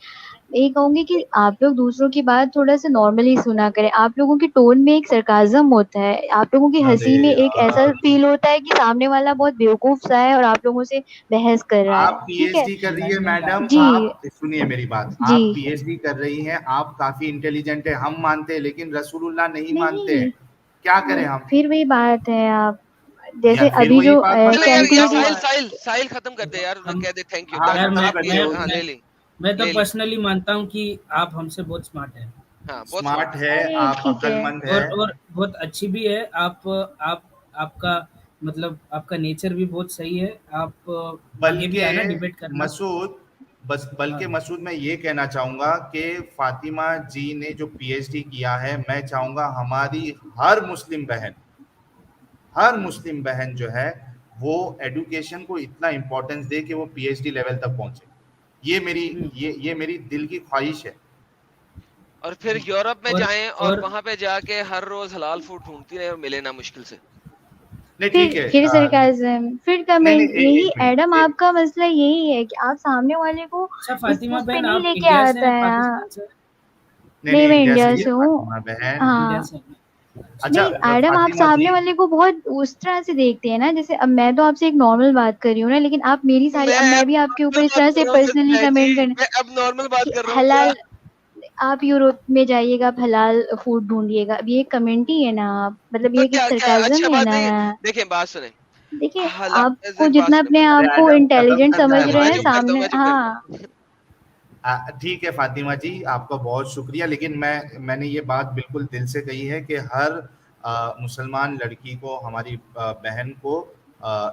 ये कहूंगी कि आप लोग दूसरों की बात थोड़ा सा नॉर्मली सुना करें। आप लोगों के टोन में एक सरकाज़म होता है, आप लोगों की अरे हंसी में एक ऐसा यार, फील होता है कि सामने वाला बहुत बेवकूफ सा है और आप लोगों से बहस कर रहा आप है, ठीक है। पीएचडी कर रही है नहीं मैडम, जी, आप सुनिए मेरी बात, जी, आप पीएचडी कर रही हैं, आप काफी इंटेलिजेंट है, हम मानते हैं, लेकिन रसूलुल्लाह नहीं मानते नहीं, हैं। क्या करें हम? फिर वही बात है। आप जैसे यार फिर अभी वही जो बात चले यार, मतलब क्या यार कैलकुलेटिंग, हुआ? साहिल साहिल साहिल खत्म कर दे यार, हम कह दे थैंक यू, हाँ यार खत्म आप कर ये दो। हाँ ले ली, मैं तो ले ली। पर्सनली मानता हूँ कि आप हमसे बहुत स्मार्ट हैं हाँ बहुत स्मार्ट स्मार्ट है। है, अरे आप ठीक है। अक्लमंद है। और बहुत अच्छी भी है। आप आपका मतलब आपका नेचर भी बहुत सही है। आप आगे भी बल्कि आना डिबेट करना। मसूद, बल्कि हाँ, मसूद मैं ये कहना चाहूंगा कि फातिमा जी ने जो पीएचडी किया है, मैं चाहूंगा हमारी हर मुस्लिम बहन जो है वो एडुकेशन को इतना इंपॉर्टेंस दे कि वो पीएचडी लेवल तक पहुंचे। ये मेरी दिल की ख्वाहिश है। और फिर यूरोप में जाएं और और वहां पे जाके हर रोज हलाल फूड ढूंढती रहे और मिले ना मुश्किल से। नहीं ठीक है, फिर सरकाज़म, फिर नहीं नहीं, कमेंट, यही एक मिनट, एडम आपका मसला यही है कि आप सामने वाले को अच्छा इस फातिमा उस पे बहन, नहीं आप लेके इंडिया से आता हैं है। हाँ, पाकिस्तान से? नहीं नहीं नहीं, मैं इंडिया से इंडिया ही है से हूँ। फातिमा बहन। इंडिया हाँ, से हैं। अच्छा नहीं एडम, आप फातिमा जी, सामने वाले को बहुत उस तरह से देखते हैं ना, जैसे अब मैं तो आपसे एक नॉर्मल बात कर रही हूँ ना, लेकिन आप मेरी सारी, मैं अब मैं अब भी आपके ऊपर नॉर्मल इस बात तरह कर से रहा हूँ मिस पर्सनली बहन कमेंट जी, करने मैं अब नॉर्मल बात कि कर रहा हूँ क्या? हलाल, आप यूरोप में जाइएगा, आप हलाल फूड ढूंढिएगा, अब ये कमेंट ही है ना। आप मतलब तो ये एक क्या क्या सरकाज़म अच्छा ही है बात नहीं है? ना। देखिए बात सुने, देखिए हला आपको एक बात जितना सुने अपने बस। अरे आप को एडम खत्म इंटेलिजेंट करना समझ है रहे मैं हैं चुप भाई। करता हूँ, सामने, मैं चुप करता हाँ। हूँ। ठीक है फातिमा जी, आपका बहुत शुक्रिया, लेकिन मैंने ये बात बिल्कुल दिल से कही है कि हर मुसलमान लड़की को, हमारी बहन को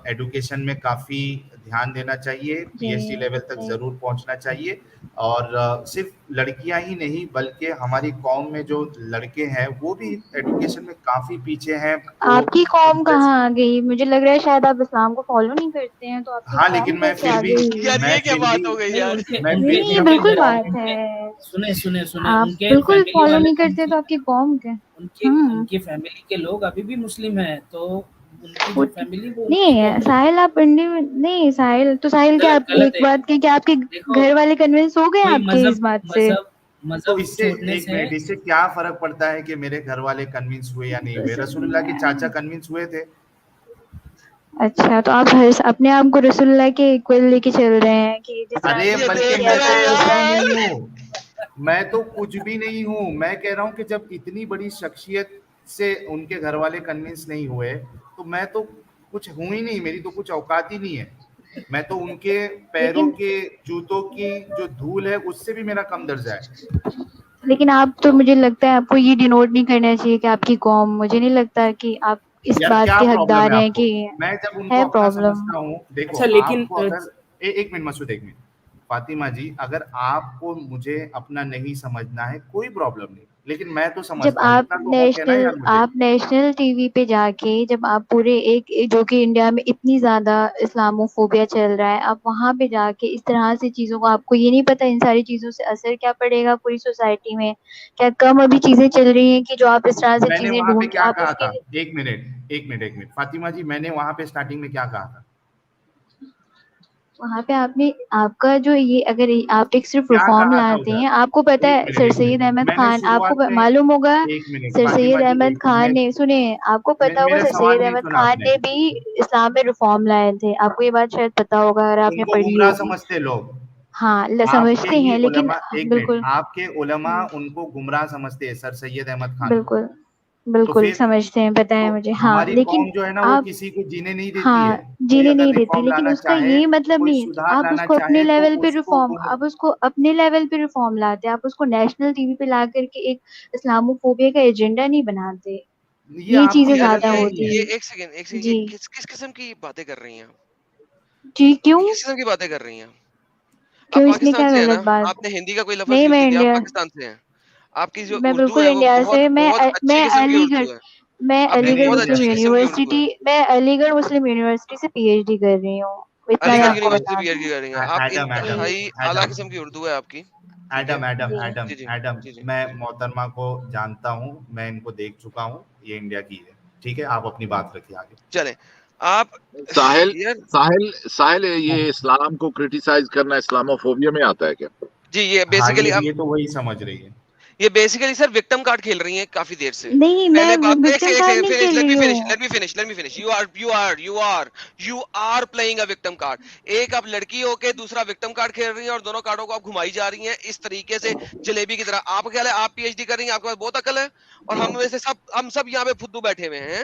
एडुकेशन में काफ़ी ध्यान देना चाहिए, जी, पीएचडी लेवल तक जी। ज़रूर पहुंचना चाहिए। और सिर्फ लड़कियां ही नहीं, बल्कि हमारी कौम में जो लड़के हैं वो भी एडुकेशन में काफ़ी पीछे हैं। वो आपकी कौम इंटरेस्ट, कहाँ आ गई? मुझे लग रहा है शायद आप इस्लाम को फॉलो नहीं करते हैं, तो आपकी हाँ कौम लेकिन मैं कैसे फिर आ भी गई? यार मैं ये क्या फिर भी बात हो गई नहीं, यार? उनके मैं उनके फिर नहीं, भी ये अपनी बिल्कुल उनके कौम, बात उनके है। सुने सुने सुने आप उनके बिल्कुल फैमिली फॉलो वाले, नहीं करते तो आपकी कौम के। हम्म। उनकी फैमिली के लोग अभी भी मुस्लिम हैं, तो उनकी जो वो फैमिली वो उनकी नहीं, कौम साहिल आप इंडी नहीं, साहिल तो साहिल क्या, गलत आप गलत एक है। बात की क्या आपके देखो, घर वाले कन्विंस हो गए कोई आपके मजहब इस बात से? मजहब तो मजहब इससे छोड़ने एक से। मिनट, इससे क्या फर्क पड़ता है कि मेरे घर वाले कन्विंस हुए या नहीं हुए? रसूलुल्लाह के चाचा कन्विंस हुए थे। अच्छा, तो आप अपने आप को रसूलुल्लाह के इक्वल लेके चल रहे हैं कि जिस तरह अरे से ये उन्होंने बल्कि देख किया मैं रहे तो था हैं कुछ वैसा। भी नहीं यार। हूँ, मैं तो कुछ भी नहीं हूँ। मैं कह रहा हूँ कि जब इतनी बड़ी शख्सियत से उनके घर वाले कन्विंस नहीं हुए, तो मैं तो कुछ हूँ ही नहीं, मेरी तो कुछ औकात ही नहीं है। मैं तो उनके पैरों लेकिन के जूतों की जो धूल है उससे भी मेरा कम दर्जा है। लेकिन आप तो, मुझे लगता है आपको ये डिनोट नहीं करना चाहिए कि आपकी कौम, मुझे नहीं लगता कि आप इस यार बात क्या के प्रॉब्लम हकदार है हैं आपको? कि मैं जब उनको है अपना प्रॉब्लम। समझता हूँ, देखो अच्छा लेकिन आपको अगर एक मिनट मसूद, एक मिनट, फातिमा जी, अगर आपको मुझे अपना नहीं समझना है, कोई प्रॉब्लम नहीं, लेकिन मैं तो जब समझता हूँ, आप इतना तो हक है ना यार मुझे। नेशनल टीवी पे जाके जब आप पूरे जो कि इंडिया में इतनी ज्यादा इस्लामोफोबिया चल रहा है, आप वहां पे जाके इस तरह से चीजों को, आपको ये नहीं पता इन सारी चीजों से असर क्या पड़ेगा पूरी सोसाइटी में, क्या कम अभी चीजें चल रही हैं कि जो आप इस तरह से मैंने चीजें वहां पे ढूंढ के क्या आप कहा उसके था, लिए। एक मिनट फातिमा जी, मैंने वहां पे स्टार्टिंग में क्या कहा था? वहां पे आपका जो ये, अगर आप एक सिर्फ क्या रिफॉर्म कहा था लाते उधर? हैं, आपको पता है सर एक सैयद मिनट, अहमद मैंने खान, शुरुआत आपको में, मालूम होगा एक मिनट सर फातिमा सैयद जी, अहमद एक खान मैं, ने, सुनिए, आपको पता होगा मेरा सर सवाल सैयद नहीं अहमद सुना खान आपने। ने भी इस्लाम में रिफॉर्म लाए थे, आपको ये बात शायद पता होगा अगर आपने उनको पढ़ी गुमराह होगी। समझते लोग, हाँ, आपके समझते ही हैं लेकिन उलमा, एक मिनट, बिल्कुल। आपके उलमा हम्म, उनको गुमराह समझते हैं, सर सैयद अहमद खान को। बिल्कुल तो बिल्कुल फिर, समझते हैं, पता तो है मुझे, हाँ, हमारी लेकिन कौम जो है ना वो आप, किसी को जीने नहीं देती है। हाँ, कोई जीने अगर नहीं देती, रिफॉर्म लेकिन लाना उसका चाहे, ये मतलब कोई नहीं है कि सुधार आप लाना उसको अपने चाहे तो लेवल पे उसको रिफॉर्म, आप उसको अपने लेवल पे रिफॉर्म लाते, आप उसको नेशनल टीवी पे ला करके एक इस्लामोफोबिया का एजेंडा नहीं बनाते। ये ये आपको चीजें यार गलत ज्यादा नहीं होती है। ये हैं। एक सेकंड, ये जी किस किस्म की बातें कर रही हैं आप? जी, क्यों? ये किस किस्म की बातें कर रही हैं आप? क्यों, इसमें पाकिस्तान क्या से है ना? गलत बात? आपने हिंदी का कोई लफ्ज नहीं, यूज मैं नहीं किया, आप इंडिया, पाकिस्तान से हैं। आपकी जो मैं उर्दू बिल्कुल है वो इंडिया बहुत से, बहुत अच्छी मैं किस्म की अलीगढ़, उर्दू है। मैं आपकी अलीगढ़ बहुत मुस्लिम अच्छी किस्म की उर्दू यूनिवर्सिटी, है। मैं अलीगढ़ मुस्लिम यूनिवर्सिटी से पीएचडी कर रही हूँ, इतना मैं अलीगढ़ आपको यूनिवर्सिटी बता से दूं। पीएचडी कर रही हैं आप, एडम एडम इंतहाई आला एडम किस्म की उर्दू है आपकी। ठीक है, एडम एडम जी एडम जी जी एडम जी जी। मैं मोहतरमा को जानता हूँ, मैं इनको देख चुका हूँ, ये इंडिया की है। ठीक है, आप अपनी बात रखिए आगे। चलें आप साहिल यार, साहिल साहिल ये इस्लाम को क्रिटिसाइज करना इस्लामोफोबिया में आता है क्या? जी ये हाँ, बेसिकली ये तो वही समझ रही है। ये बेसिकली सर विक्टिम कार्ड खेल रही हैं काफी देर से। नहीं, मैं पहले बात, एक विक्टिम से कार्ड एक नहीं फिनिश, खेल रही हूँ। Let me finish. You are playing a victim card. एक आप लड़की होके दूसरा विक्टिम कार्ड खेल रही हैं और दोनों कार्डों को आप घुमाई जा रही हैं इस तरीके से जलेबी की तरह। आप क्या है, आप पीएचडी कर रही हैं, आपके पास बहुत अकल है, और हम सब यहाँ पे फुद्दू बैठे हुए हैं।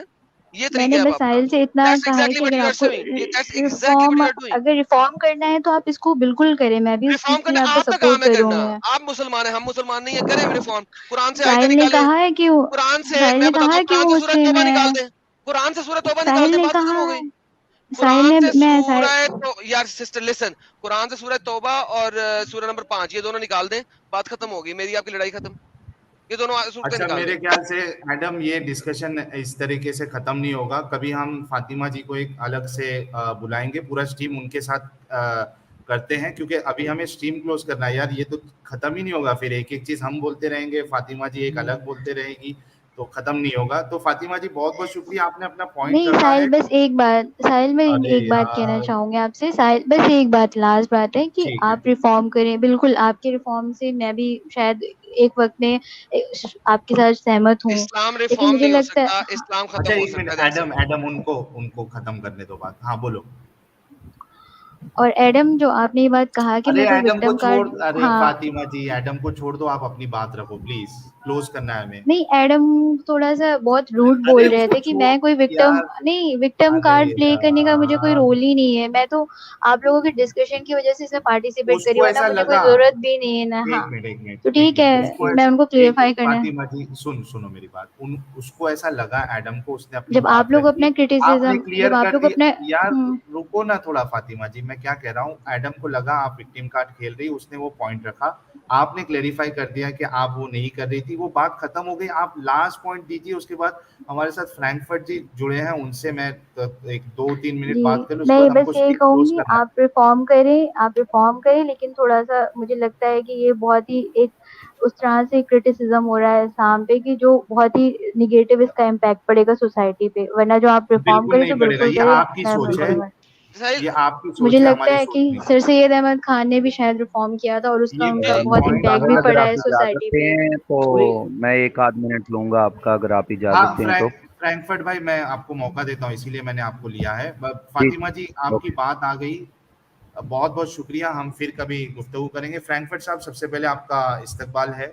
ये मैंने तरीका है अब बस आपका। साहिल से इतना दैट्स कहा है एग्जैक्टली कि व्हाट अगर यू आर आपको doing, that's exactly what reform, you are doing. अगर रिफॉर्म करना है तो आप इसको बिल्कुल करें, मैं भी उस चीज रिफॉर्म के करना लिए आपको आपका काम सपोर्ट है करना। करूंगी। आप मुसलमान हैं, हम मुसलमान नहीं है, करें रिफॉर्म। कुरान से आयतें साहिल ने निकालें, कहा है कि वो, कुरान से साहिल मैं ने बताता कहा हूँ, है कि कुरान वो से सूरह मुस्लिम तौबा निकाल है। दें, कुरान से सूरह तौबा निकाल साहिल दें, ने बात खत्म कहा, हो गई। साहिल कुरान ने, से मैं साहिल, सूरह तो यार सिस्टर लिसन, कुरान से सूरह तौबा और सूरह नंबर 5 ये दोनों निकाल दें, बात खत्म होगी, मेरी आपकी लड़ाई खत्म। ये दोनों सूरतें अच्छा, निकाल दें। मेरे ख्याल से मैडम ये डिस्कशन इस तरीके से खत्म नहीं होगा, कभी हम फातिमा जी को एक अलग से बुलाएंगे, पूरा स्ट्रीम उनके साथ करते हैं, क्योंकि अभी हमें स्ट्रीम क्लोज करना है यार, ये तो खत्म ही नहीं होगा, फिर एक एक चीज हम बोलते रहेंगे, फातिमा जी एक अलग बोलते रहेगी, तो खत्म नहीं होगा। तो फातिमा जी बहुत बहुत शुक्रिया, आपने अपना पॉइंट नहीं रखा साहिल, है। बस एक बात, साहिल मैं अरे एक बात कहना यार, चाहूंगी आपसे, साहिल बस एक बात, लास्ट बात है कि ठीक है। आप रिफॉर्म करें, बिल्कुल आपके रिफॉर्म से मैं भी शायद एक वक्त में आपके साथ सहमत हूँ, इस्लाम लेकिन रिफॉर्म मुझे नहीं हो लगता सकता, है, इस्लाम खत्म अच्छा, हो एक सकता मिनट, है, दैट्स एडम इट। एडम उनको उनको खत्म करने दो बात, हाँ बोलो। और एडम जो आपने ये बात कहा कि अरे मैं कोई एडम को विक्टिम छोड़, कार्ड, अरे हाँ, फातिमा जी एडम को छोड़ दो, आप अपनी बात रखो प्लीज, क्लोज करना है हमें। नहीं, एडम थोड़ा सा बहुत रूड अरे बोल रहे उसको थे कि छोड़ मैं कोई विक्टिम यार, नहीं, विक्टिम अरे कार्ड प्ले करने का मुझे कोई यार, रोल ही नहीं है, मैं तो आप लोगों के डिस्कशन की वजह से इसमें पार्टिसिपेट करी, उसको वरना ऐसा मुझे कोई लगा, जरूरत भी नहीं है ना, हाँ, तो एक ठीक मिनट, है, मैं उनको एक क्लियरफाई करना है। फातिमा जी सुनो मेरी बात, उसको ऐसा लगा एडम को, उसने अपनी जब आप बात लोग रखी, अपना आपने क्रिटिसिज्म, क्लियर जब आप कर लोग दी। अपने, यार रुको ना थोड़ा फातिमा जी, मैं क्या कह रहा हूँ, एडम को लगा आप विक्टिम कार्ड खेल रही, उसने वो पॉइंट रखा, आपने क्लेरिफाई कर दिया कि आप वो नहीं कर रही थी, वो बात खत्म हो गई, आप लास्ट पॉइंट दीजिए। उसके बाद हमारे साथ फ्रैंकफर्ट जी जुड़े हैं, उनसे मैं एक 2-3 मिनट जी, बात कर लूं, उसके मैं बाद हमको बस यही स्ट्रीम क्लोज कहूंगी, करना है। आप रिफॉर्म करें, आप रिफॉर्म करें, लेकिन थोड़ा सा मुझे लगता है कि ये बहुत ही एक उस तरह से क्रिटिसिज्म हो रहा है इस्लाम पे कि जो बहुत ही निगेटिव इसका इम्पैक्ट पड़ेगा सोसाइटी पे, वरना जो आप रिफॉर्म बिल्कुल करें नहीं तो पड़ेगा, बिल्कुल ये करें, आपकी मैं सोच है, बिल्कुल मैं, साहिल, ये आपकी मुझे सोच है, लगता हमारी है सोच कि नहीं है। सर सैयद अहमद खान ने भी शायद रिफॉर्म किया था और उसका ये उनका मेरी बहुत पॉइंट इम्पैक्ट भी साहिल, आप, अगर पड़ा आप है इजाजत सोसाइटी पे। दें तो कोई मैं 1 आध मिनट लूंगा आपका, अगर आप हाँ, इजाजत दें तो। फ्रैंकफर्ट भाई, मैं आपको मौका देता हूँ, इसीलिए मैंने आपको लिया है। जी, फातिमा जी, आपकी ओके। बात आ गई, बहुत बहुत शुक्रिया, हम फिर कभी गुफ्तगू करेंगे। फ्रैंकफर्ट साहब, सबसे पहले आपका इस्तकबाल है।